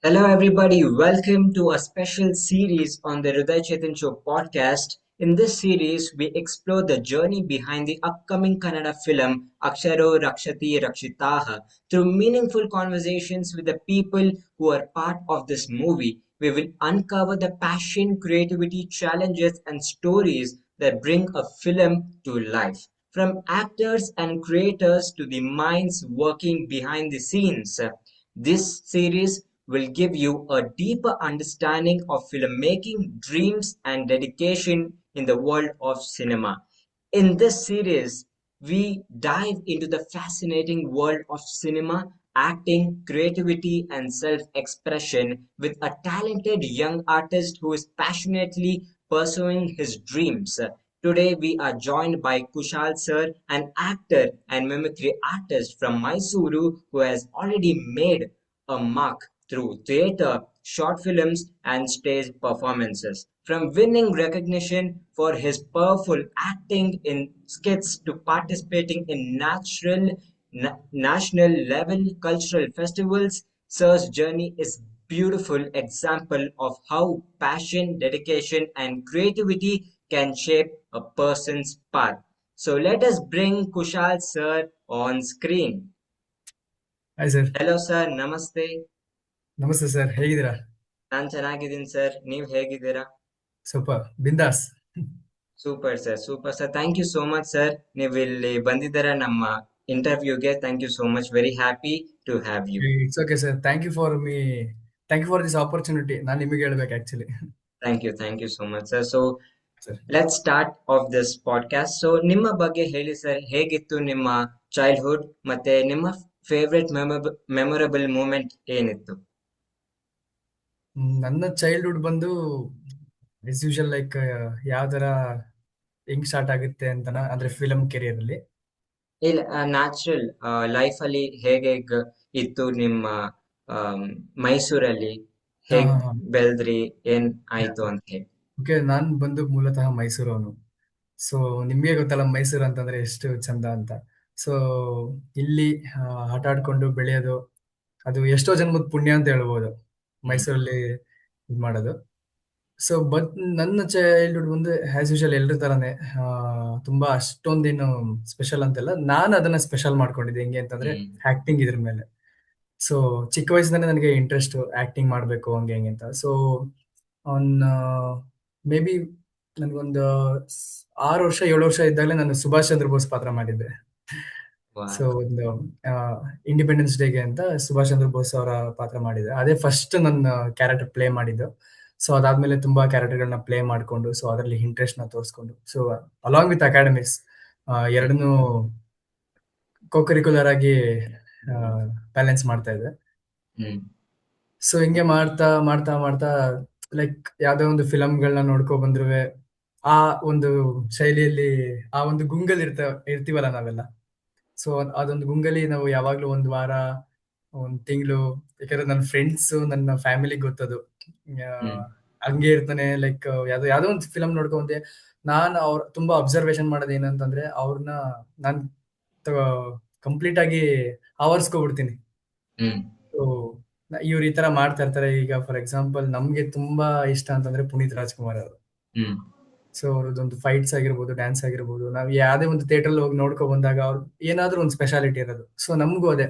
Hello, everybody. Welcome to a special series on the Hriday Chetan Show podcast. In this series, we explore the journey behind the upcoming Kannada film Aksharo Rakshati Rakshitaha. Through meaningful conversations with the people who are part of this movie, we will uncover the passion, creativity, challenges, and stories that bring a film to life. From actors and creators to the minds working behind the scenes. This series will give you a deeper understanding of filmmaking, dreams, and dedication in the world of cinema. In this series, we dive into the fascinating world of cinema, acting, creativity, and self expression with a talented young artist who is passionately pursuing his dreams. Today, we are joined by Kushal Sir, an actor and mimicry artist from Mysuru who has already made a mark through theatre, short films, and stage performances. From winning recognition for his powerful acting in skits to participating in national level cultural festivals, Sir's journey is beautiful example of how passion, dedication, and creativity can shape a person's path. So let us bring Kushal Sir on screen. Hi sir. Hello sir, namaste. ನಮಸ್ತೆ sir, ಹೇಗಿದ್ದೀರಾ? ನಾನ್ ಚೆನ್ನಾಗಿದ್ದೀನಿ sir, ನೀವ್ ಹೇಗಿದ್ದೀರಾ? ಸ್ವಲ್ಪ ಬಿಂದಾಸ್. Super sir, super sir. Thank you so much sir. ನೀವು ಇಲ್ಲಿ ಬಂದಿದ್ದೀರಾ ನಮ್ಮ ಇಂಟರ್ವ್ಯೂಗೆ. Thank you so much. Very happy to have you. It's okay sir. Thank you for this opportunity. ನಾನು ನಿಮಗೆ ಹೇಳ್ಬೇಕು actually. Thank you so much sir. So sir, let's start of this podcast. So ನಿಮ್ಮ ಬಗ್ಗೆ ಹೇಳಿ sir, ಹೇಗಿತ್ತು ನಿಮ್ಮ childhood ಮತ್ತೆ ನಿಮ್ಮ ಫೇವ್ರೆಟ್ ಮೆಮೊರಬಲ್ ಮೂಮೆಂಟ್ ಏನಿತ್ತು? ನನ್ನ ಚೈಲ್ಡ್ಹುಡ್ ಬಂದು ಆಸ್ ಯೂಶಲ್ ಲೈಕ್ ಯಾವ ತರ ಹೆಂಗ್ ಸ್ಟಾರ್ಟ್ ಆಗುತ್ತೆ ಅಂತನ ಅಂದ್ರೆ ಫಿಲಮ್ ಕೆರಿಯರ್ ಅಲ್ಲಿ. ಇಲ್ಲ, ನ್ಯಾಚುರಲ್ ಲೈಫ್ ಅಲ್ಲಿ ಹೇಗೆ ಇತ್ತು ನಿಮ್ಮ ಮೈಸೂರಲ್ಲಿ? ಹಾ ಹೇಗ್ ಹಾ ಹಾ. ಬೆಳೆದ್ರಿ, ಏನ್ ಆಯ್ತು ಅಂತ ಹೇಳಿ. ಓಕೆ, ನಾನ್ ಬಂದು ಮೂಲತಃ ಮೈಸೂರವನು. ಸೊ ನಿಮ್ಗೆ ಗೊತ್ತಲ್ಲ ಮೈಸೂರು ಅಂತಂದ್ರೆ ಎಷ್ಟು ಚಂದ ಅಂತ. ಸೊ ಇಲ್ಲಿ ಆಟ ಆಡ್ಕೊಂಡು ಬೆಳೆಯೋದು ಅದು ಎಷ್ಟೋ ಜನ್ಮದ ಪುಣ್ಯ ಅಂತ ಹೇಳ್ಬೋದು ಹ್ಮ್ ಮೈಸೂರಲ್ಲಿ ಇದ್ ಮಾಡೋದು. ಸೊ ಬಟ್ ನನ್ನ ಚೈಲ್ಡ್ಹುಡ್ ಬಂದು ಆಸ್ ಯೂಶಲ್ ಎಲ್ರ ತರಾನೇ ತುಂಬಾ ಅಷ್ಟೊಂದೇನು ಸ್ಪೆಷಲ್ ಅಂತೆಲ್ಲ. ನಾನು ಅದನ್ನ ಸ್ಪೆಷಲ್ ಮಾಡ್ಕೊಂಡಿದ್ದೆ ಹೆಂಗೆ ಅಂತಂದ್ರೆ ಹ್ಮ್ ಆಕ್ಟಿಂಗ್ ಇದ್ರ ಮೇಲೆ. ಸೊ ಚಿಕ್ಕ ವಯಸ್ಸಿಂದಾನೆ ನನಗೆ ಇಂಟ್ರೆಸ್ಟ್ ಆಕ್ಟಿಂಗ್ ಮಾಡ್ಬೇಕು ಹಂಗೆ ಹೆಂಗೆ ಅಂತ. ಸೊ ಆನ್ ಮೇ ಬಿ ನನ್ಗೊಂದು 6 ವರ್ಷ 7 ವರ್ಷ ಇದ್ದಾಗಲೇ ನಾನು ಸುಭಾಷ್ ಚಂದ್ರ ಬೋಸ್ ಪಾತ್ರ ಮಾಡಿದ್ದೆ. ವಾ. ಸೊ ಒಂದು ಇಂಡಿಪೆಂಡೆನ್ಸ್ ಡೇಗೆ ಅಂತ ಸುಭಾಷ್ ಚಂದ್ರ ಬೋಸ್ ಅವರ ಪಾತ್ರ ಮಾಡಿದೆ. ಅದೇ ಫಸ್ಟ್ ನನ್ನ ಕ್ಯಾರೆಕ್ಟರ್ ಪ್ಲೇ ಮಾಡಿದ್ದು. ಸೊ ಅದಾದ್ಮೇಲೆ ತುಂಬಾ ಕ್ಯಾರೆಕ್ಟರ್ಗಳನ್ನ ಪ್ಲೇ ಮಾಡ್ಕೊಂಡು ಸೊ ಅದರಲ್ಲಿ ಇಂಟ್ರೆಸ್ಟ್ ನ ತೋರಿಸ್ಕೊಂಡು ಸೊ ಅಲಾಂಗ್ ವಿತ್ ಅಕಾಡೆಮಿಕ್ಸ್ ಎರಡನ್ನೂ ಕೋಕರಿಕ್ಯುಲರ್ ಆಗಿ ಬ್ಯಾಲೆನ್ಸ್ ಮಾಡ್ತಾ ಇದ್ದೆ. ಹ್ಮ್ ಸೊ ಹಿಂಗೆ ಮಾಡ್ತಾ ಮಾಡ್ತಾ ಮಾಡ್ತಾ ಲೈಕ್ ಯಾವ್ದೋ ಒಂದು ಫಿಲಮ್ಗಳನ್ನ ನೋಡ್ಕೊ ಬಂದ್ರು ಆ ಒಂದು ಶೈಲಿಯಲ್ಲಿ ಆ ಒಂದು ಗುಂಗಲ್ಲಿ ಇರ್ತೀವಲ್ಲ ನಾವೆಲ್ಲ. ಸೊ ಅದೊಂದು ಗುಂಗಲ್ಲಿ ನಾವು ಯಾವಾಗ್ಲೂ ಒಂದ್ ವಾರ, ಒಂದ್ ತಿಂಗಳು, ಯಾಕಂದ್ರೆ ನನ್ನ ಫ್ರೆಂಡ್ಸ್ ನನ್ನ ಫ್ಯಾಮಿಲಿ ಗೊತ್ತದು. ಆ, ಹ್ಮ್ ಹಂಗೆ ಇರ್ತಾನೆ ಲೈಕ್ ಯಾವ್ದೋ ಯಾವ್ದೋ ಒಂದು ಫಿಲಮ್ ನೋಡ್ಕೊಂಡೆ. ನಾನು ಅವ್ರ ತುಂಬಾ ಅಬ್ಸರ್ವೇಷನ್ ಮಾಡೋದು ಏನಂತಂದ್ರೆ ಅವ್ರನ್ನ ನಾನ್ ಕಂಪ್ಲೀಟ್ ಆಗಿ ಆವರ್ಸ್ಕೊಬಿಡ್ತೀನಿ. ಹ್ಮ್ ಸೊ ಇವ್ರು ಈ ತರ ಮಾಡ್ತಾ ಇರ್ತಾರೆ. ಈಗ ಫಾರ್ ಎಕ್ಸಾಂಪಲ್ ನಮ್ಗೆ ತುಂಬಾ ಇಷ್ಟ ಅಂತಂದ್ರೆ ಪುನೀತ್ ರಾಜ್ಕುಮಾರ್ ಅವರು. ಹ್ಮ್ ಸೊ ಅವ್ರದ್ದೊಂದು ಫೈಟ್ಸ್ ಆಗಿರ್ಬೋದು, ಡ್ಯಾನ್ಸ್ ಆಗಿರ್ಬೋದು, ನಾವ್ ಯಾವ್ದೇ ಒಂದು ಥಿಯೇಟರ್ ಹೋಗಿ ನೋಡ್ಕೊ ಬಂದಾಗ ಅವ್ರು ಏನಾದ್ರೂ ಒಂದು ಸ್ಪೆಷಾಲಿಟಿ ಇರೋದು. ಸೊ ನಮಗೂ ಅದೇ.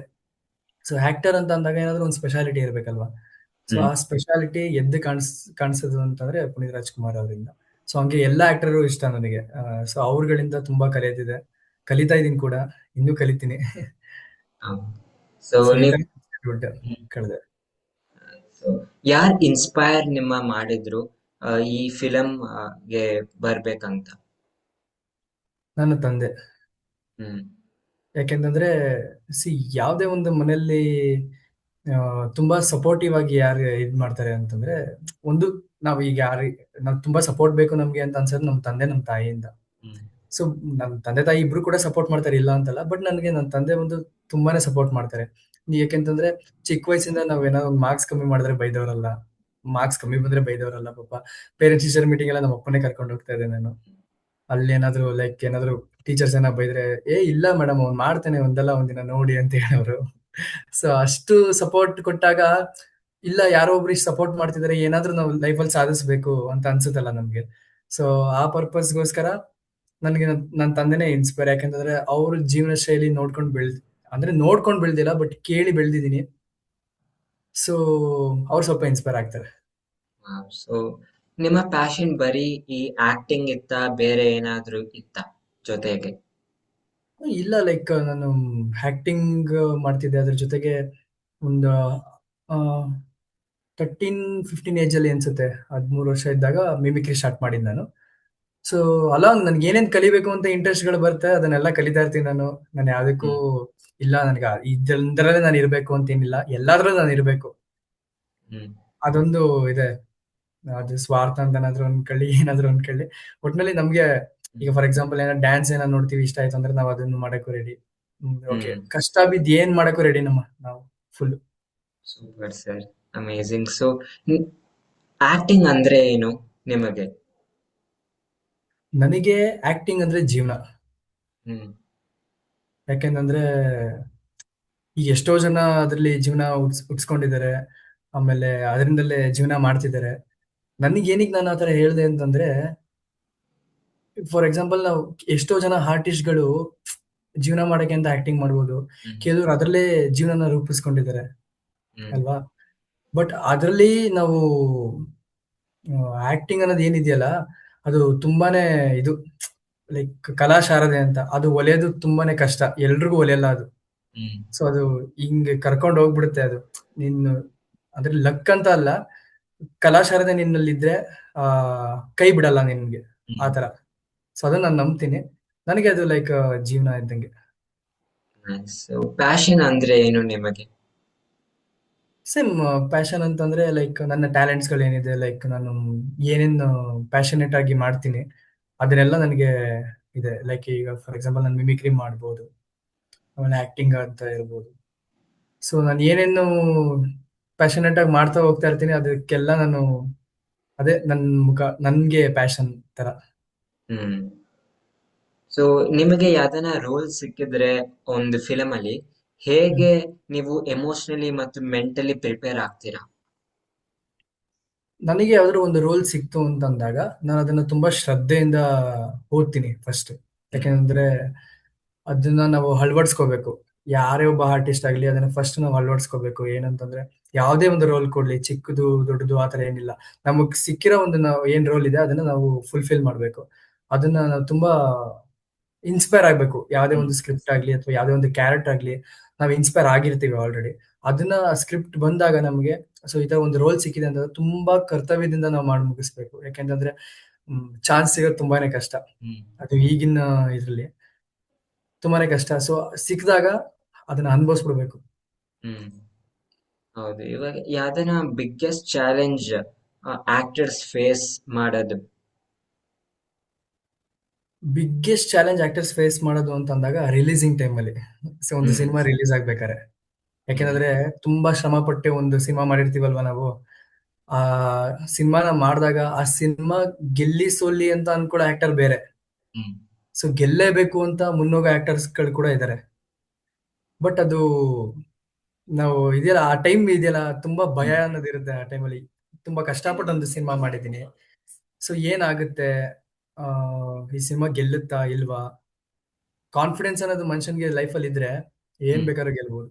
ಸೊ ಆಕ್ಟರ್ ಅಂತ ಅಂದಾಗ ಏನಾದ್ರೂ ಒಂದು ಸ್ಪೆಷಾಲಿಟಿ ಇರ್ಬೇಕಲ್ವಾ. ಸೊ ಹ್ಮ್ ಆ ಸ್ಪೆಷಾಲಿಟಿ ಎದ್ದು ಕಾಣಿಸೋದು ಅಂತಂದ್ರೆ ಪುನೀತ್ ರಾಜ್ಕುಮಾರ್ ಅವರಿಂದ. ಸೊ ಹಂಗೆ ಎಲ್ಲಾ ಆಕ್ಟರು ಇಷ್ಟ ನನಗೆ. ಸೊ ಅವ್ರಗಳಿಂದ ತುಂಬಾ ಕಲಿಯೋದಿದೆ, ಕಲಿತಾ ಇದೀನಿ ಕೂಡ, ಇನ್ನೂ ಕಲಿತೀನಿ. ಸೊ ಸೊ ಈ ನೀವು ತರ childhood ಕಳೆದೆ. ಸೊ ಯಾರ್ ಇನ್ಸ್ಪೈರ್ ನಿಮ್ಮ ಮಾಡಿದ್ರು ಈ ಫಿಲಂ ಗೆ ಬರ್ಬೇಕಂತ? ನನ್ನ ತಂದೆ. ಹ್ಮ್ ಯಾಕೆಂತಂದ್ರೆ ಸಿ ಯಾವ್ದೇ ಒಂದು ಮನೆಯಲ್ಲಿ ತುಂಬಾ ಸಪೋರ್ಟಿವ್ ಆಗಿ ಯಾರು ಇದ್ ಮಾಡ್ತಾರೆ ಅಂತಂದ್ರೆ, ಒಂದು ನಾವ್ ಈಗ ನಾವ್ ತುಂಬಾ ಸಪೋರ್ಟ್ ಬೇಕು ನಮ್ಗೆ ಅಂತ ಅನ್ಸೋದು ನಮ್ ತಂದೆ ನಮ್ ತಾಯಿಯಿಂದ. ಹ್ಮ್ ಸೊ ನಮ್ ತಂದೆ ತಾಯಿ ಇಬ್ರು ಕೂಡ ಸಪೋರ್ಟ್ ಮಾಡ್ತಾರೆ, ಇಲ್ಲ ಅಂತಲ್ಲ. ಬಟ್ ನನ್ಗೆ ನನ್ ತಂದೆ ಒಂದು ತುಂಬಾನೇ ಸಪೋರ್ಟ್ ಮಾಡ್ತಾರೆ. ಯಾಕೆಂತಂದ್ರೆ ಚಿಕ್ಕ ವಯಸ್ಸಿಂದ ನಾವ್ ಏನಾದ್ರು ಒಂದು ಮಾರ್ಕ್ಸ್ ಕಮ್ಮಿ ಮಾಡಿದ್ರೆ ಬೈದವರಲ್ಲ, ಮಾರ್ಕ್ಸ್ ಕಮ್ಮಿ ಬಂದ್ರೆ ಬೈದವರಲ್ಲ. ಪಾಪ ಪೇರೆಂಟ್ಸ್ ಟೀಚರ್ ಮೀಟಿಂಗ್ ಎಲ್ಲ ನಮ್ಮ ಅಪ್ಪನೇ ಕರ್ಕೊಂಡು ಹೋಗ್ತಾ ಇದ್ದೆ ನಾನು. ಅಲ್ಲೇನಾದ್ರು ಲೈಕ್ ಏನಾದ್ರು ಟೀಚರ್ಸ್ ಏನ ಬೈದ್ರೆ, ಇಲ್ಲ ಮೇಡಮ್ ಅವ್ನು ಮಾಡ್ತಾನೆ ಒಂದಲ್ಲ ಒಂದಿನ ನೋಡಿ ಅಂತ ಹೇಳೋರು. ಸೊ ಅಷ್ಟು ಸಪೋರ್ಟ್ ಕೊಟ್ಟಾಗ ಇಲ್ಲ ಯಾರೋ ಒಬ್ರು ಸಪೋರ್ಟ್ ಮಾಡ್ತಿದ್ದಾರೆ, ಏನಾದ್ರೂ ನಾವು ಲೈಫಲ್ಲಿ ಸಾಧಿಸ್ಬೇಕು ಅಂತ ಅನ್ಸುತ್ತಲ್ಲ ನಮ್ಗೆ. ಸೊ ಆ ಪರ್ಪಸ್ಗೋಸ್ಕರ ನನಗೆ ನನ್ನ ತಂದೆನೇ ಇನ್ಸ್ಪೈರ್. ಯಾಕಂತಂದ್ರೆ ಅವ್ರ ಜೀವನ ಶೈಲಿ ನೋಡ್ಕೊಂಡು ಅಂದ್ರೆ ನೋಡ್ಕೊಂಡು ಬೆಳ್ದಿಲ್ಲ, ಬಟ್ ಕೇಳಿ ಬೆಳ್ದಿದ್ದೀನಿ. ಸೊ ಅವ್ರು ಸ್ವಲ್ಪ ಇನ್ಸ್ಪೈರ್ ಆಗ್ತಾರೆ. ಸೊ ನಿಮ್ಮ ಪ್ಯಾಷನ್ ಬರೀ ಈ ಆಕ್ಟಿಂಗ್ ಇತ್ತಾ, ಬೇರೆ ಏನಾದ್ರೂ ಇತ್ತಾ ಜೊತೆಗೆ? ಇಲ್ಲ, ಲೈಕ್ ನಾನು ಆಕ್ಟಿಂಗ್ ಮಾಡ್ತಿದ್ದೆ, ಅದ್ರ ಜೊತೆಗೆ ಒಂದು 13-15 ಏಜ್ ಅಲ್ಲಿ ಅನ್ಸುತ್ತೆ, 13 ವರ್ಷ ಇದ್ದಾಗ ಮಿಮಿಕ್ರಿ ಸ್ಟಾರ್ಟ್ ಮಾಡಿದ್ ನಾನು. ಸೊ ಅಲಾಂಗ್ ನನ್ಗೆ ಏನೇನ್ ಕಲಿಬೇಕು ಅಂತ ಇಂಟ್ರೆಸ್ಟ್ಗಳು ಬರುತ್ತೆ, ಅದನ್ನೆಲ್ಲ ಕಲಿತಾ ಇರ್ತೀನಿ ನಾನು. ನಾನು ಯಾವ್ದಕ್ಕೂ ಹ್ಮ್. ಇಲ್ಲ ನನ್ಗೆ ಇದರಲ್ಲೇ ನಾನು ಇರ್ಬೇಕು ಅಂತ ಏನಿಲ್ಲ, ಎಲ್ಲಾದ್ರೂ ನಾನು ಇರ್ಬೇಕು, ಹ್ಮ್. ಅದೊಂದು ಇದೆ. ಅದು ಸ್ವಾರ್ಥ ಅಂತ ಏನಾದ್ರು ಅನ್ಕೊಳ್ಳಿ, ಏನಾದ್ರು ಅನ್ಕೊಳ್ಳಿ, ಒಟ್ನಲ್ಲಿ ನಮ್ಗೆ ಈಗ ಫಾರ್ ಎಕ್ಸಾಂಪಲ್ ಏನೋ ಡ್ಯಾನ್ಸ್ ಏನೋ ನೋಡ್ತೀವಿ, ಇಷ್ಟ ಆಯ್ತು ಅಂದ್ರೆ ನಾವು ಅದನ್ನು ಮಾಡಕ್ಕೂ ರೆಡಿ. ಓಕೆ, ಹ್ಮ್. ಕಷ್ಟ ಬಿದ್ದು ಏನ್ ಮಾಡಕ್ಕೂ ರೆಡಿ ನಾವು full. Super sir, amazing. So acting ಅಂದ್ರೆ ಏನು ನಿಮಗೆ? ನನಗೆ ಆಕ್ಟಿಂಗ್ ಅಂದ್ರೆ ಜೀವನ. ಹ್ಮ್. ಯಾಕೆಂದ್ರೆ ಈಗ ಎಷ್ಟೋ ಜನ ಅದ್ರಲ್ಲಿ ಜೀವನ ಉಟ್ಸ್ಕೊಂಡಿದ್ದಾರೆ, ಆಮೇಲೆ ಅದರಿಂದಲೇ ಜೀವನ ಮಾಡ್ತಿದ್ದಾರೆ. ನನಗೆ ಏನಕ್ಕೆ ನಾನು ಆತರ ಹೇಳ್ದೆ ಅಂತಂದ್ರೆ, ಫಾರ್ ಎಕ್ಸಾಂಪಲ್ ನಾವು ಎಷ್ಟೋ ಜನ ಆರ್ಟಿಸ್ಟ್ಗಳು ಜೀವನ ಮಾಡಕ್ಕೆ ಅಂತ ಆಕ್ಟಿಂಗ್ ಮಾಡ್ಬೋದು, ಹ್ಮ್. ಕೆಲವರು ಅದರಲ್ಲೇ ಜೀವನನ ರೂಪಿಸ್ಕೊಂಡಿದ್ದಾರೆ ಹ್ಮ್. ಅಲ್ವಾ. ಬಟ್ ಅದರಲ್ಲಿ ನಾವು ಆಕ್ಟಿಂಗ್ ಅನ್ನೋದು ಏನಿದೆಯಲ್ಲ, ಅದು ತುಂಬಾನೇ ಇದು, ಲೈಕ್ ಕಲಾ ಶಾರದೆ ಅಂತ, ಅದು ಒಲಿಯೋದು ತುಂಬಾನೇ ಕಷ್ಟ, ಎಲ್ರಿಗೂ ಒಲಿಯಲ್ಲ ಅದು. ಹ್ಮ್. ಸೊ ಅದು ಹಿಂಗೆ ಕರ್ಕೊಂಡು ಹೋಗ್ಬಿಡುತ್ತೆ ಅದು. ನೀನು ಅದ್ರ ಲಕ್ ಅಂತ ಅಲ್ಲ, ಕಲಾಶಾರದೆ ನಿನ್ನಲ್ಲಿದ್ರೆ ಆ ಕೈ ಬಿಡಲ್ಲ ನಿನ್ಗೆ, ಹ್ಮ್. ಆತರ. ಸೊ ಅದನ್ನ ನಾನು ನಂಬ್ತೀನಿ. ನನಗೆ ಅದು ಲೈಕ್ ಜೀವನ ಇದ್ದಂಗೆ. ಸೊ ಪ್ಯಾಷನ್ ಅಂದ್ರೆ ಏನು ನಿಮಗೆ? ಸೇಮ್ ಪ್ಯಾಷನ್ ಅಂತಂದ್ರೆ ಲೈಕ್ ನನ್ನ ಟ್ಯಾಲೆಂಟ್ಸ್ ಗಳು ಏನಿದೆ, ಲೈಕ್ ನಾನು ಏನೇನು ಪ್ಯಾಷನೇಟ್ ಆಗಿ ಮಾಡ್ತೀನಿ ಅದನ್ನೆಲ್ಲ ನನಗೆ ಇದೆ. ಲೈಕ್ ಈಗ ಫಾರ್ ಎಕ್ಸಾಂಪಲ್ ನಾನು ಮಿಮಿಕ್ರಿ ಮಾಡ್ಬೋದು, ಆಮೇಲೆ ಆಕ್ಟಿಂಗ್ ಅಂತ ಇರ್ಬೋದು. ಸೊ ನಾನು ಏನೇನು ಪ್ಯಾಷನೇಟ್ ಆಗಿ ಮಾಡ್ತಾ ಹೋಗ್ತಾ ಇರ್ತೀನಿ, ಅದಕ್ಕೆಲ್ಲ ನಾನು ಅದೇ ನನ್ನ ಮುಖ, ನನ್ಗೆ ಪ್ಯಾಷನ್ ತರ. ಹ್ಮ್. ಸೊ ನಿಮಗೆ ಯಾವ್ದನ ರೋಲ್ ಸಿಕ್ಕಿದ್ರೆ ಒಂದು ಫಿಲಮ್ ಅಲ್ಲಿ, ಹ್ಮ್. ಹೇಗೆ ನೀವು ಎಮೋಷನಲಿ ಮತ್ತು ಮೆಂಟಲಿ ಪ್ರಿಪೇರ್ ಆಗ್ತೀರಾ? ನನಗೆ ಯಾವ್ದಾದ್ರು ಒಂದು ರೋಲ್ ಸಿಕ್ತು ಅಂತಂದಾಗ ನಾನು ಅದನ್ನ ತುಂಬಾ ಶ್ರದ್ಧೆಯಿಂದ ಓದ್ತೀನಿ ಫಸ್ಟ್. ಹ್ಮ್. ಯಾಕೆಂದ್ರೆ ಅದನ್ನ ನಾವು ಅಳವಡಿಸ್ಕೋಬೇಕು. ಯಾರೇ ಒಬ್ಬ ಆರ್ಟಿಸ್ಟ್ ಆಗ್ಲಿ, ಅದನ್ನ ಫಸ್ಟ್ ನಾವು ಅಳವಡಿಸ್ಕೋಬೇಕು. ಏನಂತಂದ್ರೆ ಯಾವುದೇ ಒಂದು ರೋಲ್ ಕೊಡ್ಲಿ, ಚಿಕ್ಕದು ದೊಡ್ಡದು ಆತರ ಏನಿಲ್ಲ, ನಮಗ್ ಸಿಕ್ಕಿರೋ ಒಂದು ನಾವು ಏನ್ ರೋಲ್ ಇದೆ ಅದನ್ನ ನಾವು ಫುಲ್ಫಿಲ್ ಮಾಡ್ಬೇಕು. ಅದನ್ನ ನಾವು ತುಂಬಾ ಇನ್ಸ್ಪೈರ್ ಆಗ್ಬೇಕು. ಯಾವುದೇ ಹ್ಮ್. ಒಂದು ಸ್ಕ್ರಿಪ್ಟ್ ಆಗ್ಲಿ ಅಥವಾ ಯಾವುದೇ ಒಂದು ಕ್ಯಾರೆಕ್ಟರ್ ಆಗ್ಲಿ, ನಾವು ಇನ್ಸ್ಪೈರ್ ಆಗಿರ್ತೀವಿ ಆಲ್ರೆಡಿ. ಅದನ್ನ ಸ್ಕ್ರಿಪ್ಟ್ ಬಂದಾಗ ನಮಗೆ, ಸೊ ಈ ತರ ಒಂದು ರೋಲ್ ಸಿಕ್ಕಿದೆ ಅಂತಂದ್ರೆ ತುಂಬಾ ಕರ್ತವ್ಯದಿಂದ ನಾವು ಮಾಡಿ ಮುಗಿಸ್ಬೇಕು. ಯಾಕೆಂತಂದ್ರೆ ಚಾನ್ಸ್ ಸಿಗೋದು ತುಂಬಾನೇ ಕಷ್ಟ, ಹ್ಮ್. ಅದು ಈಗಿನ ಇದ್ರಲ್ಲಿ ತುಂಬಾನೇ ಕಷ್ಟ. ಸೊ ಸಿಕ್ಕಿದಾಗ ಅದನ್ನ ಅನುಭವಿಸ್ಬಿಡ್ಬೇಕು. ಹ್ಮ್. ಹೌದು. ಇವಾಗ ಯಾವ್ದನ ಬಿಗ್ಗೆಸ್ಟ್ ಚಾಲೆಂಜ್ ಆಕ್ಟರ್ಸ್ ಫೇಸ್ ಮಾಡೋದು? ಬಿಗ್ಗೆಸ್ಟ್ ಚಾಲೆಂಜ್ ಆಕ್ಟರ್ಸ್ ಫೇಸ್ ಮಾಡೋದು ಅಂತ ಅಂದಾಗ ರಿಲೀಸಿಂಗ್ ಟೈಮ್ ಅಲ್ಲಿ, ಸೊ ಒಂದು ಹ್ಮ್. Cinema release ಆಗ್ಬೇಕಾರೆ. ಹ್ಮ್. ಯಾಕೆಂದ್ರೆ ತುಂಬಾ ಶ್ರಮ ಪಟ್ಟೆ ಒಂದು ಸಿನಿಮಾ ಮಾಡಿರ್ತೀವಲ್ವಾ ನಾವು. ಆ ಸಿನಿಮಾನ ಮಾಡಿದಾಗ ಆ ಸಿನಿಮಾ ಗೆಲ್ಲಿ ಸೋಲ್ಲಿ ಅಂತ ಅನ್ಕೊಳ್ಳೋ ಆಕ್ಟರ್ ಬೇರೆ, ಹ್ಮ್. ಸೊ ಗೆಲ್ಲೇಬೇಕು ಅಂತ ಮುನ್ನೋಗೋ ಆಕ್ಟರ್ಸ್ ಗಳು ಕೂಡ ಇದ್ದಾರೆ. ಬಟ್ ಅದು ನಾವು ಇದೆಯಲ್ಲ, ಆ ಟೈಮ್ ಇದೆಯಲ್ಲ, ತುಂಬಾ ಭಯ ಹ್ಮ್. ಅನ್ನೋದಿರುತ್ತೆ ಆ ಟೈಮಲ್ಲಿ. ತುಂಬಾ ಕಷ್ಟಪಟ್ಟು ಒಂದು ಸಿನಿಮಾ ಮಾಡಿದ್ದೀನಿ. ಸೊ ಏನಾಗುತ್ತೆ, ಆ ಈ ಸಿನಿಮಾ ಗೆಲ್ಲುತ್ತಾ ಇಲ್ವಾ, ಕಾನ್ಫಿಡೆನ್ಸ್ ಅನ್ನೋದು ಮನುಷ್ಯನ್ಗೆ ಲೈಫಲ್ಲಿ ಇದ್ರೆ ಏನ್ ಹ್ಮ್. ಬೇಕಾದ್ರೂ ಗೆಲ್ಬಹುದು.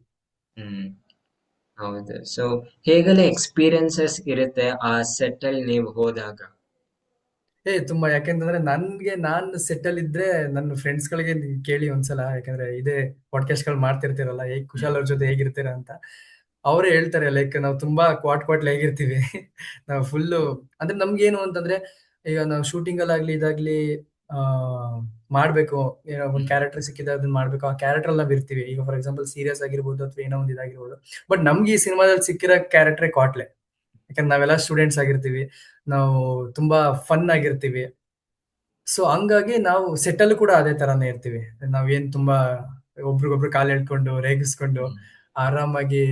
ಹ್ಮ್. ಹೌದು. ಸೊ ಹೇಗೆಲ್ಲ ಎಕ್ಸ್ಪೀರಿಯನ್ಸಸ್ ಇರುತ್ತೆ ಆ ಸೆಟ್ ಅಲ್ಲಿ ನೀವು ಹೋದಾಗ? ತುಂಬಾ, ಯಾಕೆಂತಂದ್ರೆ ನಾನ್ ಸೆಟ್ ಅಲ್ಲಿ ಇದ್ರೆ ನನ್ನ ಫ್ರೆಂಡ್ಸ್ ಗಳಿಗೆ ಕೇಳಿ ಒಂದ್ಸಲ, ಯಾಕಂದ್ರೆ ಇದೇ ಪಾಡ್ಕಾಸ್ಟ್ ಗಳು ಮಾಡ್ತಿರ್ತೀರಲ್ಲ, ಹೇಗ್ ಹ್ಮ್. ಕುಶಾಲ್ ಅವ್ರ ಜೊತೆ ಹೇಗಿರ್ತೀರ ಅಂತ. ಅವರೇ ಹೇಳ್ತಾರೆ ಲೈಕ್ ನಾವು ತುಂಬಾ ಕ್ವಾಟ್ಲೆ ಹೇಗಿರ್ತೀವಿ. ನಾವು ಫುಲ್ಲು, ಅಂದ್ರೆ ನಮ್ಗೇನು ಅಂತಂದ್ರೆ, ಈಗ ನಾವು ಶೂಟಿಂಗ್ ಅಲ್ಲಾಗ್ಲಿ ಇದಾಗ್ಲಿ ಆ ಮಾಡ್ಬೇಕು, ಏನೋ ಒಂದು ಹ್ಮ್. ಕ್ಯಾರೆಕ್ಟರ್ ಸಿಕ್ಕಿದ್ರೆ ಅದನ್ನ ಮಾಡ್ಬೇಕು, ಆ ಕ್ಯಾರೆಕ್ಟರ್ ಅಲ್ಲಿ ನಾವ್ ಇರ್ತೀವಿ. ಈಗ ಫಾರ್ ಎಕ್ಸಾಂಪಲ್ ಸೀರಿಯಸ್ ಆಗಿರ್ಬೋದು ಅಥವಾ ಏನೋ ಒಂದು ಇದಾಗಿರ್ಬೋದು. ಬಟ್ ನಮ್ಗೆ ಈ ಸಿನಿಮಾದಲ್ಲಿ ಸಿಕ್ಕಿರೋ ಕ್ಯಾರೆಕ್ಟರ್ ಕ್ವಾಟ್ಲೆ. ಯಾಕಂದ್ರೆ ನಾವೆಲ್ಲ ಸ್ಟೂಡೆಂಟ್ಸ್ ಆಗಿರ್ತೀವಿ, ನಾವು ತುಂಬಾ ಫನ್ ಆಗಿರ್ತೀವಿ. ಸೊ ಹಂಗಾಗಿ ನಾವು ಸೆಟ್ಟಲ್ಲೂ ಕೂಡ ಅದೇ ತರಾನೇ ಇರ್ತೀವಿ. ನಾವೇನ್ ತುಂಬಾ ಒಬ್ರಿಗೊಬ್ರು ಕಾಲ್ ಎಳ್ಕೊಂಡು ರೇಗಿಸ್ಕೊಂಡು ಹ್ಮ್. ಆರಾಮಾಗಿ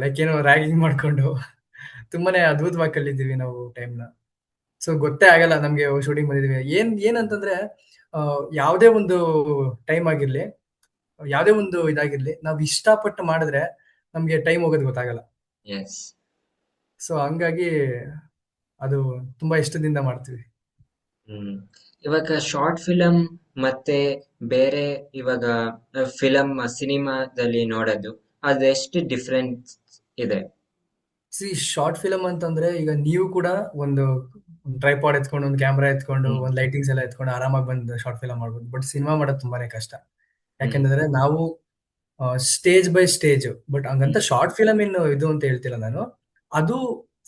ಲೈಕ್ ಏನೋ ರ್ಯಾಗಿಂಗ್ ಮಾಡ್ಕೊಂಡು ತುಂಬಾನೇ ಅದ್ಭುತವಾಗಿ ಕಲಿತೀವಿ ನಾವು ಟೈಮ್ನ. ಸೊ ಗೊತ್ತೇ ಆಗಲ್ಲ ನಮ್ಗೆ ಶೂಟಿಂಗ್ ಬಂದಿದೀವಿ. ಏನಂತಂದ್ರೆ ಯಾವುದೇ ಒಂದು ಟೈಮ್ ಆಗಿರ್ಲಿ, ಯಾವುದೇ ಒಂದು ಇದಾಗಿರ್ಲಿ, ನಾವು ಇಷ್ಟಪಟ್ಟು ಮಾಡಿದ್ರೆ ನಮ್ಗೆ ಟೈಮ್ ಹೋಗೋದು ಗೊತ್ತಾಗಲ್ಲ. ಎಸ್. ಸೊ ಹಂಗಾಗಿ ಅದು ತುಂಬಾ ಇಷ್ಟದಿಂದ ಮಾಡ್ತೀವಿ. ಹ್ಮ್. ಇವಾಗ ಶಾರ್ಟ್ ಫಿಲಮ್ ಮತ್ತೆ ಬೇರೆ ಇವಾಗ ಫಿಲಮ್ ಸಿನಿಮಾದಲ್ಲಿ ನೋಡೋದು ಅದೆಷ್ಟು ಡಿಫ್ರೆನ್ಸ್ ಇದೆ? ಶಾರ್ಟ್ ಫಿಲಮ್ ಅಂತಂದ್ರೆ ಈಗ ನೀವು ಕೂಡ ಒಂದು ಟ್ರೈಪಾಡ್ ಎತ್ಕೊಂಡು ಒಂದು ಕ್ಯಾಮ್ರಾ ಎತ್ಕೊಂಡು ಹ್ಮ್. ಒಂದು ಲೈಟಿಂಗ್ಸ್ ಎಲ್ಲ ಎತ್ಕೊಂಡು ಆರಾಮಾಗಿ ಬಂದು ಶಾರ್ಟ್ ಫಿಲಮ್ ಮಾಡ್ಬೋದು. ಬಟ್ ಸಿನಿಮಾ ಮಾಡೋದು ತುಂಬಾನೇ ಕಷ್ಟ. ಹ್ಮ್. ಯಾಕೆಂದ್ರೆ ನಾವು ಸ್ಟೇಜ್ ಬೈ ಸ್ಟೇಜ್, ಬಟ್ ಹಂಗಂತ ಹ್ಮ್. ಶಾರ್ಟ್ ಫಿಲಮ್ ಇನ್ನು ಇದು ಅಂತ ಹೇಳ್ತಿಲ್ಲ ನಾನು. ಅದು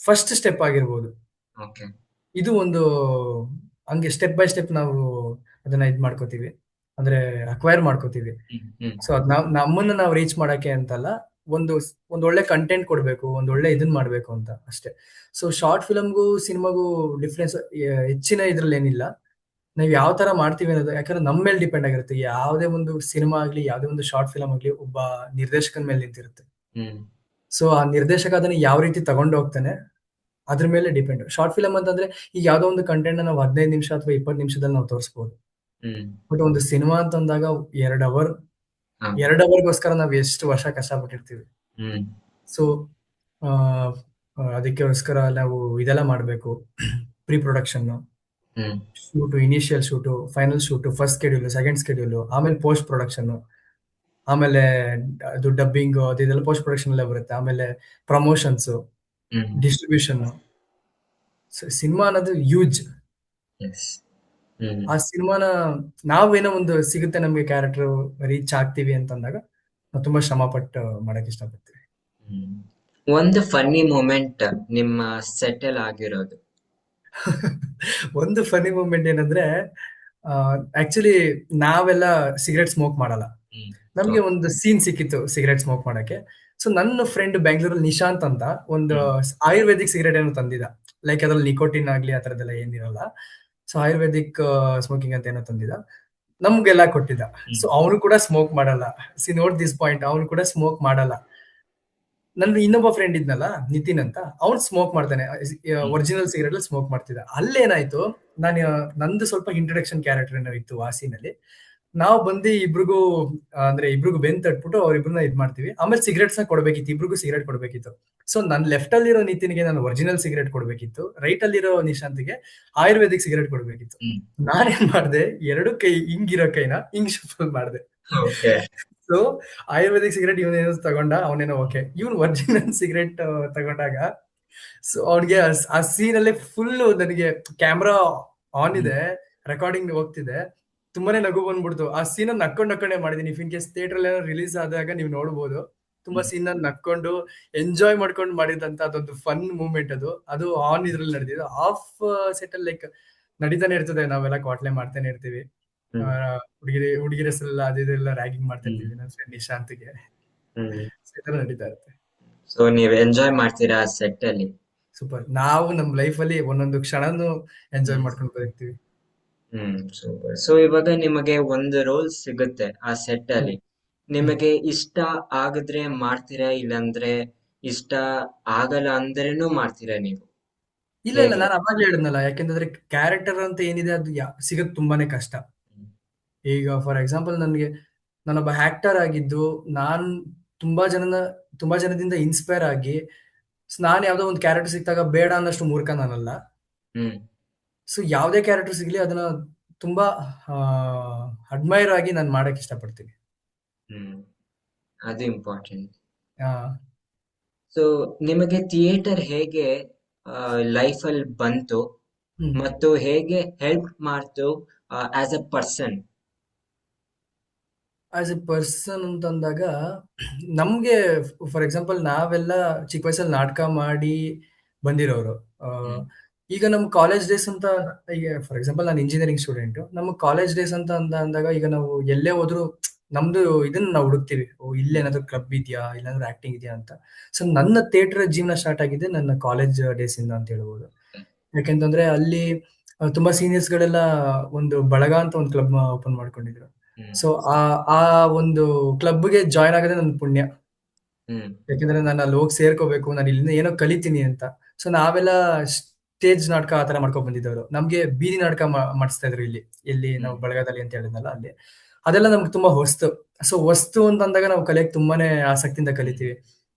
ಫಸ್ಟ್ ಸ್ಟೆಪ್ ಆಗಿರ್ಬೋದು. ಓಕೆ. ಇದು ಒಂದು ಹಂಗೆ ಸ್ಟೆಪ್ ಬೈ ಸ್ಟೆಪ್ ನಾವು ಅದನ್ನ ಇದ್ ಮಾಡ್ಕೋತೀವಿ, ಅಂದ್ರೆ ಅಕ್ವೈರ್ ಮಾಡ್ಕೋತೀವಿ. ಹ್ಮ್. ಹ್ಮ್. ಸೊ ಅದ್ ನಮ್ಮನ್ನ ನಾವು ರೀಚ್ ಮಾಡಕ್ಕೆ ಅಂತಲ್ಲ, ಒಂದು ಒಂದ್ ಒಳ್ಳೆ ಕಂಟೆಂಟ್ ಕೊಡ್ಬೇಕು, ಒಂದ್ ಒಳ್ಳೆ ಇದನ್ ಮಾಡ್ಬೇಕು ಅಂತ ಅಷ್ಟೇ. ಸೊ ಶಾರ್ಟ್ ಫಿಲಮ್ಗೂ ಸಿನಿಮಾಗೂ ಡಿಫ್ರೆನ್ಸ್ ಹೆಚ್ಚಿನ ಇದ್ರಲ್ಲಿ ಏನಿಲ್ಲ. ನಾವ್ ಯಾವ ತರ ಮಾಡ್ತೀವಿ ಅನ್ನೋದು, ಯಾಕಂದ್ರೆ ನಮ್ಮ ಮೇಲೆ ಡಿಪೆಂಡ್ ಆಗಿರುತ್ತೆ. ಯಾವುದೇ ಒಂದು ಸಿನಿಮಾ ಆಗ್ಲಿ, ಯಾವುದೇ ಒಂದು ಶಾರ್ಟ್ ಫಿಲಮ್ ಆಗ್ಲಿ, ಒಬ್ಬ ನಿರ್ದೇಶಕನ ಮೇಲೆ ನಿಂತಿರುತ್ತೆ. ಹ್ಮ್. ಸೊ ಆ ನಿರ್ದೇಶಕ ಅದನ್ನ ಯಾವ ರೀತಿ ತಗೊಂಡು ಹೋಗ್ತಾನೆ ಅದ್ರ ಮೇಲೆ ಡಿಪೆಂಡ್. ಶಾರ್ಟ್ ಫಿಲಮ್ ಅಂತಂದ್ರೆ ಈಗ ಯಾವ್ದೋ ಒಂದು ಕಂಟೆಂಟ್ ನಾವು 15 ನಿಮಿಷ ಅಥವಾ 20 ನಿಮಿಷದಲ್ಲಿ ನಾವು ತೋರಿಸಬಹುದು. ಹ್ಮ್. ಬಟ್ ಒಂದು ಸಿನಿಮಾ ಅಂತಂದಾಗ 2 ಅವರ್, ಹಾ. 2 ಅವರ್ಗೋಸ್ಕರ ನಾವು ಎಷ್ಟು ವರ್ಷ ಕಷ್ಟಪಟ್ಟಿರ್ತೀವಿ. ಹ್ಮ್. ಸೊ ಅದಕ್ಕೋಸ್ಕರ ನಾವು ಇದೆಲ್ಲ ಮಾಡಬೇಕು. Pre production, hmm. Shoot, initial shoot, final shoot, first schedule, second schedule, ಆಮೇಲೆ ಪೋಸ್ಟ್ ಪ್ರೊಡಕ್ಷನ್, ಆಮೇಲೆ ಅದು ಡಬ್ಬಿಂಗ್, ಅದು ಇದೆಲ್ಲ ಪೋಸ್ಟ್ ಪ್ರೊಡಕ್ಷನ್ ಎಲ್ಲ ಬರುತ್ತೆ. ಆಮೇಲೆ ಪ್ರಮೋಷನ್ಸ್, ಹ್ಮ್. ಡಿಸ್ಟ್ರಿಬ್ಯೂಷನ್. ಸಿನಿಮಾ ಅನ್ನೋದು ಯೂಜ್. ಎಸ್. ಹ್ಮ್. ಆ ಸಿನಿಮಾನ ನಾವೇನೋ ಒಂದು ಸಿಗುತ್ತೆ ನಮ್ಗೆ, ಕ್ಯಾರೆಕ್ಟರ್ ರೀಚ್ ಆಗ್ತೀವಿ ಅಂತಂದಾಗ ನಾವು ತುಂಬಾ ಶ್ರಮ ಪಟ್ಟು ಮಾಡಕ್ ಇಷ್ಟಪಡ್ತೀವಿ. ಹ್ಮ್. ಒಂದು ಫನ್ನಿ ಮೂಮೆಂಟ್ ನಿಮ್ಮ ಸೆಟಲ್ ಆಗಿರೋದು? ಒಂದು ಫನಿ ಮೂಮೆಂಟ್ ಏನಂದ್ರೆ, ಆಕ್ಚುಲಿ ನಾವೆಲ್ಲ ಸಿಗರೆಟ್ ಸ್ಮೋಕ್ ಮಾಡಲ್ಲ. ಹ್ಮ್. ನಮ್ಗೆ ಒಂದು ಸೀನ್ ಸಿಕ್ಕಿತ್ತು ಸಿಗರೆಟ್ ಸ್ಮೋಕ್ ಮಾಡಕ್ಕೆ. ಸೊ ನನ್ನ ಫ್ರೆಂಡ್ ಬೆಂಗಳೂರಲ್ಲಿ ನಿಶಾಂತ್ ಅಂತ ಒಂದು ಹ್ಮ್. ಆಯುರ್ವೇದಿಕ್ ಸಿಗರೆಟ್ ಏನೋ ತಂದಿದ್ದ. ಲೈಕ್ ಅದ್ರಲ್ಲಿ ನಿಕೋಟಿನ್ ಆಗ್ಲಿ ಆ ತರದೆಲ್ಲ ಏನಿರಲ್ಲ. ಸೊ ಆಯುರ್ವೇದಿಕ್ ಸ್ಮೋಕಿಂಗ್ ಅಂತ ಏನೋ ತಂದಿದ್ದ, ನಮ್ಗೆಲ್ಲ ಕೊಟ್ಟಿದ್ದ. ಹ್ಮ್. ಸೊ ಅವನು ಕೂಡ ಸ್ಮೋಕ್ ಮಾಡಲ್ಲ. ಸಿ ನೋಟ್ ದಿಸ್ ಪಾಯಿಂಟ್, ಅವನು ಕೂಡ ಸ್ಮೋಕ್ ಮಾಡಲ್ಲ. ನನ್ನ ಇನ್ನೊಬ್ಬ ಫ್ರೆಂಡ್ ಇದ್ನಲ್ಲ, ನಿತಿನ್ ಅಂತ, ಅವ್ನು ಸ್ಮೋಕ್ ಮಾಡ್ತಾನೆ. ಹ್ಮ್. ಒರಿಜಿನಲ್ ಸಿಗರೆಟ್ ಅಲ್ಲಿ ಸ್ಮೋಕ್ ಮಾಡ್ತಿದ್ದ. ಅಲ್ಲೇನಾಯ್ತು, ನಾನು ನಂದು ಸ್ವಲ್ಪ ಇಂಟ್ರೊಡಕ್ಷನ್ ಕ್ಯಾರೆಕ್ಟರ್ ಏನೋ ಇತ್ತು ಆ ಸೀನಲ್ಲಿ. ನಾವು ಬಂದು ಇಬ್ರಿಗೂ ಅಂದ್ರೆ ಇಬ್ರಿಗೂ ಬೆನ್ ತಟ್ಬಿಟ್ಟು ಅವ್ರಿಬ್ರನ್ನ ಇದ್ ಮಾಡ್ತೀವಿ. ಆಮೇಲೆ ಸಿಗರೆಟ್ಸ್ ನ ಕೊಡ್ಬೇಕಿತ್ತು, ಇಬ್ರಿಗೂ ಸಿಗರೆಟ್ ಕೊಡ್ಬೇಕಿತ್ತು. ಸೊ ನನ್ ಲೆಫ್ಟ್ ಅಲ್ಲಿರೋ ನಿತಿನ್ಗೆ ನಾನು ಒರಿಜಿನಲ್ ಸಿಗರೆಟ್ ಕೊಡ್ಬೇಕಿತ್ತು, ರೈಟ್ ಅಲ್ಲಿರೋ ನಿಶಾಂತ್ಗೆ ಆಯುರ್ವೇದಿಕ್ ಸಿಗರೆಟ್ ಕೊಡ್ಬೇಕಿತ್ತು. ಹ್ಮ್. ನಾನೇನ್ ಮಾಡ್ದೆ, ಎರಡು ಕೈ ಹಿಂಗಿರೋ ಕೈನ ಹಿಂಗ್ ಶಫಲ್ ಮಾಡ್ದೆ. ಓಕೆ. ಸೊ ಆಯುರ್ವೇದಿಕ್ ಸಿಗರೆಟ್ ಇವನೇನೋ ತಗೊಂಡ, ಅವನೇನೋ ಓಕೆ. ಇವನ್ ಒರಿಜಿನಲ್ ಸಿಗರೆಟ್ ತಗೊಂಡಾಗ, ಸೊ ಅವ್ನಿಗೆ ಆ ಸೀನ್ ಅಲ್ಲೇ ಫುಲ್, ನನಗೆ ಕ್ಯಾಮ್ರಾ ಆನ್ ಹ್ಮ್. ಇದೆ, ರೆಕಾರ್ಡಿಂಗ್ ಹೋಗ್ತಿದೆ, ತುಂಬಾನೇ ನಗು ಬಂದ್ಬಿಡ್ತು. ಆ ಸೀನ್ ನಕ್ಕೊಂಡೇ ಮಾಡಿದೀನಿ. ಇಫ್ ಇನ್ ಕೇಸ್ ಥಿಯೇಟರ್ ಅಲ್ಲಿ ರಿಲೀಸ್ ಆದಾಗ ನೀವು ನೋಡ್ಬೋದು, ತುಂಬಾ ಹ್ಮ್. ಸೀನ್ ನಕ್ಕೊಂಡು ಎಂಜಾಯ್ ಮಾಡ್ಕೊಂಡು ಮಾಡಿದಂತ ಅದೊಂದು ಫನ್ ಮೂಮೆಂಟ್. ಅದು ಅದು ಆನ್ ಇದ್ರಲ್ಲಿ ನಡೆದಿದ್ದು. ಆಫ್ ಸೆಟ್ ಅಲ್ಲಿ ಲೈಕ್ ನಡೀತಾನೆ ಇರ್ತದೆ, ನಾವೆಲ್ಲ ಕ್ವಾಟ್ಲೆ ಮಾಡ್ತಾನೆ ಇರ್ತೀವಿ. ಹ್ಮ್. ಹುಡುಗಿರ ಹೆಸರೆಲ್ಲ ಅದು ಇದೆಲ್ಲ ರ್ಯಾಗಿಂಗ್ ಮಾಡ್ತಾ ಹ್ಮ್. ಇರ್ತೀವಿ ನನ್ನ ಫ್ರೆಂಡ್ ನಿಶಾಂತ್ಗೆ. ಹ್ಮ್. So ಈ ತರ ನಡೀತಾ ಇರುತ್ತೆ. ಸೊ ನೀವ್ ಎಂಜಾಯ್ ಮಾಡ್ತೀರಾ ಸೆಟ್ ಅಲ್ಲಿ? ಸೂಪರ್. ನಾವು ನಮ್ ಲೈಫ್ ಅಲ್ಲಿ ಒಂದೊಂದು ಕ್ಷಣನು ಎಂಜಾಯ್ ಹ್ಮ್. ಮಾಡ್ಕೊಂಡು ಬದುಕ್ತೀವಿ. ಹ್ಮ್. ಸೂಪರ್. ಸೊ ಇವಾಗ ನಿಮಗೆ ಒಂದು ರೋಲ್ ಸಿಗುತ್ತೆ ಆ ಸೆಟ್ ಹ್ಮ್ ಅಲ್ಲಿ, ಹ್ಮ್. ನಿಮಗೆ ಇಷ್ಟ ಆಗಿದ್ರೆ ಮಾಡ್ತೀರಾ, ಇಲ್ಲಾಂದ್ರೆ ಇಷ್ಟ ಆಗಲ್ಲ ಅಂದ್ರೇನು ಮಾಡ್ತೀರಾ ನೀವು? ಇಲ್ಲ ಇಲ್ಲ, ಹೇಗೆ? ನಾನು ಅವಾಗ್ಲೇ ಹೇಳಿದ್ನಲ್ಲ, ಯಾಕೆಂತಂದ್ರೆ ಕ್ಯಾರೆಕ್ಟರ್ ಅಂತ ಏನಿದೆ ಅದು ಸಿಗೋದು ತುಂಬಾನೇ ಕಷ್ಟ. ಹ್ಮ್. ಈಗ ಫಾರ್ ಎಕ್ಸಾಂಪಲ್ ನಾನೊಬ್ಬ ಆಕ್ಟರ್ ಆಗಿದ್ದು, ನಾನ್ ತುಂಬಾ ಜನನ ತುಂಬಾ ಜನದಿಂದ ಇನ್ಸ್ಪೈರ್ ಆಗಿ ನಾನು ಯಾವ್ದೋ ಒಂದು ಕ್ಯಾರೆಕ್ಟರ್ ಸಿಕ್ತಾಗ ಬೇಡ ಅನ್ನಷ್ಟು ಮೂರ್ಖ ನಾನಲ್ಲ. ಹ್ಮ್. ಸೊ ಯಾವ್ದೇ ಕ್ಯಾರೆಕ್ಟರ್ ಸಿಗ್ಲಿ ಅದನ್ನ ತುಂಬಾ ಅಡ್ಮೈರ್ ಆಗಿ ನಾನು ಮಾಡಕ್ ಇಷ್ಟಪಡ್ತೀನಿ. ಹ್ಮ್. ಅದು ಇಂಪಾರ್ಟೆಂಟ್. ಆ, ಸೊ ನಿಮಗೆ ಥಿಯೇಟರ್ ಹೇಗೆ ಲೈಫ್ ಅಲ್ಲಿ ಬಂತು ಹ್ಮ್ ಮತ್ತು ಹೇಗೆ ಹೆಲ್ಪ್ ಮಾಡ್ತು as a person? As A person ಅಂತಂದಾಗ, ನಮ್ಗೆ ಫಾರ್ ಎಕ್ಸಾಂಪಲ್ ನಾವೆಲ್ಲ ಚಿಕ್ಕ ವಯಸ್ಸಲ್ಲಿ ನಾಟಕ ಮಾಡಿ ಬಂದಿರೋರು. ಆ, ಹ್ಮ್. ಈಗ ನಮ್ಮ ಕಾಲೇಜ್ ಡೇಸ್ ಅಂತ, ಈಗ ಫಾರ್ ಎಕ್ಸಾಂಪಲ್ ನಾನು ಇಂಜಿನಿಯರಿಂಗ್ ಸ್ಟೂಡೆಂಟ್, ನಮ್ಮ ಕಾಲೇಜ್ ಡೇಸ್ ಅಂತ ಅಂದಾಗ ಈಗ ನಾವು ಎಲ್ಲೇ ಹೋದ್ರು ನಮ್ದು ಇದನ್ನ ನಾವು ಹುಡುಕ್ತಿವಿ. ಓ, ಇಲ್ಲೇನಾದ್ರೂ ಕ್ಲಬ್ ಇದೆಯಾ, ಇಲ್ಲಾಂದ್ರೆ ಆಕ್ಟಿಂಗ್ ಇದೆಯಾ ಅಂತ. ಸೊ ನನ್ನ ಥಿಯೇಟರ್ ಜೀವನ ಸ್ಟಾರ್ಟ್ ಆಗಿದೆ ನನ್ನ ಕಾಲೇಜ್ ಡೇಸ್ ಇಂದ ಅಂತ ಹೇಳ್ಬೋದು. ಯಾಕೆಂತಂದ್ರೆ ಅಲ್ಲಿ ತುಂಬಾ ಸೀನಿಯರ್ಸ್ ಗಳೆಲ್ಲ ಒಂದು ಬಳಗ ಅಂತ ಒಂದು ಕ್ಲಬ್ ಓಪನ್ ಮಾಡ್ಕೊಂಡಿದ್ರು. ಹ್ಮ್. ಸೊ ಆ ಆ ಒಂದು ಕ್ಲಬ್ಗೆ ಜಾಯ್ನ್ ಆಗೋದೇ ನನ್ನ ಪುಣ್ಯ. ಹ್ಮ್. ಯಾಕೆಂದ್ರೆ ನಾನು ಅಲ್ಲಿ ಹೋಗಿ ಸೇರ್ಕೋಬೇಕು, ನಾನು ಇಲ್ಲಿಂದ ಏನೋ ಕಲಿತೀನಿ ಅಂತ. ಸೊ ನಾವೆಲ್ಲ ಸ್ಟೇಜ್ ನಾಟಕ ಆತರ ಮಾಡ್ಕೊಂಡ್ ಬಂದಿದ್ದವರು. ನಮ್ಗೆ ಬೀದಿ ನಾಟಕ ಮಾಡಿಸ್ತಾ ಇದ್ರು ಇಲ್ಲಿ, ಎಲ್ಲಿ ನಾವು ಹ್ಮ್. ಬಳಗದಲ್ಲಿ ಅಂತ ಹೇಳಿದ್ನಲ್ಲ ಅಲ್ಲಿ. ಅದೆಲ್ಲ ನಮ್ಗೆ ತುಂಬಾ ಹೊಸ್ತು. ಸೊ ವಸ್ತು ಅಂತ ಅಂದಾಗ ನಾವು ಕಲಿಯಕ್ ತುಂಬಾನೇ ಆಸಕ್ತಿಯಿಂದ ಹ್ಮ್. ಕಲಿತೀವಿ.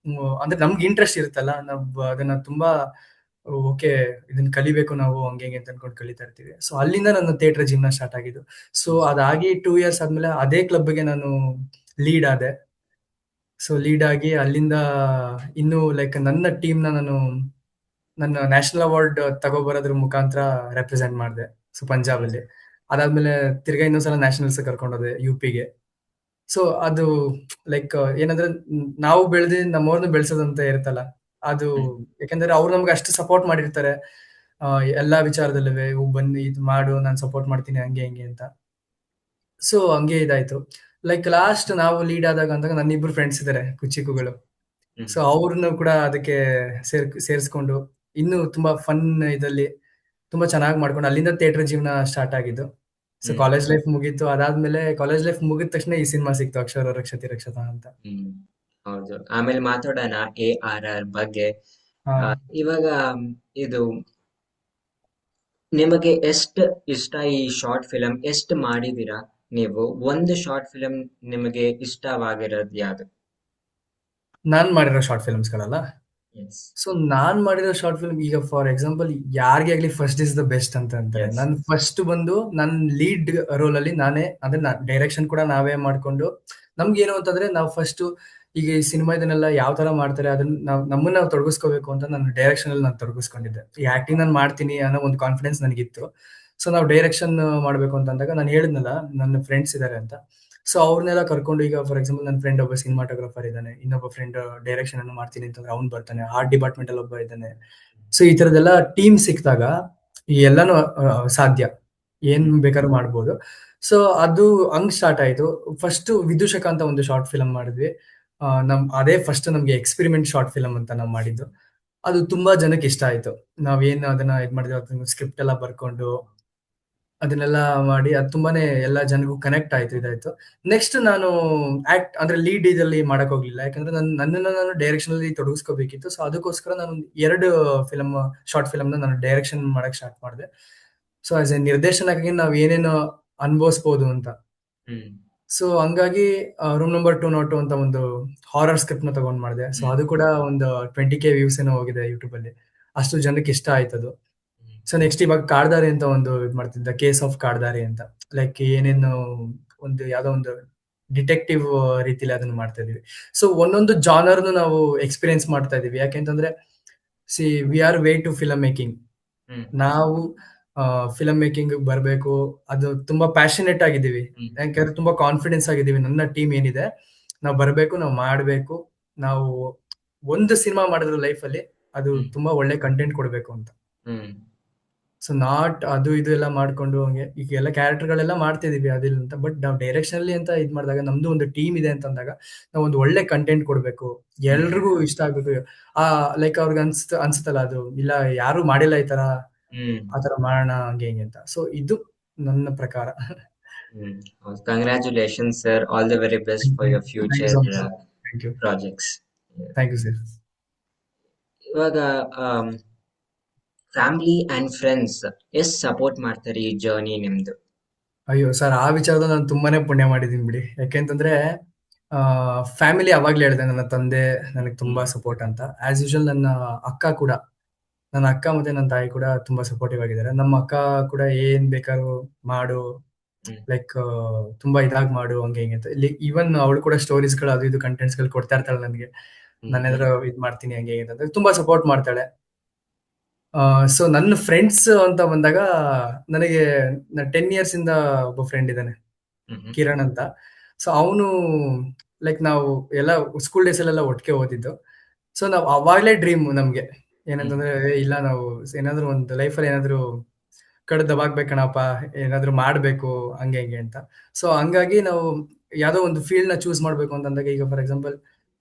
ಅಂದ್ರೆ ನಮ್ಗೆ ಇಂಟ್ರೆಸ್ಟ್ ಇರುತ್ತಲ್ಲ, ನಾವು ಅದನ್ನ ತುಂಬಾ ಓಕೆ ಇದನ್ನ ಕಲಿಬೇಕು ನಾವು ಹಂಗೆ ಹಿಂಗೆ ಅಂತ ಅನ್ಕೊಂಡು ಕಲಿತಾ ಇರ್ತೀವಿ. ಸೊ ಅಲ್ಲಿಂದ ನನ್ನ ಥಿಯೇಟರ್ ಜೀವನ ಸ್ಟಾರ್ಟ್ ಆಗಿದ್ದು. ಸೊ ಅದಾಗಿ 2 ಇಯರ್ಸ್ ಆದ್ಮೇಲೆ ಅದೇ ಕ್ಲಬ್ಗೆ ನಾನು ಲೀಡ್ ಆದೆ. ಸೊ ಲೀಡ್ ಆಗಿ ಅಲ್ಲಿಂದ ಇನ್ನು ಲೈಕ್ ನನ್ನ ಟೀಮ್ನ ನಾನು ನನ್ನ ನ್ಯಾಷನಲ್ ಅವಾರ್ಡ್ ತಗೋಬರೋದ್ರ ಮುಖಾಂತರ ರೆಪ್ರೆಸೆಂಟ್ ಮಾಡಿದೆ. ಸೊ ಪಂಜಾಬ್ ಅಲ್ಲಿ ಅದಾದ್ಮೇಲೆ ತಿರ್ಗಾ ಇನ್ನೊಂದ್ಸಲ ನ್ಯಾಷನಲ್ಸ್ ಕರ್ಕೊಂಡೋದೆ UPಗೆ. ಸೊ ಅದು ಲೈಕ್ ಏನಂದ್ರೆ ನಾವು ಬೆಳೆದಿ ನಮ್ಮವ್ರನ್ನ ಬೆಳೆಸೋದಂತ ಇರುತ್ತಲ್ಲ ಅದು. ಯಾಕಂದ್ರೆ ಅವ್ರು ನಮ್ಗೆ ಅಷ್ಟು ಸಪೋರ್ಟ್ ಮಾಡಿರ್ತಾರೆ ಎಲ್ಲಾ ವಿಚಾರದಲ್ಲೂ, ಬನ್ನಿ ಇದು ಮಾಡು ನಾನು ಸಪೋರ್ಟ್ ಮಾಡ್ತೀನಿ ಹಂಗೆ ಹಿಂಗೆ ಅಂತ. ಸೊ ಹಂಗೆ ಇದಾಯ್ತು. ಲೈಕ್ ಲಾಸ್ಟ್ ನಾವು ಲೀಡ್ ಆದಾಗ ಅಂದಾಗ ನನ್ನ ಇಬ್ರು ಫ್ರೆಂಡ್ಸ್ ಇದಾರೆ ಕುಚಿಕುಗಳು. ಸೊ ಅವ್ರನ್ನು ಕೂಡ ಅದಕ್ಕೆ ಸೇರಿಸ್ಕೊಂಡು ಇನ್ನು ತುಂಬಾ ಫನ್ ಇದಲ್ಲಿ ತುಂಬಾ ಚೆನ್ನಾಗಿ ಮಾಡ್ಕೊಂಡು ಅಲ್ಲಿಂದ ಥಿಯೇಟರ್ ಜೀವನ ಸ್ಟಾರ್ಟ್ ಆಗಿದ್ದು. ಸೊ ಕಾಲೇಜ್ ಲೈಫ್ ಮುಗೀತು. ಅದಾದ್ಮೇಲೆ ಕಾಲೇಜ್ ಲೈಫ್ ಮುಗಿದ ತಕ್ಷಣ ಈ ಸಿನಿಮಾ ಸಿಕ್ತು, ಅಕ್ಷರ ರಕ್ಷತಿ ರಕ್ಷತಾ ಅಂತ. ಹೌದು, ಆಮೇಲೆ ಮಾತಾಡೋಣ ARR ಬಗ್ಗೆ. ಇವಾಗ ಇದು ನಿಮಗೆ ಎಷ್ಟು ಇಷ್ಟ ಈ ಶಾರ್ಟ್ ಫಿಲಂ? ಎಷ್ಟು ಮಾಡಿದೀರಾ ನೀವು? ಒಂದು ಶಾರ್ಟ್ ಫಿಲಂ ನಿಮಗೆ ಇಷ್ಟವಾಗಿರೋದು ಯಾವುದು? ನಾನ್ ಮಾಡಿರೋ ಶಾರ್ಟ್ ಫಿಲ್ಮ್ಸ್ಗಳಲ್ಲ. ಸೊ ನಾನ್ ಮಾಡಿರೋ ಶಾರ್ಟ್ ಫಿಲ್ಮ್ ಈಗ ಫಾರ್ ಎಕ್ಸಾಂಪಲ್ ಯಾರಿಗೆ ಆಗ್ಲಿ ಫಸ್ಟ್ ಇಸ್ ದ ಬೆಸ್ಟ್ ಅಂತ ಅಂತಾರೆ. ನನ್ ಫಸ್ಟ್ ಬಂದು ನನ್ ಲೀಡ್ ರೋಲ್ ಅಲ್ಲಿ ನಾನೇ, ಅಂದ್ರೆ ಡೈರೆಕ್ಷನ್ ಕೂಡ ನಾವೇ ಮಾಡ್ಕೊಂಡು, ನಮ್ಗೆ ಏನು ಅಂತಂದ್ರೆ ನಾವು ಫಸ್ಟ್ ಈಗ ಈ ಸಿನಿಮಾ ಇದನ್ನೆಲ್ಲ ಯಾವ ತರ ಮಾಡ್ತಾರೆ ಅದನ್ನ ನಮ್ಮನ್ನ ನಾವು ತೊಡಗಿಸ್ಕೋಬೇಕು ಅಂತ ನಾನು ಡೈರೆಕ್ಷನ್ ಅಲ್ಲಿ ನಾನು ತೊಡಗಿಸ್ಕೊಂಡಿದ್ದೆ. ಈ ಆಕ್ಟಿಂಗ್ ನಾನು ಮಾಡ್ತೀನಿ ಅನ್ನೋ ಒಂದು ಕಾನ್ಫಿಡೆನ್ಸ್ ನನಗಿತ್ತು. ಸೊ ನಾವು ಡೈರೆಕ್ಷನ್ ಮಾಡ್ಬೇಕು ಅಂತ ಅಂದಾಗ ನಾನು ಹೇಳಿದ್ನಲ್ಲ ನನ್ನ ಫ್ರೆಂಡ್ಸ್ ಇದಾರೆ ಅಂತ. ಸೊ ಅವ್ರನ್ನೆಲ್ಲ ಕರ್ಕೊಂಡು, ಈಗ ಫಾರ್ ಎಕ್ಸಾಂಪಲ್ ನನ್ನ ಫ್ರೆಂಡ್ ಒಬ್ಬ ಸಿನಿಮಾಟೋಗ್ರಫರ್ ಇದ್ದಾನೆ, ಇನ್ನೊಬ್ಬ ಫ್ರೆಂಡ್ ಡೈರೆಕ್ಷನ್ ಅನ್ನು ಮಾಡ್ತೀನಿ ಅಂತಂದ್ರೆ ಅವ್ನು ಬರ್ತಾನೆ, ಆರ್ಟ್ ಡಿಪಾರ್ಟ್ಮೆಂಟ್ ಅಲ್ಲಿ ಒಬ್ಬ ಇದ್ದಾನೆ. ಸೊ ಈ ತರದೆಲ್ಲ ಟೀಮ್ ಸಿಕ್ಕಿದಾಗ ಈ ಎಲ್ಲಾನು ಸಾಧ್ಯ, ಏನ್ ಬೇಕಾದ್ರೂ ಮಾಡ್ಬೋದು. ಸೊ ಅದು ಹಂಗ್ ಸ್ಟಾರ್ಟ್ ಆಯ್ತು. ಫಸ್ಟ್ ವಿದೂಷಕ ಅಂತ ಒಂದು ಶಾರ್ಟ್ ಫಿಲಂ ಮಾಡಿದ್ವಿ. ಅದೇ ಫಸ್ಟ್ ನಮ್ಗೆ ಎಕ್ಸ್ಪೆರಿಮೆಂಟ್ ಶಾರ್ಟ್ ಫಿಲಂ ಅಂತ ನಾವು ಮಾಡಿದ್ದು. ಅದು ತುಂಬಾ ಜನಕ್ಕೆ ಇಷ್ಟ ಆಯ್ತು. ನಾವೇನ್ ಅದನ್ನ ಇದ್ ಮಾಡಿದ್ವಿ, ಅದನ್ನ ಸ್ಕ್ರಿಪ್ಟ್ ಎಲ್ಲ ಬರ್ಕೊಂಡು ಅದನ್ನೆಲ್ಲ ಮಾಡಿ ಅದು ತುಂಬಾನೇ ಎಲ್ಲಾ ಜನಗೂ ಕನೆಕ್ಟ್ ಆಯ್ತು, ಇದಾಯ್ತು. ನೆಕ್ಸ್ಟ್ ನಾನು ಆಕ್ಟ್ ಅಂದ್ರೆ ಲೀಡ್ ಇದಲ್ಲಿ ಮಾಡಕ್ ಹೋಗ್ಲಿಲ್ಲ, ಯಾಕಂದ್ರೆ ನನ್ನನ್ನು ನಾನು ಡೈರೆಕ್ಷನ್ ಅಲ್ಲಿ ತೊಡಗಿಸ್ಕೋಬೇಕಿತ್ತು. ಸೊ ಅದಕ್ಕೋಸ್ಕರ ನಾನು 2 ಫಿಲಂ ಶಾರ್ಟ್ ಫಿಲಂನ ನಾನು ಡೈರೆಕ್ಷನ್ ಮಾಡಕ್ ಸ್ಟಾರ್ಟ್ ಮಾಡಿದೆ. ಸೊ ಆಸ್ ಎ ನಿರ್ದೇಶನಕ್ಕೆ ನಾವ್ ಏನೇನು ಅನುಭವಿಸ್ಬೋದು ಅಂತ. ಸೊ ಹಂಗಾಗಿ ರೂಮ್ ನಂಬರ್ 202 ಅಂತ ಒಂದು ಹಾರರ್ ಸ್ಕ್ರಿಪ್ಟ್ ನ ತಗೊಂಡ್ ಮಾಡಿದೆ. ಸೊ ಅದು ಕೂಡ ಒಂದು 20K ವ್ಯೂಸ್ ಏನೋ ಹೋಗಿದೆ ಯೂಟ್ಯೂಬ್ ಅಲ್ಲಿ. ಅಷ್ಟು ಜನಕ್ಕೆ ಇಷ್ಟ ಆಯ್ತದು. ಸೊ ನೆಕ್ಸ್ಟ್ ಇವಾಗ ಕಾಡ್ದಾರಿ ಅಂತ ಒಂದು ಇದು ಮಾಡ್ತಿದ್ದ, ಕೇಸ್ ಆಫ್ ಕಾಡ್ದಾರಿ ಅಂತ. ಲೈಕ್ ಏನೇನು ಒಂದು ಯಾವ್ದೋ ಒಂದು ಡಿಟೆಕ್ಟಿವ್ ರೀತಿಲಿ ಅದನ್ನ ಮಾಡ್ತಾ ಇದೀವಿ. ಸೊ ಒಂದೊಂದು ಜಾನರ್ನು ನಾವು ಎಕ್ಸ್ಪೀರಿಯನ್ಸ್ ಮಾಡ್ತಾ ಇದೀವಿ. ಯಾಕೆಂತಂದ್ರೆ we are way to film making. ನಾವು ಫಿಲಂ ಮೇಕಿಂಗ್ ಬರ್ಬೇಕು, ಅದು ತುಂಬಾ ಪ್ಯಾಷನೇಟ್ ಆಗಿದ್ದೀವಿ. ಯಾಕಂದ್ರೆ ತುಂಬಾ ಕಾನ್ಫಿಡೆನ್ಸ್ ಆಗಿದ್ದೀವಿ. ನನ್ನ ಟೀಮ್ ಏನಿದೆ, ನಾವು ಬರ್ಬೇಕು, ನಾವು ಮಾಡ್ಬೇಕು, ನಾವು ಒಂದು ಸಿನಿಮಾ ಮಾಡಿದ್ರು ಲೈಫ್ ಅಲ್ಲಿ ಅದು ತುಂಬಾ ಒಳ್ಳೆ ಕಂಟೆಂಟ್ ಕೊಡ್ಬೇಕು ಅಂತ. ಸೊ ನಾಟ್ ಅದು ಇದು ಎಲ್ಲ ಮಾಡ್ಕೊಂಡು ಹಂಗೆ ಈಗ ಎಲ್ಲ ಕ್ಯಾರೆಕ್ಟರ್ಗಳೆಲ್ಲ ಮಾಡ್ತಿದೀವಿ ಅದಿಲ್ಲ ಅಂತ. ಬಟ್ ನಾವು ಡೈರೆಕ್ಷನ್ ಅಲ್ಲಿ ಅಂತ ಇದ್ ಮಾಡಿದಾಗ ನಮ್ದು ಒಂದು ಟೀಮ್ ಇದೆ ಅಂತ ಅಂದಾಗ ನಾವು ಒಂದು ಒಳ್ಳೆ ಕಂಟೆಂಟ್ ಕೊಡ್ಬೇಕು, ಎಲ್ರಿಗೂ ಇಷ್ಟ ಆಗ್ಬೇಕು. ಲೈಕ್ ಅವ್ರಿಗೆ ಅನ್ಸುತ್ತಲ್ಲ ಅದು ಇಲ್ಲ ಯಾರು ಮಾಡಿಲ್ಲ ಈ ತರ, ಆತರ ಮಾಡೋಣ ಹಂಗೆ ಹಿಂಗೆ ಅಂತ. ಸೊ ಇದು ನನ್ನ ಪ್ರಕಾರ. Congratulations sir, all the very best for your future projects. Thank you sir. ಇವಾಗ ಫ್ಯಾಮಿಲಿ ಅಂಡ್ ಫ್ರೆಂಡ್ಸ್ ಎಷ್ಟು ಸಪೋರ್ಟ್ ಮಾಡ್ತಾರೆ ಈ ಜರ್ನಿ ನಿಮ್ದು? ಅಯ್ಯೋ ಸರ್, ಆ ವಿಚಾರದ ನಾನು ತುಂಬಾನೇ ಪುಣ್ಯ ಮಾಡಿದೀನಿ ಬಿಡಿ. ಯಾಕೆಂತಂದ್ರೆ ಫ್ಯಾಮಿಲಿ ಅವಾಗ್ಲೇ ಹೇಳಿದೆ, ನನ್ನ ತಂದೆ ನನಗೆ ತುಂಬಾ ಸಪೋರ್ಟ್ ಅಂತ. ಆಸ್ ಯೂಶುವಲ್ ನನ್ನ ಅಕ್ಕ ಕೂಡ, ನನ್ನ ಅಕ್ಕ ಮತ್ತೆ ನನ್ನ ತಾಯಿ ಕೂಡ ತುಂಬಾ ಸಪೋರ್ಟಿವ್ ಆಗಿದ್ದಾರೆ. ನಮ್ಮ ಅಕ್ಕ ಕೂಡ ಏನ್ ಬೇಕಾದ್ರೂ ಮಾಡು, ಲೈಕ್ ತುಂಬಾ ಇದಾಗಿ ಮಾಡು ಹಂಗೆ ಹಿಂಗೆ ಅಂತ. ಇಲ್ಲಿ ಈವನ್ ಅವಳು ಕೂಡ ಸ್ಟೋರೀಸ್ ಗಳು ಅದು ಇದು ಕಂಟೆಂಟ್ಸ್ ಗಳು ಕೊಡ್ತಾ ಇರ್ತಾಳೆ ನನಗೆ. ನನ್ನ ಎದುರು ಇದ್ ಮಾಡ್ತೀನಿ ಹಂಗೆ ಹಿಂಗೆ ಅಂತ ತುಂಬಾ ಸಪೋರ್ಟ್ ಮಾಡ್ತಾಳೆ. ಸೊ ನನ್ನ ಫ್ರೆಂಡ್ಸ್ ಅಂತ ಬಂದಾಗ ನನಗೆ 10 years ಇಂದ ಒಬ್ಬ ಫ್ರೆಂಡ್ ಇದ್ದಾನೆ, ಕಿರಣ್ ಅಂತ. ಸೊ ಅವನು ಲೈಕ್ ನಾವು ಎಲ್ಲ ಸ್ಕೂಲ್ ಡೇಸ್ ಅಲ್ಲೆಲ್ಲ ಒಟ್ಟಿಗೆ ಓದಿದ್ದು. ಸೊ ನಾವ್ ಅವಾಗ್ಲೇ ಡ್ರೀಮ್ ನಮ್ಗೆ ಏನಂತಂದ್ರೆ, ಇಲ್ಲ ನಾವು ಏನಾದ್ರು ಒಂದು ಲೈಫಲ್ಲಿ ಏನಾದ್ರು ಕಡೆ ದಬಾಕ್ಬೇಕಣಪ್ಪ, ಏನಾದ್ರು ಮಾಡ್ಬೇಕು ಹಂಗೆ ಹಿಂಗೆ ಅಂತ. ಸೊ ಹಂಗಾಗಿ ನಾವು ಯಾವ್ದೋ ಒಂದು ಫೀಲ್ಡ್ ನ ಚೂಸ್ ಮಾಡ್ಬೇಕು ಅಂತಂದಾಗ, ಈಗ ಫಾರ್ ಎಕ್ಸಾಂಪಲ್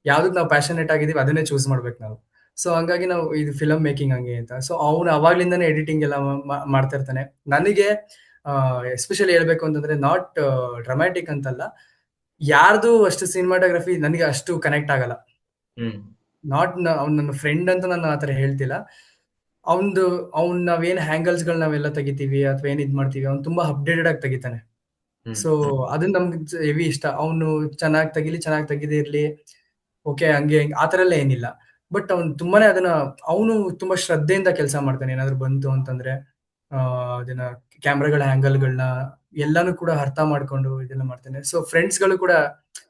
ಯಾವ್ದಕ್ ನಾವು ಪ್ಯಾಷನೇಟ್ ಆಗಿದೀವಿ ಅದನ್ನೇ ಚೂಸ್ ಮಾಡ್ಬೇಕು ನಾವು. ಸೊ ಹಂಗಾಗಿ ನಾವು ಇದು ಫಿಲಂ ಮೇಕಿಂಗ್ ಹಂಗೆ ಅಂತ. ಸೊ ಅವ್ನು ಅವಾಗ್ಲಿಂದಾನೇ ಎಡಿಟಿಂಗ್ ಎಲ್ಲ ಮಾಡ್ತಾ ಇರ್ತಾನೆ. ನನಗೆ ಎಸ್ಪೆಷಲಿ ಹೇಳ್ಬೇಕು ಅಂತಂದ್ರೆ, ನಾಟ್ ಡ್ರಾಮ್ಯಾಟಿಕ್ ಅಂತಲ್ಲ, ಯಾರ್ದು ಅಷ್ಟು ಸಿನಿಮಾಟೋಗ್ರಫಿ ನನಗೆ ಅಷ್ಟು ಕನೆಕ್ಟ್ ಆಗಲ್ಲ. ನಾಟ್ ಅವ್ನು ನನ್ನ ಫ್ರೆಂಡ್ ಅಂತ ನಾನು ಆತರ ಹೇಳ್ತಿಲ್ಲ. ಅವ್ನ್ ನಾವೇನ್ ಹ್ಯಾಂಗಲ್ಸ್ ಗಳು ನಾವೆಲ್ಲ ತೆಗಿತೀವಿ ಅಥವಾ ಏನ್ ಇದ್ ಮಾಡ್ತೀವಿ, ಅವ್ನು ತುಂಬಾ ಅಪ್ಡೇಟೆಡ್ ಆಗಿ ತೆಗಿತಾನೆ. ಸೊ ಅದನ್ನ ನಮ್ಗೆ ಹೆವಿ ಇಷ್ಟ. ಅವನು ಚೆನ್ನಾಗಿ ತೆಗಿಲಿ, ಚೆನ್ನಾಗಿ ತೆಗಿದೇ ಇರ್ಲಿ, ಓಕೆ ಹಂಗೆ ಹಿಂಗೆ ಆ ಥರ ಎಲ್ಲ ಏನಿಲ್ಲ. ಬಟ್ ಅವ್ನು ತುಂಬಾನೇ ಅದನ್ನ ಅವನು ತುಂಬಾ ಶ್ರದ್ಧೆಯಿಂದ ಕೆಲಸ ಮಾಡ್ತಾನೆ. ಏನಾದ್ರು ಬಂತು ಅಂತಂದ್ರೆ ಅದನ್ನ ಕ್ಯಾಮ್ರಾಗಳ ಆಂಗಲ್‌ಗಳನ್ನ ಎಲ್ಲಾನು ಕೂಡ ಅರ್ಥ ಮಾಡ್ಕೊಂಡು ಇದೆಲ್ಲ ಮಾಡ್ತಾನೆ. ಸೊ ಫ್ರೆಂಡ್ಸ್‌ಗಳು ಕೂಡ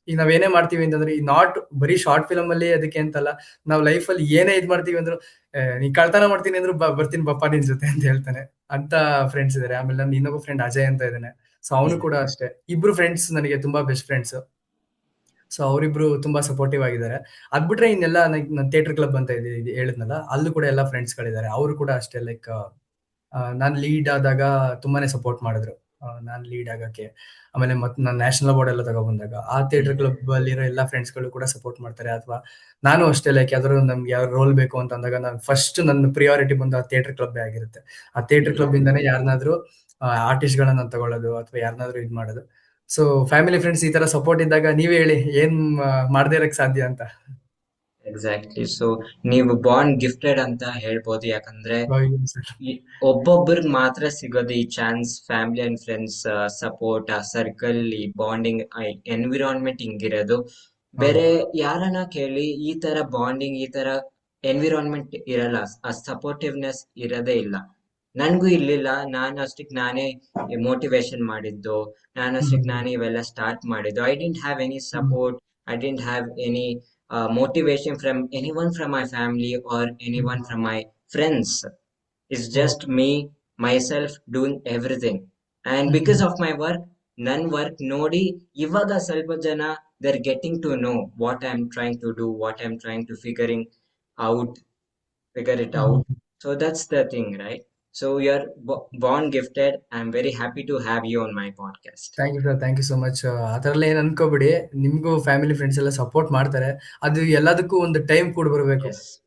ಈಗ ನಾವೇನೇ ಮಾಡ್ತೀವಿ ಅಂತಂದ್ರೆ ಈ ನಾಟ್ ಬರೀ ಶಾರ್ಟ್ ಫಿಲ್ಮ್ ಅಲ್ಲಿ ಅದಕ್ಕೆ ಅಂತಲ್ಲ, ನಾವು ಲೈಫಲ್ಲಿ ಏನೇ ಇದ್ ಮಾಡ್ತೀವಿ ಅಂದ್ರು ನೀ ಕಳ್ತನ ಮಾಡ್ತೀನಿ ಅಂದ್ರು ಬರ್ತೀನಿ ಬಪ್ಪ ನಿನ್ ಜೊತೆ ಅಂತ ಹೇಳ್ತಾನೆ. ಅಂತ ಫ್ರೆಂಡ್ಸ್ ಇದಾರೆ. ಆಮೇಲೆ ನನ್ನ ಇನ್ನೊಬ್ಬ ಫ್ರೆಂಡ್ ಅಜಯ್ ಅಂತ ಇದ್ದಾನೆ. ಸೊ ಅವನು ಕೂಡ ಅಷ್ಟೇ. ಇಬ್ರು ಫ್ರೆಂಡ್ಸ್ ನನಗೆ ತುಂಬಾ ಬೆಸ್ಟ್ ಫ್ರೆಂಡ್ಸ್. ಸೊ ಅವರಿಬ್ರು ತುಂಬಾ ಸಪೋರ್ಟಿವ್ ಆಗಿದ್ದಾರೆ. ಅದ್ ಬಿಟ್ರೆ ಇನ್ನೆಲ್ಲ ನಾನು ಥಿಯೇಟರ್ ಕ್ಲಬ್ ಅಂತ ಹೇಳಿದ್ನಲ್ಲ, ಅಲ್ಲೂ ಕೂಡ ಎಲ್ಲ ಫ್ರೆಂಡ್ಸ್‌ಗಳಿದ್ದಾರೆ. ಅವರು ಕೂಡ ಅಷ್ಟೇ ಲೈಕ್ ನಾನ್ ಲೀಡ್ ಆದಾಗ ತುಂಬಾನೇ ಸಪೋರ್ಟ್ ಮಾಡಿದ್ರು. ನಾನ್ ಲೀಡ್ ಆಗಕ್ಕೆ. ಆಮೇಲೆ ನಾನು ನ್ಯಾಷನಲ್ ಅವಾರ್ಡ್ ಎಲ್ಲ ತಗೊಬಂದಾಗ ಆ ಥಿಯೇಟರ್ ಕ್ಲಬ್ ಅಲ್ಲಿರೋ ಎಲ್ಲ ಫ್ರೆಂಡ್ಸ್‌ಗಳು ಕೂಡ ಸಪೋರ್ಟ್ ಮಾಡ್ತಾರೆ. ಅಥವಾ ನಾನು ಅಷ್ಟೇ ಲೈಕ್ ಯಾವ್ದಾದ್ರು ನಮ್ಗೆ ಯಾವ ರೋಲ್ ಬೇಕು ಅಂತ ಅಂದಾಗ ನಾನು ಫಸ್ಟ್ ನನ್ನ ಪ್ರಿಯಾರಿಟಿ ಬಂದು ಆ ಥಿಯೇಟರ್ ಕ್ಲಬ್ಬೇ ಆಗಿರುತ್ತೆ. ಆ ಥಿಯೇಟರ್ ಕ್ಲಬ್ ಇಂದಾನೇ ಯಾರನ್ನಾದ್ರೂ ಆರ್ಟಿಸ್ಟ್‌ಗಳನ್ನ ನಾನು ತಗೊಳ್ಳೋದು ಅಥವಾ ಯಾರನ್ನಾದ್ರೂ ಇದ್ ಮಾಡೋದು. ಸೊ ಫ್ಯಾಮಿಲಿ ಫ್ರೆಂಡ್ಸ್ ಈ ತರ ಸಪೋರ್ಟ್ ಇದ್ದಾಗ ನೀವೇ ಹೇಳಿ ಏನ್ ಮಾಡದೇ ಇರಕ್ ಸಾಧ್ಯ ಅಂತ. ಎಕ್ಸಾಕ್ಟ್ಲಿ. ಸೊ ನೀವು ಬಾಂಡ್ ಗಿಫ್ಟೆಡ್ ಅಂತ ಹೇಳ್ಬೋದು. ಯಾಕಂದ್ರೆ ಹೌದು ಸರ್. ಈ ಒಬ್ಬೊಬ್ಬರಿಗೆ ಮಾತ್ರ ಸಿಗೋದು ಈ chance. Family and friends support, ಆ ಸರ್ಕಲ್, ಈ ಬಾಂಡಿಂಗ್, ಎನ್ವಿರಾನ್ಮೆಂಟ್ ಹಿಂಗಿರೋದು. ಹೌದು. ಬೇರೆ ಯಾರನ್ನ ಕೇಳಿ ಈ ತರ ಬಾಂಡಿಂಗ್, ಈ ತರ ಎನ್ವಿರಾನ್ಮೆಂಟ್ ಇರಲ್ಲ, ಆ ಸಪೋರ್ಟಿವ್ನೆಸ್ ಇರೋದೇ ಇಲ್ಲ. ನನ್ಗೂ ಇರ್ಲಿಲ್ಲ. ನಾನು ಅಷ್ಟಕ್ಕೆ ನಾನೇ ಮೋಟಿವೇಶನ್ ಮಾಡಿದ್ದು, ನಾನು ಅಷ್ಟಕ್ಕೆ ಹ್ಮ್. ನಾನೇ ಇವೆಲ್ಲ ಸ್ಟಾರ್ಟ್ ಮಾಡಿದ್ದು. I didn't have any hmm. Support, I didn't have any motivation from anyone from my family or anyone hmm. from my friends. It's just okay. me, myself doing everything. And hmm. because of my work, ನನ್ನ work ನೋಡಿ ಇವಾಗ ಸ್ವಲ್ಪ ಜನ they're getting to know what I'm trying to do, what I'm trying to out, figure it hmm. out. So that's the thing, right? So you're born gifted. I'm very happy to have you on my podcast. Thank you sir, thank you so much. ಆ ಥರ ಎಲ್ಲ ಏನು ಅನ್ಕೋಬಿಡಿ. ನಿಮ್ಗೂ family friends ಎಲ್ಲ support ಮಾಡ್ತಾರೆ. ಅದು ಎಲ್ಲದಕ್ಕೂ ಒಂದು ಟೈಮ್ ಕೂಡ ಬರಬೇಕು. Yes.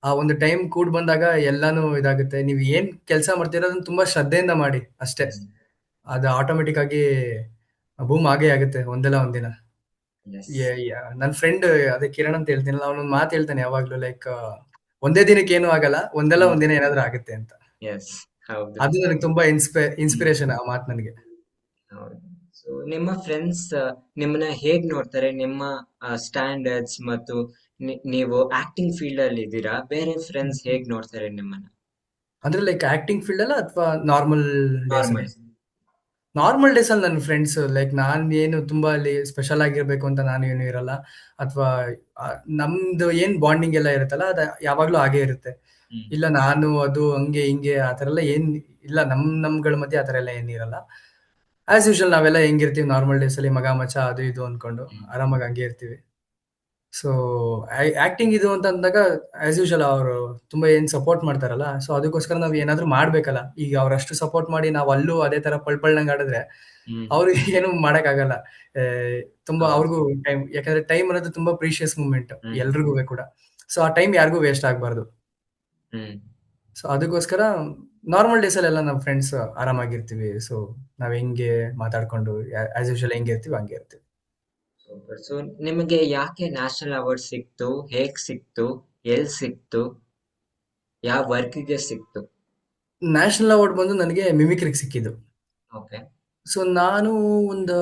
ಆ ಒಂದು ಟೈಮ್ ಕೂಡ್ ಬಂದಾಗ ಎಲ್ಲಾನು ಇದಾಗುತ್ತೆ. ನೀವು ಏನ್ ಕೆಲಸ ಮಾಡ್ತೀರೋ ಅದನ್ನ ತುಂಬಾ ಶ್ರದ್ಧೆಯಿಂದ ಮಾಡಿ ಅಷ್ಟೇ. Yes. ಅದು ಆಟೋಮೆಟಿಕ್ ಆಗಿ ಬೂಮ್ ಆಗೇ ಆಗುತ್ತೆ ಒಂದಲ್ಲ ಒಂದಿನ. Yes. ನನ್ನ ಫ್ರೆಂಡ್ ಅದೇ ಕಿರಣ್ ಅಂತ ಹೇಳ್ತೀನಲ್ಲ, ಅವನೊಂದು ಮಾತು ಹೇಳ್ತಾನೆ ಯಾವಾಗ್ಲೂ ಲೈಕ್ ಒಂದೇ ದಿನಕ್ಕೆ ಏನೂ ಆಗಲ್ಲ, ಒಂದಲ್ಲ ಹ್ಮ್. ಒಂದಿನ ಏನಾದ್ರೂ ಆಗುತ್ತೆ ಅಂತ. Yes. ಹೌದು. ಅದು ನನಗೆ ತುಂಬಾ ಹ್ಮ್. ಇನ್ಸ್ಪಿರೇಷನ್ ಆ ಮಾತು ನನಗೆ. ಹೌದು. ಸೊ ನಿಮ್ಮ ಫ್ರೆಂಡ್ಸ್ ನಿಮ್ಮನ್ನ ಹೇಗ್ ನೋಡ್ತಾರೆ? ನಿಮ್ಮ ಸ್ಟ್ಯಾಂಡರ್ಡ್ಸ್ ಮತ್ತು ನೀವು ಆಕ್ಟಿಂಗ್ ಫೀಲ್ಡ್ ಅಲ್ಲಿ ಇದ್ದೀರಾ, ಬೇರೆ ಫ್ರೆಂಡ್ಸ್ ಹೇಗ್ ನೋಡ್ತಾರೆ ನಿಮ್ಮನ್ನ? ಅಂದ್ರೆ ಲೈಕ್ ಆಕ್ಟಿಂಗ್ ಫೀಲ್ಡ್ ಅಲ್ಲ ಅಥವಾ ನಾರ್ಮಲ್ ಡೇಸ್ ಅಲ್ಲಿ? ನಾರ್ಮಲ್. ನಾರ್ಮಲ್ ಡೇಸ್ ಅಲ್ಲಿ ನನ್ನ ಫ್ರೆಂಡ್ಸ್ ಲೈಕ್ ನಾನ್ ಏನು ತುಂಬಾ ಅಲ್ಲಿ ಸ್ಪೆಷಲ್ ಆಗಿರ್ಬೇಕು ಅಂತ ನಾನು ಏನು ಇರಲ್ಲ. ಅಥವಾ ನಮ್ದು ಏನ್ ಬಾಂಡಿಂಗ್ ಎಲ್ಲ ಇರುತ್ತಲ್ಲ ಅದ ಯಾವಾಗ್ಲೂ ಹಾಗೆ ಇರುತ್ತೆ. ಹ್ಮ್. ಇಲ್ಲ ನಾನು ಅದು ಹಂಗೆ ಹಿಂಗೆ ಆ ಥರ ಎಲ್ಲ ಏನ್ ಇಲ್ಲ. ನಮ್ಗಳ ಮಧ್ಯೆ ಆ ಥರ ಎಲ್ಲ ಏನಿರಲ್ಲ. ಆಸ್ ಯೂಶುವಲ್ ನಾವೆಲ್ಲ ಹೆಂಗಿರ್ತೀವಿ ನಾರ್ಮಲ್ ಡೇಸ್ ಅಲ್ಲಿ, ಮಗ ಮಚ್ಚ ಅದು ಇದು ಅನ್ಕೊಂಡು ಹ್ಮ್. ಆರಾಮಾಗಿ ಹಂಗೆ ಇರ್ತೀವಿ. ಸೊ ಆಕ್ಟಿಂಗ್ ಇದು ಅಂತ ಅಂದಾಗ ಆಸ್ ಯೂಶುವಲ್ ಅವರು ತುಂಬಾ ಏನ್ ಸಪೋರ್ಟ್ ಮಾಡ್ತಾರಲ್ಲ, ಸೊ ಅದಕ್ಕೋಸ್ಕರ ನಾವ್ ಏನಾದ್ರೂ ಮಾಡ್ಬೇಕಲ್ಲ. ಈಗ ಅವ್ರಷ್ಟು ಸಪೋರ್ಟ್ ಮಾಡಿ ನಾವ್ ಅಲ್ಲೂ ಅದೇ ತರ ಪಳ್ಪಳ್ನಂಗ್ ಆಡಿದ್ರೆ ಹ್ಮ್. ಅವ್ರಿಗೆ ಏನು ಮಾಡಕ್ಕಾಗಲ್ಲ. ಆ, ತುಂಬಾ ಹೌದು. ಅವ್ರಿಗೂ ಟೈಮ್, ಯಾಕಂದ್ರೆ ಟೈಮ್ ಅನ್ನೋದು ತುಂಬಾ ಪ್ರೀಶಿಯಸ್ ಮೂಮೆಂಟ್ ಹ್ಮ್. ಎಲ್ರಿಗೂ ಕೂಡ. ಸೊ ಆ ಟೈಮ್ ಯಾರಿಗೂ ವೇಸ್ಟ್ ಆಗ್ಬಾರ್ದು. ಹ್ಮ್. ಸೊ ಅದಕ್ಕೋಸ್ಕರ ನಾರ್ಮಲ್ ಡೇಸ್ ಅಲ್ಲೆಲ್ಲ ನಮ್ಮ ಫ್ರೆಂಡ್ಸ್ ಆರಾಮಾಗಿರ್ತೀವಿ. ಸೊ ನಾವ್ ಹೆಂಗೆ ಮಾತಾಡ್ಕೊಂಡು ಆಸ್ ಯೂಶುವಲ್ ಹೆಂಗೆ ಇರ್ತೀವಿ ಹಂಗೆ ಇರ್ತೀವಿ. ಸೂಪರ್. ಸೊ ನಿಮಗೆ ಯಾಕೆ ನ್ಯಾಷನಲ್ ಅವಾರ್ಡ್ ಸಿಕ್ತು? ಹೇಗ್ ಸಿಕ್ತು? ಎಲ್ ಸಿಕ್ತು? ಯಾವ ವರ್ಕಿಗೆ ಸಿಕ್ತು? ನ್ಯಾಷನಲ್ ಅವಾರ್ಡ್ ಬಂದು ನನಗೆ ಮಿಮಿಕ್ರಿಗೆ ಸಿಕ್ಕಿದ್ದು. ಓಕೆ. ಸೊ ನಾನು ಒಂದು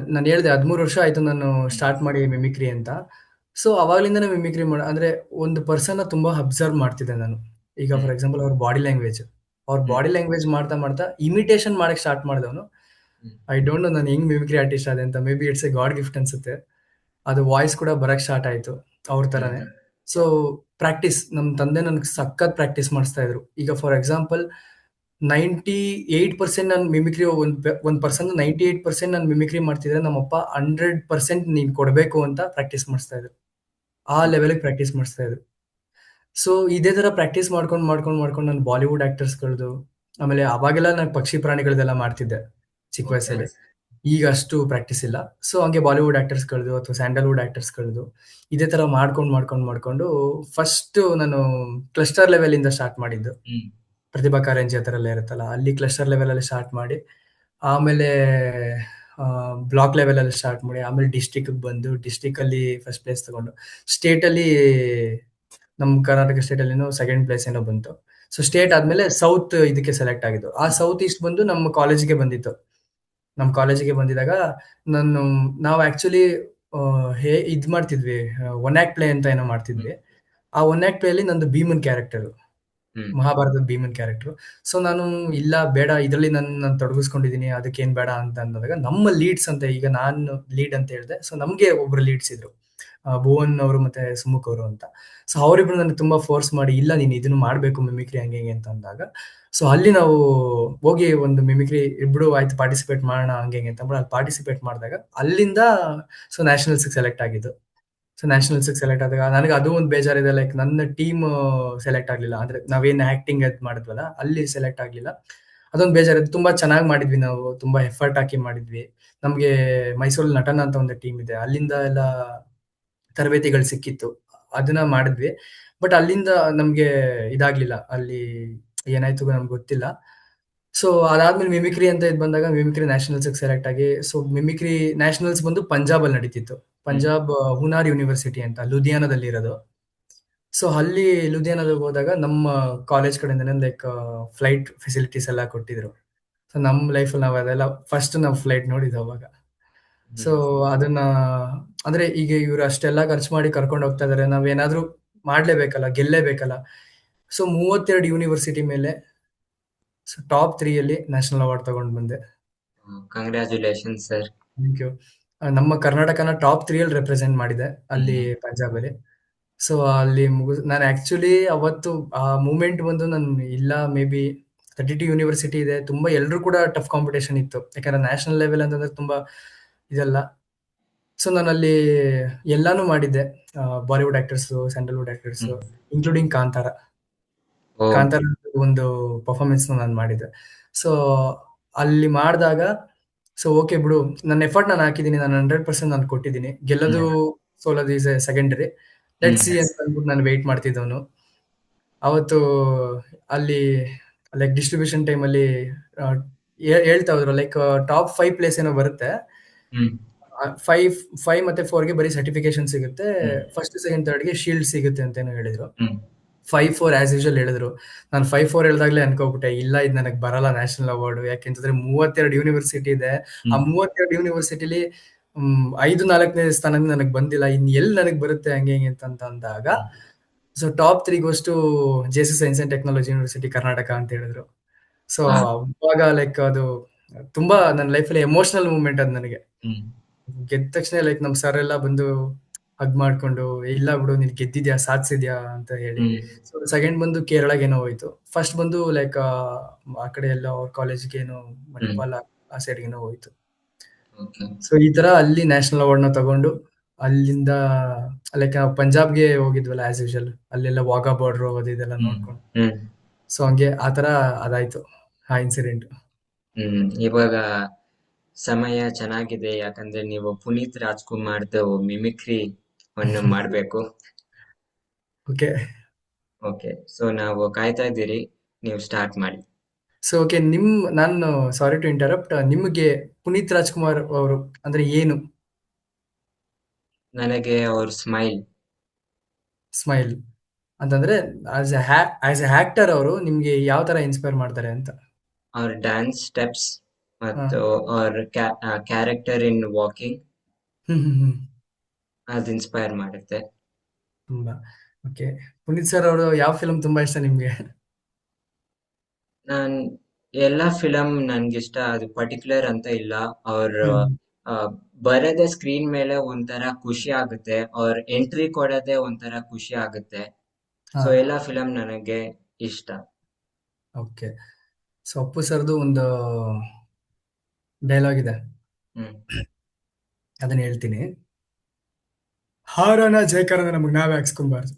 ನಾನು ಹೇಳ್ದೆ 13 ವರ್ಷ ಆಯ್ತು ನಾನು ಸ್ಟಾರ್ಟ್ ಮಾಡಿ ಮಿಮಿಕ್ರಿ ಅಂತ. ಸೊ ಅವಾಗ್ಲಿಂದನೇ ಮಿಮಿಕ್ರಿ ಅಂದ್ರೆ ಒಂದು ಪರ್ಸನ್ ತುಂಬಾ ಅಬ್ಸರ್ವ್ ಮಾಡ್ತಿದ್ದೆ ನಾನು. ಈಗ ಹ್ಮ್. ಫಾರ್ ಎಕ್ಸಾಂಪಲ್ ಅವ್ರ ಬಾಡಿ ಲ್ಯಾಂಗ್ವೇಜ್, ಹ್ಮ್. ಮಾಡ್ತಾ ಮಾಡ್ತಾ ಇಮಿಟೇಷನ್ ಮಾಡಕ್ ಸ್ಟಾರ್ಟ್ ಮಾಡಿದವನು. ಹ್ಮ್. ಐ ಡೋಂಟ್ ನೋ ನಾನು ಹೆಂಗ್ ಮಿಮಿಕ್ರಿ ಆರ್ಟಿಸ್ಟ್ ಆದೆ ಅಂತ. May be it's A god gift ಅನ್ಸುತ್ತೆ. ಅದು ವಾಯ್ಸ್ ಕೂಡ ಬರಕ್ ಸ್ಟಾರ್ಟ್ ಆಯ್ತು ಅವ್ರ ತರಾನೇ. ಹ್ಮ್. ಸೊ ಪ್ರಾಕ್ಟೀಸ್, ನಮ್ ತಂದೆ ನನ್ಗೆ ಸಖತ್ ಪ್ರಾಕ್ಟೀಸ್ ಮಾಡಿಸ್ತಾ ಇದ್ರು. ಈಗ ಫಾರ್ ಎಕ್ಸಾಂಪಲ್ 98% ನಾನು ಮಿಮಿಕ್ರಿ ಒಂದ್ ಪರ್ಸನ್ 98% ನಾನು ಮಿಮಿಕ್ರಿ ಮಾಡ್ತಿದ್ರೆ ನಮ್ಮಪ್ಪ 100% ನೀನ್ ಕೊಡ್ಬೇಕು ಅಂತ ಪ್ರಾಕ್ಟೀಸ್ ಮಾಡಿಸ್ತಾ ಇದ್ರು. ಆ ಲೆವೆಲ್ಗೆ ಪ್ರಾಕ್ಟೀಸ್ ಮಾಡಿಸ್ತಾ ಇದ್ರು. ಸೊ ಇದೇ ತರ ಪ್ರಾಕ್ಟೀಸ್ ಮಾಡ್ಕೊಂಡು ನಾನು ಬಾಲಿವುಡ್ ಆಕ್ಟರ್ಸ್ಗಳದು, ಆಮೇಲೆ ಅವಾಗೆಲ್ಲ ನಾನು ಪಕ್ಷಿ ಪ್ರಾಣಿಗಳದೆಲ್ಲ ಮಾಡ್ತಿದ್ದೆ ಚಿಕ್ಕ ಓಕೆ. ವಯಸ್ಸಲ್ಲಿ. ಈಗ ಅಷ್ಟು ಪ್ರಾಕ್ಟೀಸ್ ಇಲ್ಲ. ಸೊ ಹಂಗೆ ಬಾಲಿವುಡ್ ಆಕ್ಟರ್ಸ್ಗಳದು ಅಥವಾ ಸ್ಯಾಂಡಲ್ವುಡ್ ಆಕ್ಟರ್ಸ್ಗಳದು ಇದೇ ತರ ಮಾಡ್ಕೊಂಡು ಫಸ್ಟ್ ನಾನು ಕ್ಲಸ್ಟರ್ ಲೆವೆಲ್ ಇಂದ ಸ್ಟಾರ್ಟ್ ಮಾಡಿದ್ದು. ಹ್ಮ್. ಪ್ರತಿಭಾ ಕಾರಂಜಿ ಆ ಥರ ಎಲ್ಲ ಇರುತ್ತಲ್ಲ, ಅಲ್ಲಿ ಕ್ಲಸ್ಟರ್ ಲೆವೆಲ್ ಅಲ್ಲಿ ಸ್ಟಾರ್ಟ್ ಮಾಡಿ, ಆಮೇಲೆ ಬ್ಲಾಕ್ ಲೆವೆಲ್ ಅಲ್ಲಿ ಸ್ಟಾರ್ಟ್ ಮಾಡಿ, ಆಮೇಲೆ ಡಿಸ್ಟಿಕ್ ಬಂದು ಡಿಸ್ಟಿಕ್ ಅಲ್ಲಿ ಫಸ್ಟ್ ಪ್ಲೇಸ್ ತಗೊಂಡು, ಸ್ಟೇಟ್ ಅಲ್ಲಿ ನಮ್ಮ ಕರ್ನಾಟಕ ಸ್ಟೇಟ್ ಅಲ್ಲಿ ಸೆಕೆಂಡ್ ಪ್ಲೇಸ್ ಏನೋ ಬಂತು. ಸೊ ಸ್ಟೇಟ್ ಆದ್ಮೇಲೆ ಸೌತ್ ಇದಕ್ಕೆ ಸೆಲೆಕ್ಟ್ ಆಗಿದ್ದು. ಆ ಸೌತ್ ಈಸ್ಟ್ ಬಂದು ನಮ್ಮ ಕಾಲೇಜಿಗೆ ಬಂದಿತ್ತು. ನಮ್ಮ ಕಾಲೇಜಿಗೆ ಬಂದಿದಾಗ ನಾನು ನಾವು ಆಕ್ಚುಲಿ ಇದ್ ಮಾಡ್ತಿದ್ವಿ, ಒನ್ ಆಕ್ಟ್ ಪ್ಲೇ ಅಂತ ಏನೋ ಹ್ಮ್ ಮಾಡ್ತಿದ್ವಿ. ಆ ಒನ್ ಆಕ್ಟ್ ಪ್ಲೇ ಅಲ್ಲಿ ನಂದು ಭೀಮನ್ ಕ್ಯಾರೆಕ್ಟರ್, ಹ್ಮ್ ಮಹಾಭಾರತದ ಭೀಮನ್ ಕ್ಯಾರೆಕ್ಟರ್. ಸೊ ನಾನು ಇಲ್ಲ ಬೇಡ, ಇದರಲ್ಲಿ ನಾನು ತೊಡಗಿಸ್ಕೊಂಡಿದ್ದೀನಿ, ಅದಕ್ಕೇನ್ ಬೇಡ ಅಂತ ಅಂದಾಗ ನಮ್ಮ ಲೀಡ್ಸ್ ಅಂತ, ಈಗ ನಾನು ಲೀಡ್ ಅಂತ ಹೇಳಿದೆ, ಸೊ ನಮ್ಗೆ ಒಬ್ರು ಲೀಡ್ಸ್ ಇದ್ರು, ಭುವನ್ ಅವರು ಮತ್ತೆ ಸುಮುಖ್ ಅವರು ಅಂತ. ಸೊ ಅವರಿಬ್ರು ನನಗೆ ತುಂಬಾ ಫೋರ್ಸ್ ಮಾಡಿ, ಇಲ್ಲ ನೀನು ಇದನ್ನು ಮಾಡ್ಬೇಕು ಮಿಮಿಕ್ರಿ ಹಂಗೆ ಹಿಂಗೆ ಅಂತ ಅಂದಾಗ, ಸೊ ಅಲ್ಲಿ ನಾವು ಹೋಗಿ ಒಂದು ಮಿಮಿಕ್ರಿ ಇಬ್ರು ಆಯ್ತು ಪಾರ್ಟಿಸಿಪೇಟ್ ಮಾಡೋಣ ಹಂಗೆ ಹಿಂಗೆ ಅಂತ ಅಲ್ಲಿ ಪಾರ್ಟಿಸಿಪೇಟ್ ಮಾಡಿದಾಗ ಅಲ್ಲಿಂದ ಸೊ ನ್ಯಾಷನಲ್ಸ್ ಸೆಲೆಕ್ಟ್ ಆಗಿದ್ದು. ಸೊ ನ್ಯಾಷನಲ್ಸ್ ಸೆಲೆಕ್ಟ್ ಆದಾಗ ನನಗೆ ಅದು ಒಂದು ಬೇಜಾರಿದೆ, ಲೈಕ್ ನನ್ನ ಟೀಮ್ ಸೆಲೆಕ್ಟ್ ಆಗ್ಲಿಲ್ಲ, ಅಂದ್ರೆ ನಾವೇನ್ ಆಕ್ಟಿಂಗ್ ಅದ್ ಮಾಡಿದ್ವಲ್ಲ ಅಲ್ಲಿ ಸೆಲೆಕ್ಟ್ ಆಗ್ಲಿಲ್ಲ. ಅದೊಂದು ಬೇಜಾರಿದೆ. ತುಂಬಾ ಚೆನ್ನಾಗಿ ಮಾಡಿದ್ವಿ, ನಾವು ತುಂಬಾ ಎಫರ್ಟ್ ಹಾಕಿ ಮಾಡಿದ್ವಿ. ನಮ್ಗೆ ಮೈಸೂರಲ್ಲಿ ನಟನ ಅಂತ ಒಂದು ಟೀಮ್ ಇದೆ, ಅಲ್ಲಿಂದ ಎಲ್ಲ ತರಬೇತಿಗಳು ಸಿಕ್ಕಿತ್ತು, ಅದನ್ನ ಮಾಡಿದ್ವಿ. ಬಟ್ ಅಲ್ಲಿಂದ ನಮ್ಗೆ ಇದಾಗ್ಲಿಲ್ಲ, ಅಲ್ಲಿ ಏನಾಯ್ತು ನಮ್ಗೆ ಗೊತ್ತಿಲ್ಲ. ಸೊ ಅದಾದ್ಮೇಲೆ ಮಿಮಿಕ್ರಿ ಅಂತ ಇದ್ ಬಂದಾಗ ಮಿಮಿಕ್ರಿ ನ್ಯಾಷನಲ್ಸ್ ಸೆಲೆಕ್ಟ್ ಆಗಿ, ಸೊ ಮಿಮಿಕ್ರಿ ನ್ಯಾಷನಲ್ಸ್ ಬಂದು ಪಂಜಾಬ್ ಅಲ್ಲಿ ನಡೀತಿತ್ತು. ಹ್ಮ್ ಪಂಜಾಬ್ ಹುನಾರ್ ಯೂನಿವರ್ಸಿಟಿ ಅಂತ ಲುಧಿಯಾನದಲ್ಲಿ ಇರೋದು. ಸೊ ಅಲ್ಲಿ ಲುಧಿಯಾನದಲ್ಲಿ ಹೋದಾಗ ನಮ್ಮ ಕಾಲೇಜ್ ಕಡೆಯಿಂದನೇ ಲೈಕ್ ಫ್ಲೈಟ್ ಫೆಸಿಲಿಟೀಸ್ ಎಲ್ಲ ಕೊಟ್ಟಿದ್ರು. ಸೊ ನಮ್ಮ ಲೈಫಲ್ಲಿ ನಾವು ಅದೆಲ್ಲ ಫಸ್ಟ್ ನಾವು ಫ್ಲೈಟ್ ನೋಡಿದ್ದು ಅವಾಗ. ಸೊ ಹ್ಮ್ ಅದನ್ನ, ಅಂದ್ರೆ ಈಗ ಇವ್ರು ಅಷ್ಟೆಲ್ಲ ಖರ್ಚು ಮಾಡಿ ಕರ್ಕೊಂಡು ಹೋಗ್ತಾ ಇದಾರೆ, ನಾವೇನಾದ್ರೂ ಮಾಡ್ಲೇಬೇಕಲ್ಲ, ಗೆಲ್ಲೇಬೇಕಲ್ಲ. ಸೊ 32 ಯೂನಿವರ್ಸಿಟಿ ಮೇಲೆ ಸೊ ಟಾಪ್ 3 ಅಲ್ಲಿ ನ್ಯಾಷನಲ್ ಅವಾರ್ಡ್ ತಗೊಂಡ್ ಬಂದೆ. Congratulation sir. Thank you. ನಮ್ಮ ಕರ್ನಾಟಕನ ಟಾಪ್ 3 ಅಲ್ಲಿ ರೆಪ್ರೆಸೆಂಟ್ ಮಾಡಿದೆ ಅಲ್ಲಿ ಹ್ಮ್ ಪಂಜಾಬ್ ಅಲ್ಲಿ. ಸೊ ಅಲ್ಲಿ ನಾನು ಆಕ್ಚುಲಿ ಅವತ್ತು ಆ ಮೂಮೆಂಟ್ ಬಂದು ನಾನು ಇಲ್ಲ, ಮೇ ಬಿ 32 ಯೂನಿವರ್ಸಿಟಿ ಇದೆ, ತುಂಬಾ ಎಲ್ರು ಕೂಡ ಟಫ್ ಕಾಂಪಿಟೇಷನ್ ಇತ್ತು, ಯಾಕಂದ್ರೆ ನ್ಯಾಷನಲ್ ಲೆವೆಲ್ ಅಂತಂದ್ರೆ ತುಂಬಾ ಇದೆಲ್ಲ. ಸೊ ನಾನು ಅಲ್ಲಿ ಎಲ್ಲಾನು ಮಾಡಿದ್ದೆ, ಬಾಲಿವುಡ್ ಆಕ್ಟರ್ಸ್, ಸ್ಯಾಂಡಲ್ವುಡ್ ಆಕ್ಟರ್ಸ್, ಹ್ಮ್ ಇನ್ಕ್ಲೂಡಿಂಗ್ ಕಾಂತಾರ. ಓ ಕಾಂತಾರ ಒಂದು ಪರ್ಫಾರ್ಮೆನ್ಸ್ ನಾನು ಮಾಡಿದ್ದೆ. ಸೊ ಅಲ್ಲಿ ಮಾಡಿದಾಗ, ಸೊ ಓಕೆ ಬಿಡು, ನನ್ನ ಎಫರ್ಟ್ ನಾನು ಹಾಕಿದ್ದೀನಿ, ನಾನು 100% ನಾನು ಕೊಟ್ಟಿದ್ದೀನಿ, ಗೆಲ್ಲೋದು ಹ್ಮ್ ಸೋಲೋದು is a secondary, let hmm see ಅಂತ ಅಂದ್ಬಿಟ್ಟು ನಾನು ವೆಯ್ಟ್ ಮಾಡ್ತಿದ್ದವನು. ಅವತ್ತು ಅಲ್ಲಿ ಲೈಕ್ ಡಿಸ್ಟ್ರಿಬ್ಯೂಷನ್ ಟೈಮಲ್ಲಿ ಹೇಳ್ತಾ ಹೋದ್ರು, ಲೈಕ್ ಟಾಪ್ 5 ಪ್ಲೇಸ್ ಏನೋ ಬರುತ್ತೆ, ಹ್ಮ್ 5 ಮತ್ತೆ 4ಗೆ ಬರೀ ಸರ್ಟಿಫಿಕೇಶನ್ ಸಿಗುತ್ತೆ, ಹ್ಮ್ ಫಸ್ಟ್ ಸೆಕೆಂಡ್ ಥರ್ಡ್ಗೆ ಶೀಲ್ಡ್ ಸಿಗುತ್ತೆ ಅಂತ ಏನೋ ಹೇಳಿದ್ರು. ಹ್ಮ್ 5-4 ಆಸ್ ಯೂಶುವಲ್ ಹೇಳಿದ್ರು. ನಾನು 5-4 ಹೇಳ್ದಾಗ್ಲೇ ಅನ್ಕೋಬಿಟ್ಟೆ, ಇಲ್ಲ ಇದು ನನಗೆ ಬರಲ್ಲ ನ್ಯಾಷನಲ್ ಅವಾರ್ಡ್, ಯಾಕೆಂತಂದ್ರೆ 32 ಯೂನಿವರ್ಸಿಟಿ ಇದೆ, ಆ ಹ್ಮ್ 32 ಯೂನಿವರ್ಸಿಟಿಲಿ 5-4ನೇ ಸ್ಥಾನ ನನಗೆ ಬಂದಿಲ್ಲ, ಇನ್ ಎಲ್ಲಿ ನನಗೆ ಬರುತ್ತೆ ಹಂಗೆ ಹಿಂಗೆ ಅಂತ ಅಂದಾಗ, so top 3 goes to JC. Science and technology university Karnataka ಅಂತ ಹೇಳಿದ್ರು. ಸೊ ವಾ ಅವಾಗ ಲೈಕ್ ಅದು ತುಂಬಾ ನನ್ನ ಲೈಫಲ್ಲಿ ಎಮೋಷನಲ್ ಮೂಮೆಂಟ್ ಅದು ನನಗೆ. ಹ್ಮ್ ಗೆದ್ದ ತಕ್ಷಣ ಲೈಕ್ ನಮ್ ಸರ್ ಎಲ್ಲ ಬಂದು ಹಗ್ ಮಾಡ್ಕೊಂಡು, ಇಲ್ಲ ಬಿಡು ನೀನ್ ಗೆದ್ದಿದ್ಯಾ, ಸಾಧಿಸಿದ್ಯಾ ಅಂತ ಹೇಳಿ. ಹ್ಮ್ ಸೊ ಸೆಕೆಂಡ್ ಬಂದು ಕೇರಳಗೆ ಏನೋ ಹೋಯ್ತು, ಫಸ್ಟ್ ಬಂದು ಲೈಕ್ ಆ ಕಡೆ ಎಲ್ಲ ಅವ್ರ ಕಾಲೇಜ್ಗೆ ಏನೋ ಹ್ಮ್ ಮಣಿಪಾಲ ಆ ಸೈಡ್ಗೆ ಏನೋ ಹೋಯ್ತು. ಓಕೆ ಸೊ ಈ ತರ ಅಲ್ಲಿ ನ್ಯಾಷನಲ್ ಅವಾರ್ಡ್ ನ ತಗೊಂಡು, ಅಲ್ಲಿಂದ ಲೈಕ್ ನಾವು ಪಂಜಾಬ್ಗೆ ಹೋಗಿದ್ವಲ್ಲ ಆಸ್ ಯೂಶುವಲ್, ಅಲ್ಲೆಲ್ಲ ವಾಘಾ ಬಾರ್ಡರ್ ಅದು ಇದೆಲ್ಲ ಹ್ಮ್ ನೋಡ್ಕೊಂಡು, ಹ್ಮ್ ಸೊ ಹಂಗೆ ಆ ತರ ಅದಾಯ್ತು ಆ ಇನ್ಸಿಡೆಂಟ್. ಇವಾಗ ಸಮಯ ಚೆನ್ನಾಗಿದೆ, ಯಾಕಂದ್ರೆ ನೀವು ಪುನೀತ್ ರಾಜ್ಕುಮಾರ್ದು ಮಿಮಿಕ್ರಿ ಅನ್ನು ಮಾಡ್ಬೇಕು. ಓಕೆ. ಓಕೆ, ಸೊ ನಾವು ಕಾಯ್ತಾ ಇದ್ದೀರಿ, ನೀವು ಸ್ಟಾರ್ಟ್ ಮಾಡಿ. ಸೊ ಓಕೆ, ನಾನು ಸಾರಿ ಟು ಇಂಟರಪ್ಟ್, ನಿಮಗೆ ಪುನೀತ್ ರಾಜ್ಕುಮಾರ್ ಅವರು ಅಂದ್ರೆ ಏನು? ನನಗೆ ಅವ್ರ ಸ್ಮೈಲ್, ಸ್ಮೈಲ್ ಅಂತಂದ್ರೆ ಆಸ್ ಎ ಆಕ್ಟರ್ ಅವರು ನಿಮ್ಗೆ ಯಾವ ತರ ಇನ್ಸ್ಪೈರ್ ಮಾಡ್ತಾರೆ ಅಂತ? ಅವ್ರ ಡ್ಯಾನ್ಸ್ ಸ್ಟೆಪ್ಸ್ ಹಾ. ಮತ್ತು ಅವ್ರ ಕ್ಯಾರೆಕ್ಟರ್ ಇನ್ ವಾಕಿಂಗ್, ಹ್ಮ್. ಅದು ಇನ್ಸ್ಪೈರ್ ಮಾಡುತ್ತೆ. ತುಂಬಾ ಓಕೆ. ಪುನೀತ್ ಸರ್ ಅವರು ಯಾವ ಫಿಲ್ಮ್ ತುಂಬಾ ಇಷ್ಟ ನಿಮ್ಗೆ? ನಾನ್ ಎಲ್ಲಾ ಫಿಲಂ ನನ್ಗಿಷ್ಟ, ಅದು ಪರ್ಟಿಕ್ಯುಲರ್ ಅಂತ ಇಲ್ಲ. ಅವ್ರ ಹ್ಮ್. ಆ, ಬರದೆ ಸ್ಕ್ರೀನ್ ಮೇಲೆ ಒಂಥರ ಖುಷಿ ಆಗುತ್ತೆ, ಅವ್ರ ಎಂಟ್ರಿ ಕೊಡೋದೇ ಒಂಥರ ಖುಷಿ ಆಗುತ್ತೆ. ಹಾ. ಸೊ ಎಲ್ಲಾ ಫಿಲಂ ನನಗೆ ಇಷ್ಟ. ಓಕೆ. ಸೊ ಅಪ್ಪು ಸರ್ದು ಒಂದು ಡೈಲಾಗ್ ಇದೆ, ಹ್ಮ್ ಅದನ್ನ ಹೇಳ್ತೀನಿ. ಹಾರನ ಜಯಕರನ ನಮಗ್ ನಾವೇ ಹಾಕ್ಸ್ಕೊಂಬಾರ್ದು,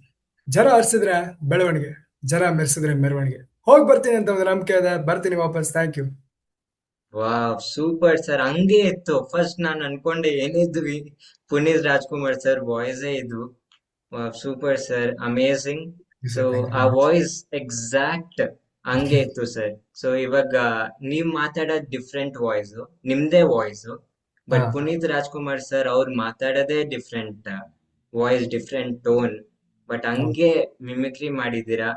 ಜನ ಹರ್ಸಿದ್ರೆ ಬೆಳವಣಿಗೆ, ಜನ ಮೆರ್ಸಿದ್ರೆ ಮೆರವಣಿಗೆ. ಹೋಗಿ ಬರ್ತೀನಿ ಅಂತ ಒಂದು ನಂಬಿಕೆ ಇದೆ, ಬರ್ತೀನಿ ವಾಪಸ್, thank you. Wow, super sir, ಹಂಗೆ ಇತ್ತು. ಫಸ್ಟ್ ನಾನು ಅನ್ಕೊಂಡೆ ಏನಿದ್ವಿ, ಪುನೀತ್ ರಾಜ್ಕುಮಾರ್ ಸರ್ ವಾಯ್ಸೇ ಇದು. Wow, super sir, amazing. So thank ah you. Voice exact ಹಂಗೆ ಇತ್ತು ಸರ್. ಸೊ ಇವಾಗ ನೀವ್ ಮಾತಾಡೋದ್ ಡಿಫ್ರೆಂಟ್ ವಾಯ್ಸ್, ನಿಮ್ದೇ ವಾಯ್ಸ್, ಹಾ. ಬಟ್ ಪುನೀತ್ ರಾಜ್ಕುಮಾರ್ ಸರ್ ಅವ್ರು ಮಾತಾಡೋದೇ different voice, different tone, but ಹಂಗೆ ಮಿಮಿಕ್ರಿ ಮಾಡಿದ್ದೀರಾ.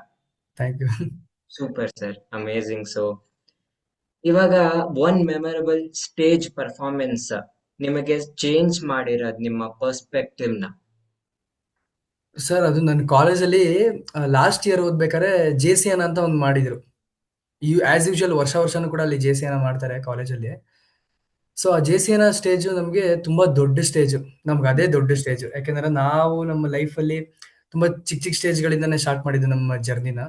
Thank you. Super sir, amazing. So ಇವಾಗ ಒನ್ ಮೆಮೊರಬಲ್ ಸ್ಟೇಜ್ ಪರ್ಫಾರ್ಮೆನ್ಸ್ ನಿಮಗೆ ಚೇಂಜ್ ಮಾಡಿರೋದು ನಿಮ್ಮ ಪರ್ಸ್ಪೆಕ್ಟಿವ್ನ? ಸರ್ ಅದು ನನ್ನ ಕಾಲೇಜಲ್ಲಿ ಲಾಸ್ಟ್ ಇಯರ್ ಓದ್ಬೇಕಾದ್ರೆ JCN ಅಂತ ಒಂದು ಮಾಡಿದ್ರು. ಆಸ್ ಯೂಶುವಲ್ ವರ್ಷ ವರ್ಷನೂ ಕೂಡ ಅಲ್ಲಿ JCN ಮಾಡ್ತಾರೆ ಕಾಲೇಜಲ್ಲಿ. ಸೊ ಆ JCN ಸ್ಟೇಜು ನಮಗೆ ತುಂಬಾ ದೊಡ್ಡ ಸ್ಟೇಜು. ನಮ್ಗೆ ಅದೇ ದೊಡ್ಡ ಸ್ಟೇಜು. ಯಾಕೆಂದ್ರೆ ನಾವು ನಮ್ಮ ಲೈಫಲ್ಲಿ ತುಂಬಾ ಚಿಕ್ಕ ಚಿಕ್ಕ ಸ್ಟೇಜ್ಗಳಿಂದಾನೇ ಸ್ಟಾರ್ಟ್ ಮಾಡಿದ್ದು ನಮ್ಮ ಜರ್ನಿನ.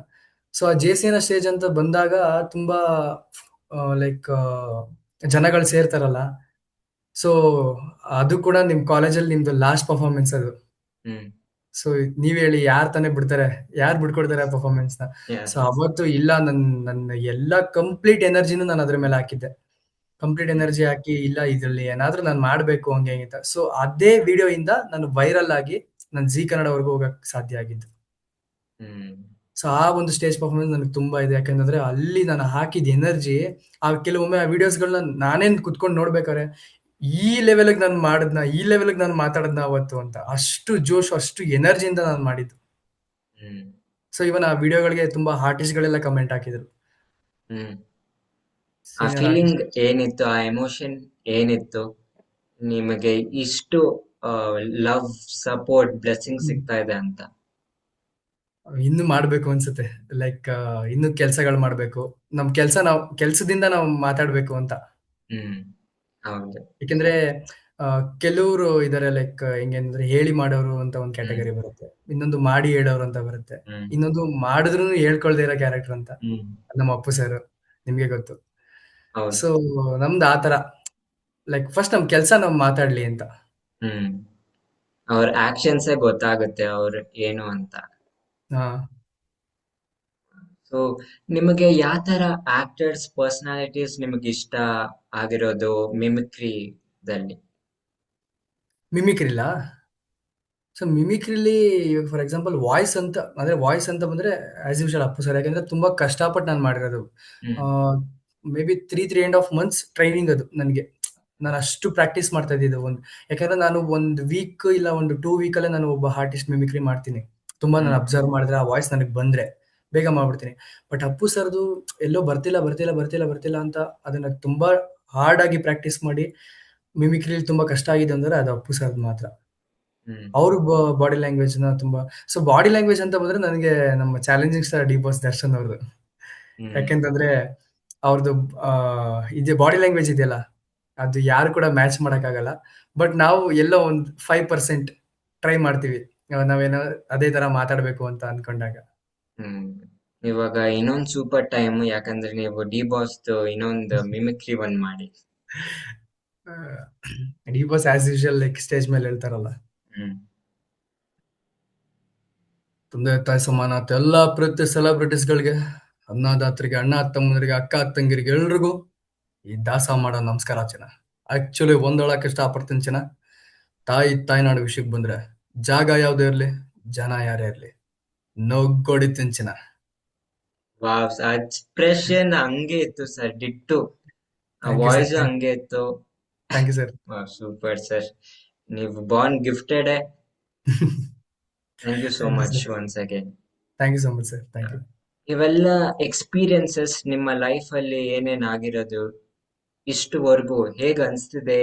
ಸೊ ಆ JCN ಸ್ಟೇಜ್ ಅಂತ ಬಂದಾಗ ತುಂಬಾ ಲೈಕ್ ಜನಗಳು ಸೇರ್ತಾರಲ್ಲ. ಸೊ ಅದು ಕೂಡ ನಿಮ್ ಕಾಲೇಜಲ್ಲಿ ನಿಮ್ದು ಲಾಸ್ಟ್ ಪರ್ಫಾರ್ಮೆನ್ಸ್ ಅದು. ಹ್ಮ್. ಸೊ ನೀವ್ ಹೇಳಿ ಯಾರ್ ತಾನೇ ಬಿಡ್ತಾರೆ, ಯಾರ್ ಬಿಡ್ಕೊಡ್ತಾರೆ ಆ ಪರ್ಫಾರ್ಮೆನ್ಸ್ ನ? So Yes. ಅವತ್ತು ಇಲ್ಲ, ನನ್ನ ಎಲ್ಲ ಕಂಪ್ಲೀಟ್ ಎನರ್ಜಿನೂ ನಾನು ಅದ್ರ ಮೇಲೆ ಹಾಕಿದ್ದೆ. ಕಂಪ್ಲೀಟ್ ಎನರ್ಜಿ ಹಾಕಿ ಇಲ್ಲ ಇದ್ರಲ್ಲಿ ಏನಾದ್ರೂ ನಾನು ಮಾಡ್ಬೇಕು ಹಂಗೆ ಹಿಂಗೆ ಅಂತ. ಸೊ ಅದೇ ವಿಡಿಯೋ ಇಂದ ನಾನು ವೈರಲ್ ಆಗಿ ನಾನು ಜಿ ಕನ್ನಡವರೆಗೂ ಹೋಗಕ್ ಸಾಧ್ಯ ಆಗಿದ್ದು. ಹ್ಮ್. ಸೊ ಆ ಒಂದು ಸ್ಟೇಜ್ ಪರ್ಫಾರ್ಮೆನ್ಸ್ ನನಗೆ ತುಂಬಾ ಇದೆ. ಯಾಕಂದ್ರೆ ಅಲ್ಲಿ ನಾನು ಹಾಕಿದ ಎನರ್ಜಿ, ಆ ಕೆಲವೊಮ್ಮೆ ಆ ವಿಡಿಯೋಸ್ಗಳನ್ನ ನಾನೇನ್ ಕುತ್ಕೊಂಡು ನೋಡ್ಬೇಕಾರೆ ಈ ಲೆವೆಲ್ಗೆ ನಾನು ಮಾಡಿದ್ನ, ಈ ಲೆವೆಲ್ಗೆ ನಾನು ಮಾತಾಡದ್ನ ಅವತ್ತು ಅಂತ, ಅಷ್ಟು ಜೋಶ್ ಅಷ್ಟು ಎನರ್ಜಿಯಿಂದ ನಾನು ಮಾಡಿದ್ದು. ಹ್ಮ್. ಸೊ ಇವನ್ ಆ ವಿಡಿಯೋಗಳಿಗೆ ತುಂಬಾ ಆರ್ಟಿಸ್ಟ್ ಗಳೆಲ್ಲ ಕಮೆಂಟ್ ಹಾಕಿದ್ರು, ಹ್ಮ್. ಆ ಸೀನಿಯರ್ ಆರ್ಟಿಸ್ಟ್. ಫೀಲಿಂಗ್ ಏನಿತ್ತು, ಆ ಎಮೋಷನ್ ಏನಿತ್ತು? ನಿಮಗೆ ಇಷ್ಟು ಲವ್, ಸಪೋರ್ಟ್, ಬ್ಲೆಸ್ಸಿಂಗ್ ಸಿಗ್ತಾ ಇದೆ ಅಂತ. ಇನ್ನು ಮಾಡ್ಬೇಕು ಅನ್ಸುತ್ತೆ. ಲೈಕ್ ಇನ್ನು ಕೆಲ್ಸಗಳು ಮಾಡ್ಬೇಕು, ನಮ್ ಕೆಲ್ಸದಿಂದ ನಾವು ಮಾತಾಡ್ಬೇಕು ಅಂತ. ಹ್ಮ್. ಹೌದು. ಯಾಕೆಂದ್ರೆ ಕೆಲವರು ಇದಾರೆ, ಲೈಕ್ ಹೆಂಗಂದ್ರೆ ಹೇಳಿ ಮಾಡೋರು ಅಂತ ಒಂದ್ ಹ್ಮ್. ಕ್ಯಾಟಗರಿ ಬರುತ್ತೆ, ಇನ್ನೊಂದು ಮಾಡಿ ಹೇಳೋರು ಅಂತ ಬರುತ್ತೆ, ಹ್ಮ್. ಇನ್ನೊಂದು ಮಾಡಿದ್ರು ಹೇಳ್ಕೊಳ್ದೇ ಇರೋ ಕ್ಯಾರೆಕ್ಟರ್ ಅಂತ. ಹ್ಮ್. ಅದ್ ನಮ್ಮ ಅಪ್ಪು ಸರ್, ನಿಮ್ಗೆ ಗೊತ್ತು. ಹೌದು. ಸೊ ನಮ್ದು ಆತರ, ಲೈಕ್ ಫಸ್ಟ್ ನಮ್ ಕೆಲ್ಸ ನಾವ್ ಮಾತಾಡ್ಲಿ ಅಂತ. ಹ್ಮ್. ಅವ್ರ ಆಕ್ಷನ್ಸೇ ಗೊತ್ತಾಗುತ್ತೆ ಅವ್ರು ಏನು ಅಂತ. ಹಾ ಸೊ ನಿಮಗೆ ಯಾವ ತರ ಆಕ್ಟರ್ಸ್ ಪರ್ಸನಾಲಿಟೀಸ್ ನಿಮಗೆ ಇಷ್ಟ ಆಗಿರೋದು ಮಿಮಿಕ್ರಿದಲ್ಲಿ? ಮಿಮಿಕ್ರಿಲ್ಲ. ಸೊ ಮಿಮಿಕ್ರಿಲಿ ಫಾರ್ ಎಕ್ಸಾಂಪಲ್ ವಾಯ್ಸ್ ಅಂತ ಬಂದ್ರೆ ಆಸ್ ಯೂಶುವಲ್ ಅಪ್ಪು ಸರ್. ಯಾಕಂದ್ರೆ ತುಂಬಾ ಕಷ್ಟಪಟ್ಟು ನಾನು ಮಾಡಿರೋದು. ಹ್ಮ್. ಮೇ ಬಿ 3.5 months ಟ್ರೈನಿಂಗ್ ಅದು ನನಗೆ. ನಾನು ಅಷ್ಟು ಪ್ರಾಕ್ಟೀಸ್ ಮಾಡ್ತಾ ಇದ್ದಿದ್ದು ಯಾಕಂದ್ರೆ ನಾನು ಒಂದು ವೀಕ್ ಇಲ್ಲ ಒಂದು 2 week ಅಲ್ಲೇ ನಾನು ಒಬ್ಬ ಆರ್ಟಿಸ್ಟ್ ಮಿಮಿಕ್ರಿ ಮಾಡ್ತೀನಿ. ತುಂಬಾ ನಾನು ಹ್ಮ್. ಅಬ್ಸರ್ವ್ ಮಾಡಿದ್ರೆ ಆ ವಾಯ್ಸ್ ನನಗೆ ಬಂದ್ರೆ ಬೇಗ ಮಾಡ್ಬಿಡ್ತೀನಿ. ಬಟ್ ಅಪ್ಪು ಸರ್ದು ಎಲ್ಲೋ ಬರ್ತಿಲ್ಲ ಅಂತ ಅದನ್ನ ತುಂಬಾ ಹಾರ್ಡ್ ಆಗಿ ಪ್ರಾಕ್ಟೀಸ್ ಮಾಡಿ ಮಿಮಿಕ್ರಿ ತುಂಬಾ ಕಷ್ಟ ಆಗಿದೆ ಅಂದ್ರೆ ಅದು ಅಪ್ಪು ಸರ್ದು ಮಾತ್ರ. ಹ್ಮ್. ಅವರು ಬಾಡಿ ಲ್ಯಾಂಗ್ವೇಜ್ ನ ತುಂಬಾ. ಸೊ ಬಾಡಿ ಲ್ಯಾಂಗ್ವೇಜ್ ಅಂತ ಬಂದ್ರೆ ನನಗೆ ನಮ್ಮ challenging star D boss Darshan ಅವ್ರದ್ದು. ಹ್ಮ್. ಯಾಕೆಂತಂದ್ರೆ ಅವ್ರದ್ದು ಇದೆ ಬಾಡಿ ಲ್ಯಾಂಗ್ವೇಜ್ ಇದೆಯಲ್ಲ, ಅದು ಯಾರು ಕೂಡ ಮ್ಯಾಚ್ ಮಾಡಕ್ಕಾಗಲ್ಲ. ಬಟ್ ನಾವು ಎಲ್ಲೋ ಒಂದು 5% ಟ್ರೈ ಮಾಡ್ತೀವಿ, ನಾವೇನೋ ಅದೇ ತರ ಮಾತಾಡ್ಬೇಕು ಅಂತ ಅನ್ಕೊಂಡಾಗ. ಹ್ಮ್. ಇವಾಗ ಇನ್ನೊಂದ್ ಸೂಪರ್ ಟೈಮ್, ಯಾಕಂದ್ರೆ ನೀವು ಡಿ ಬಾಸ್ ಇನ್ನೊಂದು ಮಿಮಿಕ್ರಿ ಒಂದ್ ಮಾಡಿ. D boss as usual like stage ಮೇಲೆ ಹೇಳ್ತಾರಲ್ಲ, ಹ್ಮ್. ತಂದೆ ತಾಯಿ ಸಮಾನತೆ ಎಲ್ಲಾ ಪ್ರತಿ ಸೆಲೆಬ್ರಿಟೀಸ್ಗಳಿಗೆ, ಅನ್ನದಾತರಿಗೆ, ಅಣ್ಣ ತಮ್ಮಂದರಿಗೆ, ಅಕ್ಕ ತಂಗಿರಿಗೆ, ಎಲ್ರಿಗೂ ಈ ದಾಸ ಮಾಡೋ ನಮಸ್ಕಾರ ಚೆನ್ನ. ಆಕ್ಚುಲಿ ಒಂದೊಳಕ್ಕೆ ಇಷ್ಟಪಡ್ತೀನಿ ಚೆನ್ನ. ತಾಯ್ನಾಡು ವಿಷಯಕ್ಕೆ ಬಂದ್ರೆ ಜಾಗ ಯಾವ್ದೇ ಇರ್ಲಿ, ಜನ ಯಾರೇ ಇರ್ಲಿ, ನೋಗೊಡಿತೀನಿ ಚೆನ್ನ. ವಾವ್, ಎಕ್ಸ್ಪ್ರೆಷನ್ ಹಂಗೆ ಇತ್ತು sir, ditto. Ah thank you sir. Voice ಹಂಗೆ ಇತ್ತು. Thank you sir. Super sir, ನೀವು born gifted. Thank you so thank you much sir. Once again. Thank you so much sir. Thank you. ಇವೆಲ್ಲ experiences ನಿಮ್ಮ life ಅಲ್ಲಿ ಏನೇನ್ ಆಗಿರೋದು ಇಷ್ಟುವರೆಗೂ ಹೇಗ್ ಅನ್ಸ್ತಿದೆ?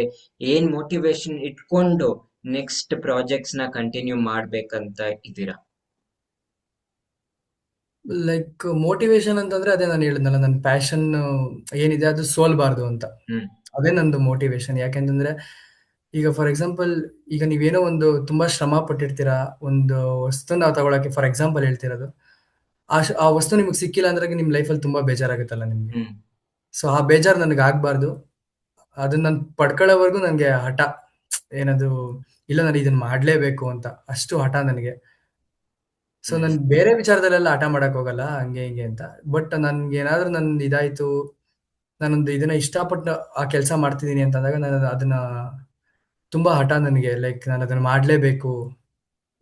ಏನ್ ಮೋಟಿವೇಶನ್ ಇಟ್ಕೊಂಡು ನೆಕ್ಸ್ಟ್ ಪ್ರಾಜೆಕ್ಟ್ಸ್ ನ ಕಂಟಿನ್ಯೂ ಮಾಡ್ಬೇಕಂತ ಇದ್ದೀರಾ? ಲೈಕ್ ಮೋಟಿವೇಶನ್ ಅಂತಂದ್ರೆ ಅದೇ ನಾನು ಹೇಳಿದ್ನಲ್ಲ, ನನ್ನ ಪ್ಯಾಷನ್ ಏನಿದೆ ಅದು ಸೋಲ್ಬಾರ್ದು ಅಂತ. ಹ್ಮ್. ಅದೇ ನಂದು ಮೋಟಿವೇಶನ್. ಯಾಕೆಂತಂದ್ರೆ ಈಗ ಫಾರ್ ಎಕ್ಸಾಂಪಲ್, ಈಗ ನೀವೇನೋ ಒಂದು ತುಂಬಾ ಶ್ರಮ ಪಟ್ಟಿರ್ತೀರಾ ಒಂದು ವಸ್ತು ನಾವು ತಗೊಳಕ್ಕೆ, ಫಾರ್ ಎಕ್ಸಾಂಪಲ್ ಹೇಳ್ತಿರೋದು, ಆ ವಸ್ತು ನಿಮ್ಗೆ ಸಿಕ್ಕಿಲ್ಲ ಅಂದ್ರೆ ನಿಮ್ ಲೈಫಲ್ಲಿ ತುಂಬಾ ಬೇಜಾರಾಗುತ್ತಲ್ಲ ನಿಮ್ಗೆ. ಹ್ಮ್. ಸೊ ಆ ಬೇಜಾರು ನನಗೆ ಆಗ್ಬಾರ್ದು. ಅದನ್ನ ನಾನು ಪಡ್ಕೊಳ್ಳೋವರೆಗೂ ನನಗೆ ಹಠ, ಏನದು, ಇಲ್ಲ ನಾನು ಇದನ್ನ ಮಾಡ್ಲೇಬೇಕು ಅಂತ, ಅಷ್ಟು ಹಠ ನನಗೆ. ಸೊ ಹ್ಮ್. ನನ್ ಬೇರೆ ವಿಚಾರದಲ್ಲೆಲ್ಲ ಹಠ ಮಾಡಕ್ ಹೋಗಲ್ಲ ಹಂಗೆ ಹಿಂಗೆ ಅಂತ. ಬಟ್ ನನ್ಗೆ ಏನಾದ್ರೂ ನಂದು ಇದಾಯ್ತು, ನಾನೊಂದು ಇದನ್ನ ಇಷ್ಟಪಟ್ಟು ಆ ಕೆಲಸ ಮಾಡ್ತಿದ್ದೀನಿ ಅಂತಂದಾಗ ನಾನು ಅದನ್ನ ತುಂಬಾ ಹಠ ನನಗೆ. ಲೈಕ್ ನಾನು ಅದನ್ನ ಮಾಡ್ಲೇಬೇಕು,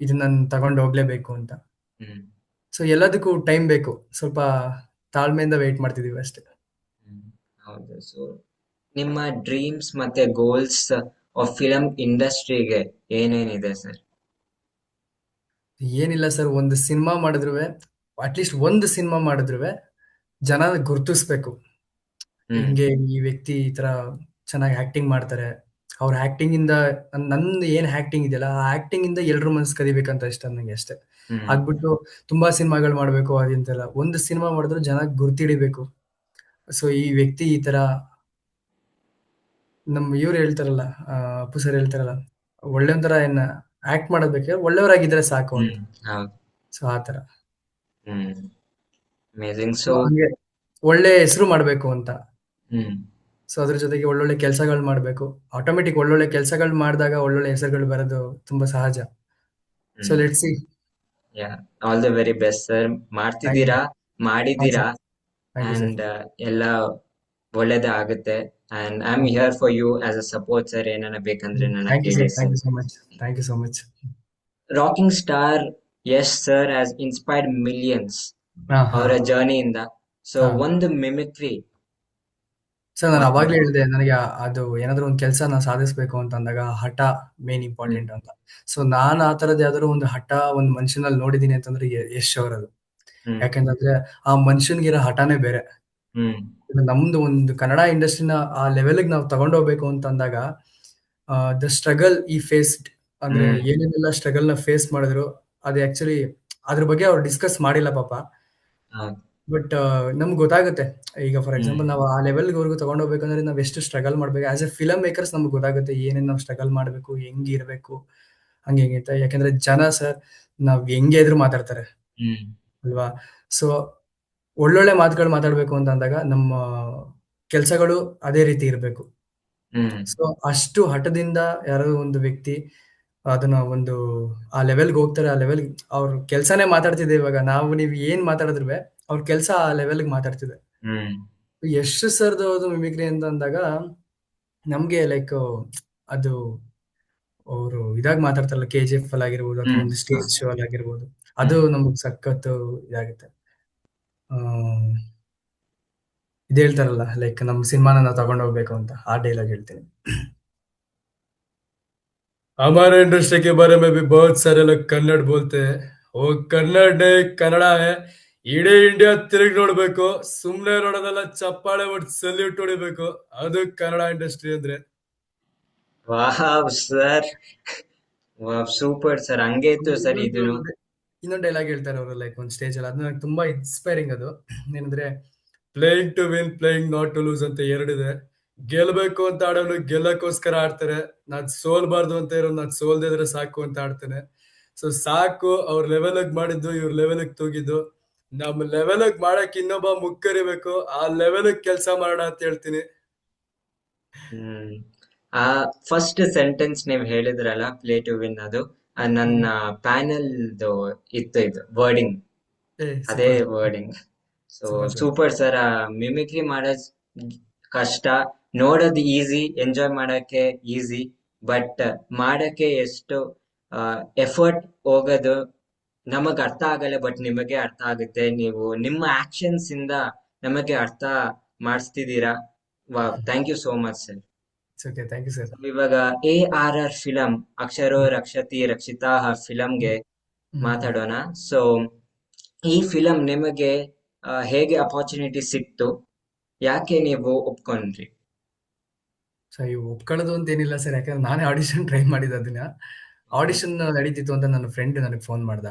ಇದನ್ನ ನಾನು ತಗೊಂಡು ಹೋಗ್ಲೇಬೇಕು ಅಂತ. ಹ್ಮ್. ಸೊ ಎಲ್ಲದಕ್ಕೂ ಟೈಮ್ ಬೇಕು, ಸ್ವಲ್ಪ ತಾಳ್ಮೆಯಿಂದ ವೆಯ್ಟ್ ಮಾಡ್ತಿದೀವಿ ಅಷ್ಟೇ. ಹ್ಮ್. ಹೌದು. ಸೊ ನಿಮ್ಮ ಡ್ರೀಮ್ಸ್ ಮತ್ತೆ ಗೋಲ್ಸ್ ಆಫ್ ಫಿಲಂ ಇಂಡಸ್ಟ್ರಿಗೆ ಏನೇನಿದೆ ಸರ್? ಏನಿಲ್ಲ ಸರ್, ಒಂದು ಸಿನಿಮಾ ಮಾಡಿದ್ರು, ಅಟ್ಲೀಸ್ಟ್ ಒಂದು ಸಿನಿಮಾ ಮಾಡಿದ್ರು ಜನ ಗುರ್ತಿಸ್ಬೇಕು. ಹ್ಮ್. ಹಿಂಗೆ ಈ ವ್ಯಕ್ತಿ ಈ ತರ ಚೆನ್ನಾಗಿ ಆಕ್ಟಿಂಗ್ ಮಾಡ್ತಾರೆ, ಅವ್ರ ಆಕ್ಟಿಂಗ್ ಇಂದ ನಂದು ಏನ್ ಆಕ್ಟಿಂಗ್ ಇದೆಯಲ್ಲ ಆ ಆಕ್ಟಿಂಗ್ ಇಂದ ಎಲ್ರ ಮನಸ್ಸು ಕದಿಬೇಕಂತ ಇಷ್ಟ ನನಗೆ ಅಷ್ಟೇ. ಹ್ಮ್ ಆಗ್ಬಿಟ್ಟು ತುಂಬಾ ಸಿನಿಮಾಗಳು ಮಾಡ್ಬೇಕು ಅದಿಂತೆಲ್ಲ, ಒಂದು ಸಿನಿಮಾ ಮಾಡಿದ್ರು ಜನ ಗುರ್ತಿಡಿಬೇಕು. ಸೊ ಈ ವ್ಯಕ್ತಿ ಈ ತರ, ನಮ್ ಇವ್ರು ಹೇಳ್ತಾರಲ್ಲ, ಅಪ್ಪು ಸರ್ ಹೇಳ್ತಾರಲ್ಲ, ಒಳ್ಳೆ ಒಂಥರ ಏನ ಆಕ್ಟ್ ಮಾಡೋದ್ ಬೇಕಾದ್ರೆ ಒಳ್ಳೆಯವರಾಗಿದ್ರೆ ಸಾಕು ಅಂತ. ಹ್ಮ್ ಹೌದು. ಸೊ ಆತರ. ಹ್ಮ್ ಅಮೇಜಿಂಗ್. ಸೊ ಸೊ ಹಂಗೆ ಒಳ್ಳೆ ಹೆಸರು ಮಾಡ್ಬೇಕು ಅಂತ. ಹ್ಮ್ ಸೊ ಅದ್ರ ಜೊತೆಗೆ ಒಳ್ಳೊಳ್ಳೆ ಕೆಲಸಗಳು ಮಾಡ್ಬೇಕು. ಆಟೋಮೆಟಿಕ್ ಒಳ್ಳೊಳ್ಳೆ ಕೆಲಸಗಳು ಮಾಡಿದಾಗ ಒಳ್ಳೊಳ್ಳೆ ಹೆಸರುಗಳು ಬರೋದು ತುಂಬಾ ಸಹಜ. So hmm let see. Yeah, all the very best sir. Thank you. ಮಾಡ್ತಿದ್ದೀರಾ, ಹಾ ಮಾಡಿದ್ದೀರಾ, sir. Thank you sir. And ಎಲ್ಲ ಒಳ್ಳೇದೇ ಆಗುತ್ತೆ. And I am okay. Here for you as a support sir. ಏನಾನ ಬೇಕಂದ್ರೆ ನನ್ನ ಥ್ಯಾಂಕ್ ಯು ಕೇಳಿ sir. Thank sir. You so much. Thank you so much. Rocking star Yash sir has inspired millions ಹಾ ಹಾ ಅವರ ಜರ್ನಿಯಿಂದ. ಸೊ ಹಾ. ಒಂದು ಮಿಮಿಕ್ರಿ ಸರ್ ನಾನು ಅವಾಗ್ಲೇ ಮಾಡ್ಕೊಡಿ. ಹೇಳಿದೆ, ನನಗೆ ಅದು ಏನಾದ್ರು ಒಂದು ಕೆಲಸ ನಾನು ಸಾಧಿಸ್ಬೇಕು ಅಂತ ಅಂದಾಗ ಹಠ ಮೇನ್ ಹ್ಮ್ ಇಂಪಾರ್ಟೆಂಟ್ ಅಂತ. ಸೊ ನಾನು ಆ ತರದ್ ಯಾವ್ದಾದ್ರು ಒಂದು ಹಠ ಒಂದು ಮನುಷ್ಯನಲ್ಲಿ ನೋಡಿದೀನಿ ಅಂತಂದ್ರೆ ಯಶ್ ಅವರದು. ಹ್ಮ್ ಯಾಕೆಂತಂದ್ರೆ ಆ ಮನುಷ್ಯನ್ಗಿರೋ ಹಠನೇ ಬೇರೆ. ಹ್ಮ್ ಇದು ನಮ್ದು ಒಂದು ಕನ್ನಡ ಇಂಡಸ್ಟ್ರಿನ ಆ ಲೆವೆಲ್ಗೆ ನಾವು ತಗೊಂಡೋಗ್ಬೇಕು ಅಂತ ಅಂದಾಗ, ದ ಸ್ಟ್ರಗಲ್ ಈ ಫೇಸ್ಡ್, ಅಂದ್ರೆ ಹ್ಮ್ ಏನೇನೆಲ್ಲ ಸ್ಟ್ರಗಲ್ ನ ಫೇಸ್ ಮಾಡಿದ್ರು, ಅದು ಆಕ್ಚುಲಿ ಅದ್ರ ಬಗ್ಗೆ ಅವ್ರು ಡಿಸ್ಕಸ್ ಮಾಡಿಲ್ಲ ಪಾಪ. ಹೌದು. ಬಟ್ ನಮ್ಗೆ ಗೊತ್ತಾಗುತ್ತೆ. ಈಗ ಫಾರ್ ಹ್ಮ್ ಎಕ್ಸಾಂಪಲ್ ನಾವು ಆ ಲೆವೆಲ್ವರೆಗೂ ತಗೊಂಡೋಗ್ಬೇಕಂದ್ರೆ ನಾವು ಎಷ್ಟು ಸ್ಟ್ರಗಲ್ ಮಾಡ್ಬೇಕು ಆಸ್ ಎ ಫಿಲಮ್ ಮೇಕರ್ಸ್, ನಮ್ಗೆ ಗೊತ್ತಾಗುತ್ತೆ ಏನೇನು ನಾವು ಸ್ಟ್ರಗಲ್ ಮಾಡಬೇಕು, ಹೆಂಗಿರ್ಬೇಕು, ಹಂಗೆ ಹಿಂಗೆ ಅಂತ. ಯಾಕಂದ್ರೆ ಜನ ಸರ್, ನಾವ್ ಹೆಂಗೆ ಇದ್ರು ಮಾತಾಡ್ತಾರೆ ಹ್ಮ್ ಅಲ್ವಾ. ಸೊ ಒಳ್ಳೊಳ್ಳೆ ಮಾತುಗಳು ಮಾತಾಡ್ಬೇಕು ಅಂತ ಅಂದಾಗ ನಮ್ಮ ಕೆಲಸಗಳು ಅದೇ ರೀತಿ ಇರಬೇಕು. ಹ್ಮ್ ಸೊ ಅಷ್ಟು ಹಠದಿಂದ ಯಾರೋ ಒಂದು ವ್ಯಕ್ತಿ ಅದನ್ನ ಒಂದು ಆ ಲೆವೆಲ್ಗೆ ಹೋಗ್ತಾರೆ. ಆ ಲೆವೆಲ್ ಅವ್ರ ಕೆಲ್ಸನೇ ಮಾತಾಡ್ತಿದೆ. ಇವಾಗ ನೀವು ಏನ್ ಮಾತಾಡಿದ್ರು ಅವ್ರ ಕೆಲ್ಸ ಆ ಲೆವೆಲ್ಗೆ ಮಾತಾಡ್ತಿದೆ. ಹ್ಮ್ ಯಶ್ ಸರ್ದು ಮಿಮಿಕ್ರಿ ಅಂತ ಅಂದಾಗ ನಮ್ಗೆ ಲೈಕ್ ಅದು ಅವರು ಇದಾಗ ಮಾತಾಡ್ತಾರಲ್ಲ, KGF ಅಲ್ಲಿ ಆಗಿರ್ಬೋದು ಅಥವಾ ಹ್ಮ್ ಒಂದು ಸ್ಟೇಜ್ ಶೋ ಅಲ್ಲಿ ಆಗಿರ್ಬೋದು, ಅದು ಹ್ಮ್ ನಮ್ಗೆ ಸಖತ್ ಇದಾಗುತ್ತೆ. ಆ, ಇದು ಹೇಳ್ತಾರಲ್ಲ, ಲೈಕ್ ನಮ್ಮ ಸಿನಿಮಾನ ನಾವು ತಗೊಂಡು ಹೋಗ್ಬೇಕು ಅಂತ, ಆ ಡೈಲಾಗ್ ಹೇಳ್ತೀನಿ. हमारे इंडस्ट्री के बारे में भी बहुत सारे लोग कन्नड़ बोलते हैं. वो कन्नड़ नहीं ಕನ್ನಡ ಇಡೀ ಇಂಡಿಯಾ ತಿರುಗಿ ನೋಡ್ಬೇಕು, ಸುಮ್ನೆ ನೋಡೋದಲ್ಲ, ಚಪ್ಪಾಳೆ ಹೊಡ್ದು ಸಲ್ಯೂಟ್ ಹೊಡಿಬೇಕು. ಅದು ಕನ್ನಡ ಇಂಡಸ್ಟ್ರಿ ಅಂದ್ರೆ. Wow sir, wow super sir. ಹಂಗೆ ಇತ್ತು ಸರ್ ಇದನ್ನು. ಇನ್ನೊಂದು ಡೈಲಾಗ್ ಹೇಳ್ತಾರೆ ಅವರು, ಲೈಕ್ ಒಂದು ಸ್ಟೇಜ್ ಅಲ್ಲಿ, ಅದು ನಂಗೆ ತುಂಬಾ ಇನ್ಸ್ಪೈರಿಂಗ್. ಅದು ಏನಂದ್ರೆ, playing to win, playing not to lose ಅಂತ ಎರಡಿದೆ. ಗೆಲ್ಬೇಕು ಅಂತ ಆಡೋನು ಗೆಲ್ಲಕ್ಕೋಸ್ಕರ ಆಡ್ತಾರೆ, ನಾನ್ ಸೋಲ್ಬಾರ್ದು ಅಂತ ಇರೋ ನಾನ್ ಸೋಲ್ದಿದ್ರೆ ಸಾಕು ಅಂತ ಆಡ್ತಾನೆ. ಸೊ ಸಾಕು, ಅವ್ರ ಲೆವೆಲ್ಗ್ ಮಾಡಿದ್ದು ಇವ್ರ ಲೆವೆಲ್ಗ್ ತೂಗಿದ್ದು, ನಮ್ ಲೆವೆಲ್ಗ್ ಮಾಡಕ್ ಇನ್ನೊಬ್ಬ ಮುಕ್ಕರಿಬೇಕು, ಆ ಲೆವೆಲ್ಗ್ ಕೆಲಸ ಮಾಡೋಣ ಅಂತ ಹೇಳ್ತೀನಿ. ಹ್ಮ್ ಆ ಫಸ್ಟ್ ಸೆಂಟೆನ್ಸ್ ನೀವ್ ಹೇಳಿದ್ರಲ್ಲ, ಪ್ಲೇ ಟು ವಿನ್, ಅದು ನನ್ನ ಪ್ಯಾನೆಲ್ ಇತ್ತು, ಇದು ವರ್ಡಿಂಗ್, ಏ ಅದೇ super. Wording. So super sir. Super sir. Mimicry ಮಾಡೋದ್ ಕಷ್ಟ, ನೋಡೋದು ಈಸಿ, ಎಂಜಾಯ್ ಮಾಡಕ್ಕೆ ಈಸಿ, ಬಟ್ ಮಾಡಕ್ಕೆ ಎಷ್ಟು ಎಫರ್ಟ್ ಹೋಗೋದು ನಮಗ್ ಅರ್ಥ ಆಗಲ್ಲ. ಬಟ್ ನಿಮಗೆ ಅರ್ಥ ಆಗುತ್ತೆ. ನೀವು ನಿಮ್ಮ ಆಕ್ಷನ್ಸ್ ಇಂದ ನಮಗೆ ಅರ್ಥ ಮಾಡಿಸ್ತಿದ್ದೀರಾ. Wow, thank you so much sir. Okay, thank you sir. ಇವಾಗ ARR ಫಿಲಂ, ಅಕ್ಷರೋ ರಕ್ಷತಿ ರಕ್ಷಿತಾ ಫಿಲಂಗೆ ಮಾತಾಡೋಣ. ಸೊ ಈ ಫಿಲಂ ನಿಮಗೆ ಹೇಗೆ ಅಪಾರ್ಚುನಿಟಿ ಸಿಕ್ತು? ಯಾಕೆ ನೀವು ಒಪ್ಕೊಂಡ್ರಿ? ಸೊ ಇವು ಒಪ್ಕೊಳ್ಳೋದು ಅಂತ ಏನಿಲ್ಲ ಸರ್, ಯಾಕಂದ್ರೆ ನಾನೇ ಆಡಿಷನ್ ಟ್ರೈ ಮಾಡಿದ. ಅದನ್ನ ಆಡಿಷನ್ ನಡೀತಿತ್ತು ಅಂತ ನನ್ನ ಫ್ರೆಂಡ್ ನನಗೆ ಫೋನ್ ಮಾಡ್ದ,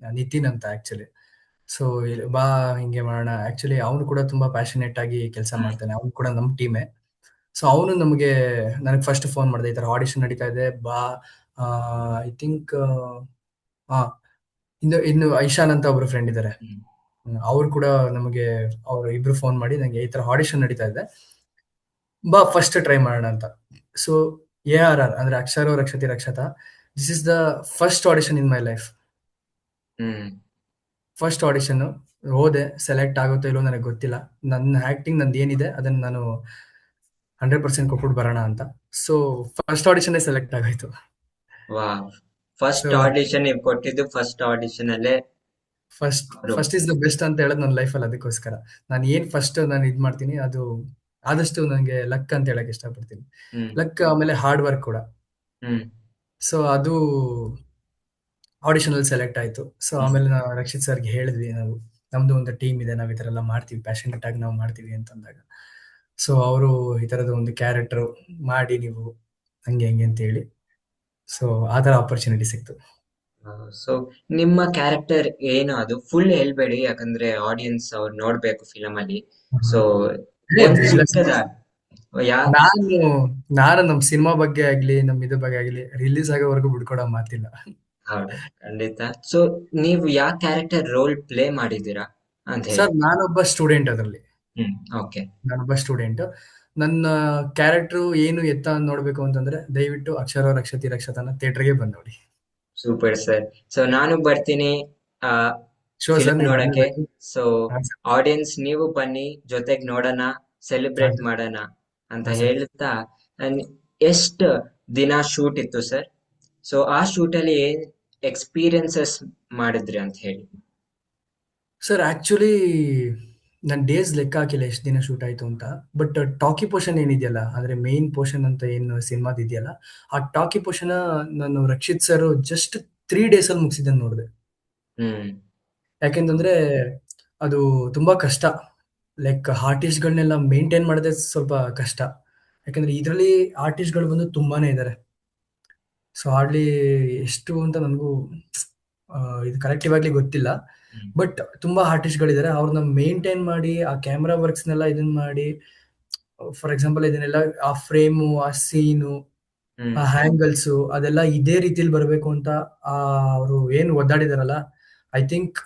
ನಿತಿನ್ ಅಂತ ಆಕ್ಚುಲಿ. ಸೊ ಬಾ ಹಿಂಗೆ ಮಾಡೋಣ. ಆಕ್ಚುಲಿ ಅವನು ಕೂಡ ತುಂಬಾ ಪ್ಯಾಷನೇಟ್ ಆಗಿ ಕೆಲಸ ಮಾಡ್ತಾನೆ, ಅವನು ಕೂಡ ನಮ್ಮ ಟೀಮೇ. ಸೊ ಅವನು ನನಗೆ ಫಸ್ಟ್ ಫೋನ್ ಮಾಡಿದೆ, ಈ ತರ ಆಡಿಷನ್ ನಡೀತಾ ಇದೆ ಬಾ. ಐ ಥಿಂಕ್ ಹಾ ಇನ್ನು ಐಶಾನ್ ಅಂತ ಒಬ್ರು ಫ್ರೆಂಡ್ ಇದ್ದಾರೆ, ಹ್ಮ್ ಅವ್ರು ಕೂಡ ನಮಗೆ, ಅವ್ರು ಇಬ್ರು ಫೋನ್ ಮಾಡಿ ನಂಗೆ ಈ ತರ ಆಡಿಷನ್ ನಡೀತಾ ಇದೆ, ಬಾ ಫಸ್ಟ್ ಟ್ರೈ ಮಾಡೋಣ ಅಂತ. ಸೊ ARR ಅಂದ್ರೆ Aksharo Rakshati Rakshita, this is the first audition in my life. Hmm first audition ಹೋದೆ, ಸೆಲೆಕ್ಟ್ ಆಗುತ್ತೋ ಇಲ್ಲೋ ನನಗೆ ಗೊತ್ತಿಲ್ಲ. ನನ್ನ ಆಕ್ಟಿಂಗ್ ನಂದು ಏನಿದೆ ಅದನ್ನ ನಾನು 100% ಕೊಟ್ಬಿಟ್ಟು ಬರೋಣ ಅಂತ. ಸೊ ಫಸ್ಟ್ ಆಡಿಷನ್ ಸೆಲೆಕ್ಟ್ ಆಗಾಯ್ತು. ವಾವ್, ಸೊ ಫಸ್ಟ್ ಆಡಿಷನ್ ನೀವು ಕೊಟ್ಟಿದ್ದು, ಫಸ್ಟ್ ಆಡಿಷನ್ ಅಲ್ಲೇ ಫಸ್ಟ್ ಅವರು. ಫಸ್ಟ್ ಇಸ್ ದ ಬೆಸ್ಟ್ ಅಂತ ಹೇಳೋದು ನನ್ನ ಲೈಫಲ್ಲಿ. ಅದಕ್ಕೋಸ್ಕರ ನಾನು ಏನ್ ಫಸ್ಟ್ ನಾನು ಇದ್ ಮಾಡ್ತೀನಿ, ಅದು ಆದಷ್ಟು ನನಗೆ ಲಕ್ ಅಂತ ಹೇಳಕ್ ಇಷ್ಟಪಡ್ತೀನಿ. ಹ್ಮ್ ಲಕ್, ಆಮೇಲೆ ಹಾರ್ಡ್ ವರ್ಕ್ ಕೂಡ. ಹ್ಮ್ ಸೊ ಅದು ಆಡಿಷನ್ ಅಲ್ಲಿ ಸೆಲೆಕ್ಟ್ ಆಯ್ತು. ಸೊ ಹ್ಮ್ ಆಮೇಲೆ ನಾವು ರಕ್ಷಿತ್ ಸರ್ಗೆ ಹೇಳಿದ್ವಿ, ನಾವು ನಮ್ದು ಒಂದು ಟೀಮ್ ಇದೆ, ನಾವು ಈ ತರ ಎಲ್ಲ ಮಾಡ್ತೀವಿ, ಪ್ಯಾಷನೇಟ್ ಆಗಿ ನಾವು ಮಾಡ್ತೀವಿ ಅಂತಂದಾಗ. ಸೊ ಅವರು ಈ ತರದ ಒಂದು ಕ್ಯಾರೆಕ್ಟರ್ ಮಾಡಿ ನೀವು ಹಂಗೆ ಹೆಂಗೆ ಅಂತ ಹೇಳಿ. ಸೊ ಆ ಥರ ಆಪರ್ಚುನಿಟಿ ಸಿಕ್ತು. ಸೊ ನಿಮ್ಮ ಕ್ಯಾರೆಕ್ಟರ್ ಏನು ಅದು ಫುಲ್ ಹೇಳ್ಬೇಡಿ, ಯಾಕಂದ್ರೆ ಆಡಿಯನ್ಸ್ ಅವ್ರು ನೋಡ್ಬೇಕು ಫಿಲಮ್ ಅಲ್ಲಿ. ಸೊ ಒಂದು ಇಲ್ಲ ಚಿಕ್ಕದ ಯಾ ನಾನು ನಾನು ನಮ್ ಸಿನಿಮಾ ಬಗ್ಗೆ ಆಗ್ಲಿ ನಮ್ ಇದ್ರ ಬಗ್ಗೆ ಆಗ್ಲಿ ರಿಲೀಸ್ ಆಗೋವರೆಗೂ ಬಿಡ್ಕೊಡೋ ಮಾತಿಲ್ಲ. ಹೌದು, ಖಂಡಿತ. ಸೊ ನೀವು ಯಾವ ಕ್ಯಾರೆಕ್ಟರ್ ರೋಲ್ ಪ್ಲೇ ಮಾಡಿದ್ದೀರಾ ಅಂತ ಹೇಳಿ. ಸರ್ ನಾನೊಬ್ಬ ಸ್ಟೂಡೆಂಟ್ ಅದರಲ್ಲಿ. ಓಕೆ. ನಾನೊಬ್ಬ ಸ್ಟೂಡೆಂಟ್. ನನ್ನ ಕ್ಯಾರೆಕ್ಟರ್ ಏನು ಎತ್ತ ಅಂತ ನೋಡ್ಬೇಕು ಅಂತಂದ್ರೆ ದಯವಿಟ್ಟು ಅಕ್ಷರ ರಕ್ಷತಿ ರಕ್ಷತನ ಥಿಯೇಟರ್ಗೆ ಬಂದ್ ನೋಡಿ. Super sir. ಸೊ ನಾನು ಬರ್ತೀನಿ ಶೋ ಸರ್, ಫಿಲಮ್ ನೀವು ನೋಡಕ್ಕೆ. ಬರ್ಲೇಬೇಕು. ಸೊ ಹಾ ಸರ್. ಆಡಿಯನ್ಸ್ ನೀವು ಬನ್ನಿ, ಜೊತೆಗ್ ನೋಡೋಣ, ಹಾ ಸೆಲೆಬ್ರೇಟ್ ಸರ್. ಮಾಡೋಣ ಅಂತ ಹಾ ಸರ್. ಹೇಳ್ತಾ, ಎಷ್ಟು ದಿನ ಶೂಟ್ ಇತ್ತು ಸರ್? ಸೊ ಆ ಶೂಟ್ ಅಲ್ಲಿ ಏನ್ ಎಕ್ಸ್ಪೀರಿಯನ್ಸಸ್ ಮಾಡಿದ್ರಿ ಅಂತ ಹೇಳಿ. ಸರ್ ಆಕ್ಚುಲಿ ನನ್ನ ಡೇಸ್ ಲೆಕ್ಕ ಹಾಕಿಲ್ಲ ಎಷ್ಟು ದಿನ ಶೂಟ್ ಆಯ್ತು ಅಂತ. ಬಟ್ ಟಾಕಿ ಪೋರ್ಷನ್ ಏನಿದೆಯಲ್ಲ, ಅಂದ್ರೆ ಮೇನ್ ಪೋರ್ಷನ್ ಅಂತ ಏನು ಸಿನಿಮಾದ ಇದೆಯಲ್ಲ, ಆ ಟಾಕಿ ಪೋರ್ಷನ್ ನಾನು ರಕ್ಷಿತ್ ಸರ್ ಜಸ್ಟ್ 3 ಡೇಸ್ ಅಲ್ಲಿ ಮುಗಿಸಿದ್ದನ್ನು ನೋಡಿದೆ. ಹ್ಮ್ ಯಾಕೆಂತಂದ್ರೆ ಅದು ತುಂಬಾ ಕಷ್ಟ. ಲೈಕ್ ಆರ್ಟಿಸ್ಟ್‌ಗಳನ್ನೆಲ್ಲ ಮೇಂಟೈನ್ ಮಾಡೋದೇ ಸ್ವಲ್ಪ ಕಷ್ಟ. ಯಾಕಂದ್ರೆ ಇದರಲ್ಲಿ ಆರ್ಟಿಸ್ಟ್‌ಗಳು ಬಂದು ತುಂಬಾನೇ ಇದ್ದಾರೆ. ಸೊ ಹಾರ್ಡ್ಲಿ ಎಷ್ಟು ಅಂತ ನನಗೂ ಇದು ಕರೆಕ್ಟಿವ್ ಆಗಿ ಗೊತ್ತಿಲ್ಲ. ಹ್ಮ್ ಬಟ್ ತುಂಬಾ ಆರ್ಟಿಸ್ಟ್‌ಗಳಿದ್ದಾರೆ. ಅವ್ರನ್ನ ಮೇಂಟೈನ್ ಮಾಡಿ, ಆ ಕ್ಯಾಮೆರಾ ವರ್ಕ್ಸ್‌ನೆಲ್ಲ ಇದನ್ನ ಮಾಡಿ, ಫಾರ್ ಎಕ್ಸಾಂಪಲ್ ಇದನ್ನೆಲ್ಲ ಆ ಫ್ರೇಮು, ಆ ಸೀನು, ಹ್ಮ್ ಆ ಹ್ಯಾಂಗಲ್ಸು ಅದೆಲ್ಲ ಇದೇ ರೀತಿಲಿ ಬರಬೇಕು ಅಂತ ಅವರು ಏನು ಒದ್ದಾಡಿದಾರಲ್ಲ, ಐ ಥಿಂಕ್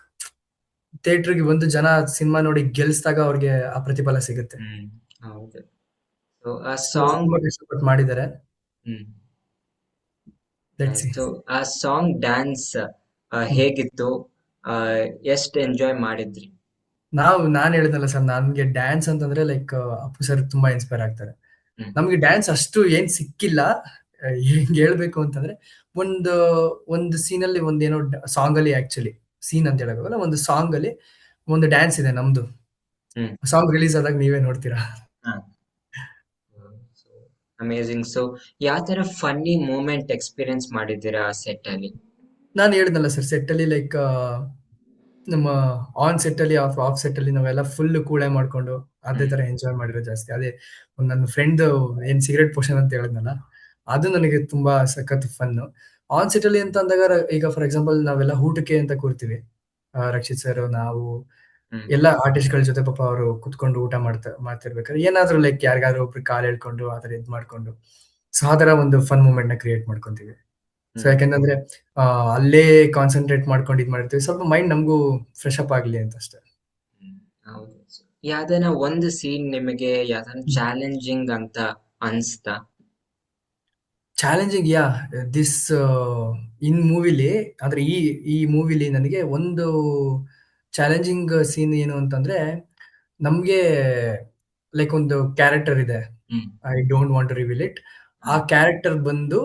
ಥಿಯೇಟರ್‌ಗೆ ಬಂದು ಜನ ಸಿನಿಮಾ ನೋಡಿ ಗೆಲ್ಸ್ದಾಗ ಅವ್ರಿಗೆ ಆ ಪ್ರತಿಫಲ ಸಿಗುತ್ತೆ. ಹ್ಮ್ ಹೌದು. ಸೊ ಆ ಸೊ ಸಾಂಗ್. ತುಂಬಾ ಕಷ್ಟಪಟ್ಟು ಮಾಡಿದ್ದಾರೆ. ಹ್ಮ್ ಲೆಟ್ಸ್ ಸಿ. ಸೊ ಆ ಸಾಂಗ್ ಡ್ಯಾನ್ಸ್ ಹ್ಮ್. ಹೇಗಿತ್ತು? ಆ, ಎಷ್ಟ್ ಎಂಜಾಯ್ ಮಾಡಿದ್ರಿ? ನಾನು ಹೇಳಿದ್ನಲ್ಲ ಸರ್, ನನ್ಗೆ ಡ್ಯಾನ್ಸ್ ಅಂತಂದ್ರೆ ಲೈಕ್ ಅಪ್ಪು ಸರ್ ತುಂಬಾ ಇನ್ಸ್ಪೈರ್ ಆಗ್ತಾರೆ. ಹ್ಮ್ ನಮ್ಗೆ ಡ್ಯಾನ್ಸ್ ಅಷ್ಟು ಏನ್ ಸಿಕ್ಕಿಲ್ಲ. ಹೆಂಗ್ ಹೇಳ್ಬೇಕು ಅಂತಂದ್ರೆ ಒಂದು ಒಂದು ಸೀನಲ್ಲಿ ಒಂದೇನೋ ಸಾಂಗ್ ಅಲ್ಲಿ, ಆಕ್ಚುಲಿ ಸೀನ್ ಅಂತ ಹೇಳಕ್ಕಾಗಲ್ಲ, ಒಂದು ಸಾಂಗ್ ಅಲ್ಲಿ ಒಂದು ಡ್ಯಾನ್ಸ್ ಇದೆ ನಮ್ದು. ಹ್ಮ್ ಸಾಂಗ್ ರಿಲೀಸ್ ಆದಾಗ ನೀವೇ ನೋಡ್ತೀರಾ. ಹಾ. So amazing. ಸೊ ಯಾವ ತರ ಫನ್ನಿ ಮೂಮೆಂಟ್ ಎಕ್ಸ್ಪೀರಿಯನ್ಸ್ ಮಾಡಿದ್ದೀರಾ ಆ ಸೆಟ್ ಅಲ್ಲಿ? ನಾನು ಹೇಳಿದ್ನಲ್ಲ ಸರ್, ಸೆಟ್ ಅಲ್ಲಿ ಲೈಕ್ ನಮ್ಮ ಆನ್ ಸೆಟ್ ಅಲ್ಲಿ, ಆಫ್ ಸೆಟ್ ಅಲ್ಲಿ ನಾವೆಲ್ಲ ಫುಲ್ ಕೂಳೆ ಮಾಡ್ಕೊಂಡು ಅದೇ ಹ್ಮ್ ತರ ಎಂಜಾಯ್ ಮಾಡಿರೋ ಜಾಸ್ತಿ. ಅದೇ ಒಂದ್ ನನ್ನ ಫ್ರೆಂಡ್ ಏನ್ ಸಿಗರೇಟ್ ಪೋಷನ್ ಅಂತ ಹೇಳಿದ್ನಲ್ಲ, ಅದು ನನಗೆ ತುಂಬಾ ಸಖತ್ ಫನ್. ಆನ್ ಸೆಟ್ ಅಲ್ಲಿ ಅಂತ ಅಂದಾಗ ಈಗ ಫಾರ್ ಎಕ್ಸಾಂಪಲ್ ನಾವೆಲ್ಲ ಊಟಕ್ಕೆ ಅಂತ ಕೂರ್ತೀವಿ. ರಕ್ಷಿತ್ ಸರ್, ನಾವು ಹ್ಮ್ ಎಲ್ಲ ಆರ್ಟಿಸ್ಟ್ ಗಳ ಜೊತೆ ಪಾಪ ಅವರು ಕುತ್ಕೊಂಡು ಊಟ ಮಾಡ್ತಿರ್ಬೇಕಾದ್ರೆ ಏನಾದ್ರು ಲೈಕ್ ಯಾರಿಗಾದ್ರು ಒಬ್ರು ಕಾಲ್ ಹೇಳ್ಕೊಂಡು ಆತರ ಇದ್ ಮಾಡ್ಕೊಂಡು, ಸೊ ಆ ತರ ಒಂದು ಫನ್ ಮೂಮೆಂಟ್ ನ ಕ್ರಿಯೇಟ್ ಮಾಡ್ಕೊಂತೀವಿ. ಸೊ ಹ್ಮ್ ಯಾಕೆಂದ್ರೆ ಅಲ್ಲೇ ಕಾನ್ಸಂಟ್ರೇಟ್ ಮಾಡ್ಕೊಂಡು ಇದ್ ಮಾಡಿರ್ತೀವಿ, ಸ್ವಲ್ಪ ಮೈಂಡ್ ನಮಗೂ ಫ್ರೆಶ್ ಅಪ್ ಆಗ್ಲಿ ಅಂತ ಅಷ್ಟೇ. ಹ್ಮ್ ಹೌದು. So, ಯಾವ್ದಾನ ಒಂದು ಸೀನ್ ನಿಮಗೆ ಯಾವ್ದಾನ ಚಾಲೆಂಜಿಂಗ್ ಅಂತ ಅನ್ಸ್ತಾ? ಚಾಲೆಂಜಿಂಗ್ ಯಾ ದಿಸ್ ಇನ್ ಮೂವಿಲಿ, ಅಂದ್ರೆ ಈ ಮೂವಿಲಿ ನನಗೆ ಒಂದು ಚಾಲೆಂಜಿಂಗ್ ಸೀನ್ ಏನು ಅಂತಂದ್ರೆ, ನಮ್ಗೆ ಲೈಕ್ ಒಂದು ಕ್ಯಾರೆಕ್ಟರ್ ಇದೆ. Hmm I don't want to reveal it. ಆ ಹ್ಮ್ ಕ್ಯಾರೆಕ್ಟರ್ ಬಂದು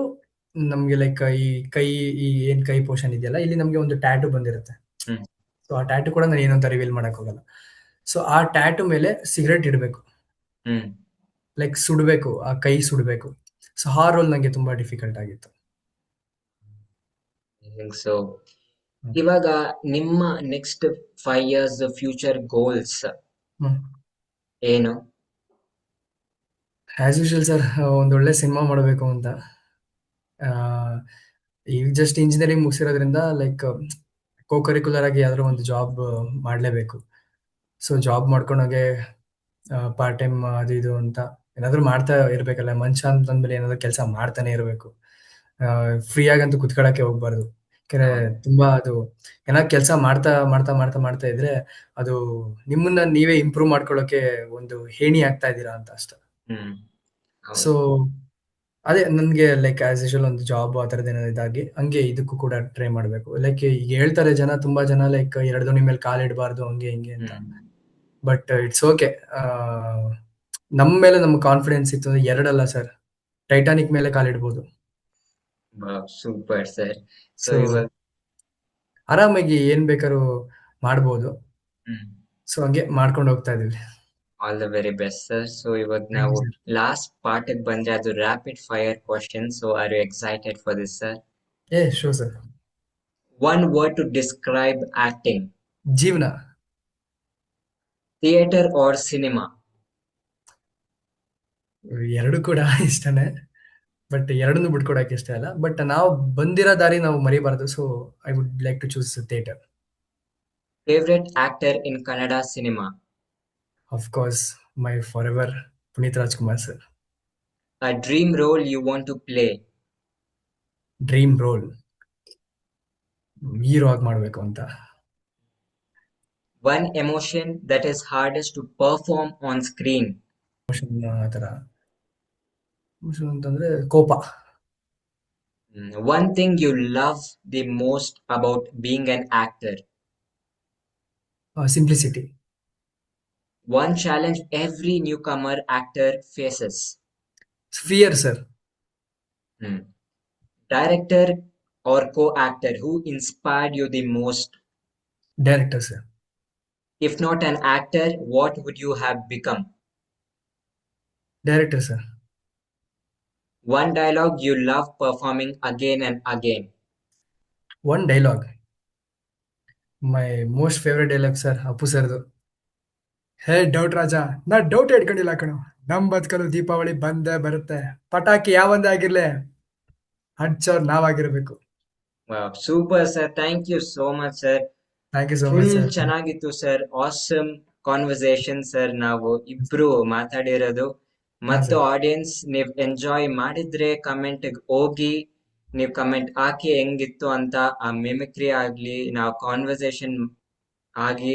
ನಮ್ಗೆ ಲೈಕ್ ಈ ಕೈ, ಈ ಏನ್ ಕೈ ಪೋರ್ಷನ್ ಇದೆಯಲ್ಲ, ಇಲ್ಲಿ ನಮ್ಗೆ ಒಂದು ಟ್ಯಾಟೂ ಬಂದಿರುತ್ತೆ. ಹ್ಮ್ ಸೊ ಆ ಟ್ಯಾಟೂ ಕೂಡ ನಾನು ಏನು ಅಂತ ರಿವೀಲ್ ಮಾಡಕ್ ಹೋಗಲ್ಲ. ಸೊ ಆ ಟ್ಯಾಟೂ ಮೇಲೆ ಸಿಗರೇಟ್ ಇಡಬೇಕು, ಹ್ಮ್ ಲೈಕ್ ಸುಡಬೇಕು, ಆ ಕೈ ಸುಡಬೇಕು. ಸೊ ಆ ರೋಲ್ ನಂಗೆ ತುಂಬಾ ಡಿಫಿಕಲ್ಟ್ ಆಗಿತ್ತು. So hmm. ಇವಾಗ ನಿಮ್ಮ next 5 years future goals hmm. ಏನು? ಆಸ್ ಯೂಶುವಲ್ ಸರ್, ಒಂದೊಳ್ಳೆ ಸಿನಿಮಾ ಮಾಡಬೇಕು ಅಂತ. ಆ, ಈಗ ಜಸ್ಟ್ ಇಂಜಿನಿಯರಿಂಗ್ ಮುಗಿಸಿರೋದ್ರಿಂದ ಲೈಕ್ ಕೋ ಕರಿಕ್ಯುಲರ್ ಆಗಿ ಯಾವ್ದಾದ್ರು ಒಂದು ಜಾಬ್ ಮಾಡಲೇಬೇಕು. ಸೊ ಜಾಬ್ ಮಾಡ್ಕೊಂಡೋಗೆ ಪಾರ್ಟ್ ಟೈಮ್ ಅದು ಇದು ಅಂತ ಏನಾದ್ರು ಮಾಡ್ತಾ ಇರ್ಬೇಕಲ್ಲ. ಮನುಷ್ಯ ಅಂತಂದ್ಮೇಲೆ ಏನಾದ್ರು ಕೆಲಸ ಮಾಡ್ತಾನೆ ಇರಬೇಕು. ಫ್ರೀ ಆಗಂತೂ ಕುತ್ಕೊಳ್ಳಕ್ಕೆ ಹೋಗ್ಬಾರ್ದು. ಯಾಕಂದ್ರೆ ಹೌದು. ತುಂಬಾ ಅದು ಏನಾದ್ರು ಕೆಲಸ ಮಾಡ್ತಾ ಮಾಡ್ತಾ ಮಾಡ್ತಾ ಮಾಡ್ತಾ ಇದ್ರೆ ಅದು ನಿಮ್ಮನ್ನ ನೀವೇ ಇಂಪ್ರೂವ್ ಮಾಡ್ಕೊಳ್ಳೋಕೆ ಒಂದು ಹೇಣಿ ಆಗ್ತಾ ಇದ್ದೀರಾ ಅಂತ ಅಷ್ಟೇ. ಹ್ಮ್ ಸೊ ಹೌದು. ಅದೇ ನನ್ಗೆ ಲೈಕ್ ಆಸ್ ಯೂಶುವಲ್ ಒಂದು ಜಾಬ್ ಆ ಥರದ್ದು ಏನಾದ್ರು ಇದಾಗಿ ಹಂಗೆ ಇದಕ್ಕೂ ಕೂಡ ಟ್ರೈ ಮಾಡಬೇಕು. ಲೈಕ್ ಈಗ ಹೇಳ್ತಾರೆ ಜನ, ತುಂಬಾ ಜನ ಲೈಕ್ ಎರಡು ದೋಣಿ ಮೇಲೆ ಕಾಲಿಡಬಾರ್ದು ಹಂಗೆ ಹಿಂಗೆ ಅಂತ. ಹ್ಮ್ ಬಟ್ ಇಟ್ಸ್ ಓಕೆ. ನಮ್ಮ ಮೇಲೆ ನಮ್ಗೆ ಕಾನ್ಫಿಡೆನ್ಸ್ ಇತ್ತು ಅಂದ್ರೆ ಎರಡಲ್ಲ ಸರ್, ಟೈಟಾನಿಕ್ ಮೇಲೆ ಕಾಲಿಡ್ಬೋದು. Super sir. ಸೊ ಸೊ ಇವಾಗ ಆರಾಮಾಗಿ ಏನ್ ಬೇಕಾದ್ರೂ ಮಾಡ್ಬೋದು. ಹ್ಮ್ ಸೊ ಹಂಗೆ ಮಾಡ್ಕೊಂಡು ಹೋಗ್ತಾ ಇದೀವಿ. All the very best sir. So ಇವಾಗ ಥ್ಯಾಂಕ್ ಯು ನಾವು ಸರ್. ಲಾಸ್ಟ್ ಪಾರ್ಟ್ ಬಂದ್ರೆ ಅದು rapid fire question. So are you excited for this sir? Sure sir. One word to describe acting. ಜೀವನ. Theatre or cinema? ಎರಡು ಕೂಡ ಇಷ್ಟನೇ. But ಎರಡನ್ನೂ ಬಿಟ್ಕೊಡಕ್ಕೆ ಇಷ್ಟ ಇಲ್ಲ. ಬಟ್ ನಾವು ಬಂದಿರೋ ದಾರಿ ನಾವು ಮರಿಬಾರ್ದು. So I would like to choose theatre. Favorite actor in Kannada cinema? Of course my forever Puneet Rajkumar sir. A dream role you want to play? Dream role hero ಆಗಿ ಮಾಡಬೇಕು ಅಂತ. One emotion that is hardest to perform on screen? ಆ ಥರ ಅಂತಂದ್ರೆ ಕೋಪ. One thing you love the most about being an actor? Simplicity. One challenge every newcomer actor faces? Fear sir. Hmm. Director or co-actor who inspired you the most? Director sir. If not an actor, what would you have become? Director sir. One dialogue you love performing again and again? One dialogue, my most favourite dialogue sir, Appu ಸರ್ದು. ಹೇ doubt ರಾಜ, ನಾ doubt ಇಟ್ಕೊಂಡಿಲ್ಲ ಕಣೋ, ನಮ್ ಬದುಕಲು ದೀಪಾವಳಿ ಬಂದೇ ಬರುತ್ತೆ, ಪಟಾಕಿ ಯಾವಂದೇ ಆಗಿರ್ಲಿ ಹಂಚೋರ್ ನಾವಾಗಿರ್ಬೇಕು. Wow, super sir. Thank you so much sir. Thank you so much full sir. ಚೆನ್ನಾಗಿತ್ತು ಸರ್. Awesome conversation sir. ನಾವು ಇಬ್ರು ಮಾತಾಡಿರೋದು ಹಾ ಮತ್ತು ಸರ್. ಆಡಿಯನ್ಸ್ ನೀವ್ ಎಂಜಾಯ್ ಮಾಡಿದ್ರೆ ಕಮೆಂಟ್ ಹೋಗಿ ನೀವ್ ಕಮೆಂಟ್ ಹಾಕಿ ಹೆಂಗಿತ್ತು ಅಂತ. ಆ ಮಿಮಿಕ್ರಿ ಆಗ್ಲಿ, ನಾವು ಕಾನ್ವರ್ಸೇಷನ್ ಆಗಿ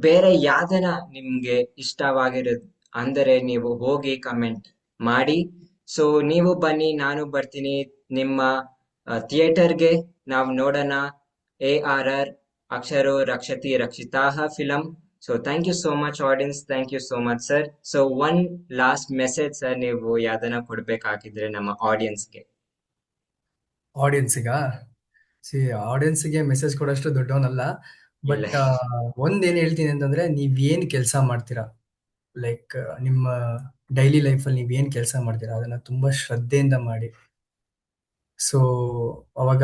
ಬೇರೆ ಯಾವ್ದನ ನಿಮ್ಗೆ ಇಷ್ಟವಾಗಿರೋದು ಅಂದರೆ ನೀವು ಹೋಗಿ ಕಮೆಂಟ್ ಮಾಡಿ. ಸೊ ನೀವು ಬನ್ನಿ, ನಾನು ಬರ್ತೀನಿ ನಿಮ್ಮ ಥಿಯೇಟರ್ಗೆ. ನಾವು ನೋಡೋಣ ARR Aksharo Rakshati Rakshitaha film. So thank you so much audience. Thank you so much sir. So one last message sir, ನೀವು ಯಾವ್ದನ ಕೊಡ್ಬೇಕಾಗಿದ್ರೆ ನಮ್ಮ ಆಡಿಯನ್ಸ್ಗೆ. ಆಡಿಯನ್ಸಿಗ ಸಿ ಆಡಿಯನ್ಸ್ಗೆ ಮೆಸೇಜ್ ಕೊಡೋಷ್ಟು ದೊಡ್ಡವನಲ್ಲ. ಇಲ್ಲ. ಬಟ್ ಒಂದೇನ್ ಹೇಳ್ತೀನಿ ಅಂತಂದ್ರೆ, ನೀವೇನ್ ಕೆಲಸ ಮಾಡ್ತೀರಾ, ಲೈಕ್ ನಿಮ್ಮ ಡೈಲಿ ಲೈಫಲ್ಲಿ ನೀವೇನ್ ಕೆಲಸ ಮಾಡ್ತೀರಾ ಅದನ್ನ ತುಂಬಾ ಶ್ರದ್ಧೆಯಿಂದ ಮಾಡಿ. ಸೊ ಅವಾಗ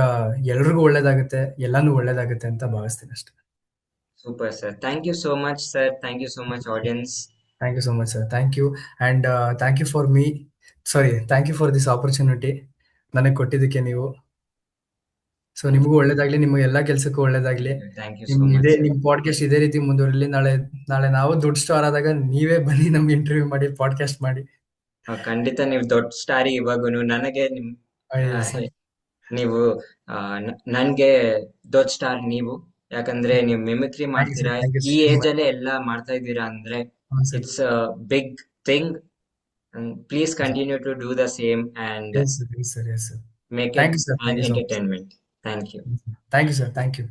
ಎಲ್ರಿಗೂ ಒಳ್ಳೇದಾಗುತ್ತೆ, ಎಲ್ಲಾನು ಒಳ್ಳೇದಾಗುತ್ತೆ ಅಂತ ಭಾವಿಸ್ತೀನಿ ಅಷ್ಟೇ. Super sir. Thank you so much sir. Thank you so much audience. Thank you so much sir. Thank you. And thank you for me, sorry, thank you for this opportunity ನನಗೆ ಕೊಟ್ಟಿದ್ದಕ್ಕೆ ನೀವು. ಸೊ ನಿಮಗೂ ಒಳ್ಳೇದಾಗ್ಲಿ, ನಿಮ್ಮ ಎಲ್ಲಾ ಕೆಲ್ಸಕ್ಕೂ ಒಳ್ಳೇದಾಗ್ಲಿ. Thank you so much sir. ನಿಮ್ ಪಾಡ್ಕಾಸ್ಟ್ ಇದೇ ರೀತಿ ಮುಂದುವರಿಲಿ. ನಾಳೆ ನಾಳೆ ನಾವು ದೊಡ್ಡ ಸ್ಟಾರ್ ಆದಾಗ ನೀವೇ ಬನ್ನಿ ನಮ್ಗೆ ಇಂಟರ್ವ್ಯೂ ಮಾಡಿ, ಪಾಡ್ಕಾಸ್ಟ್ ಮಾಡಿ. ಖಂಡಿತ ನೀವು ದೊಡ್ಡ ಸ್ಟಾರಿ. ಇವಾಗೂನು ನನಗೆ ನಿಮ್ ಆ, ಸರ್. ನೀವು ನನ್ಗೆ ದೊಡ್ಡ ಸ್ಟಾರ್ ನೀವು. ಯಾಕಂದ್ರೆ ನೀವು ಮಿಮಿಕ್ರಿ ಥ್ಯಾಂಕ್ ಯು ಸರ್. ಮಾಡ್ತೀರಾ, ಥ್ಯಾಂಕ್ ಯು ಈ ಸೋ ಏಜ್ ಮಚ್. ಅಲ್ಲೇ ಎಲ್ಲ ಮಾಡ್ತಾ ಇದ್ದೀರಾ ಅಂದ್ರೆ sir. It's big thing. Please continue to do the same and yes sir, yes sir, yes sir. Make thank it you sir. On thank you so much. Entertainment. Thank you. Thank you sir. Thank you.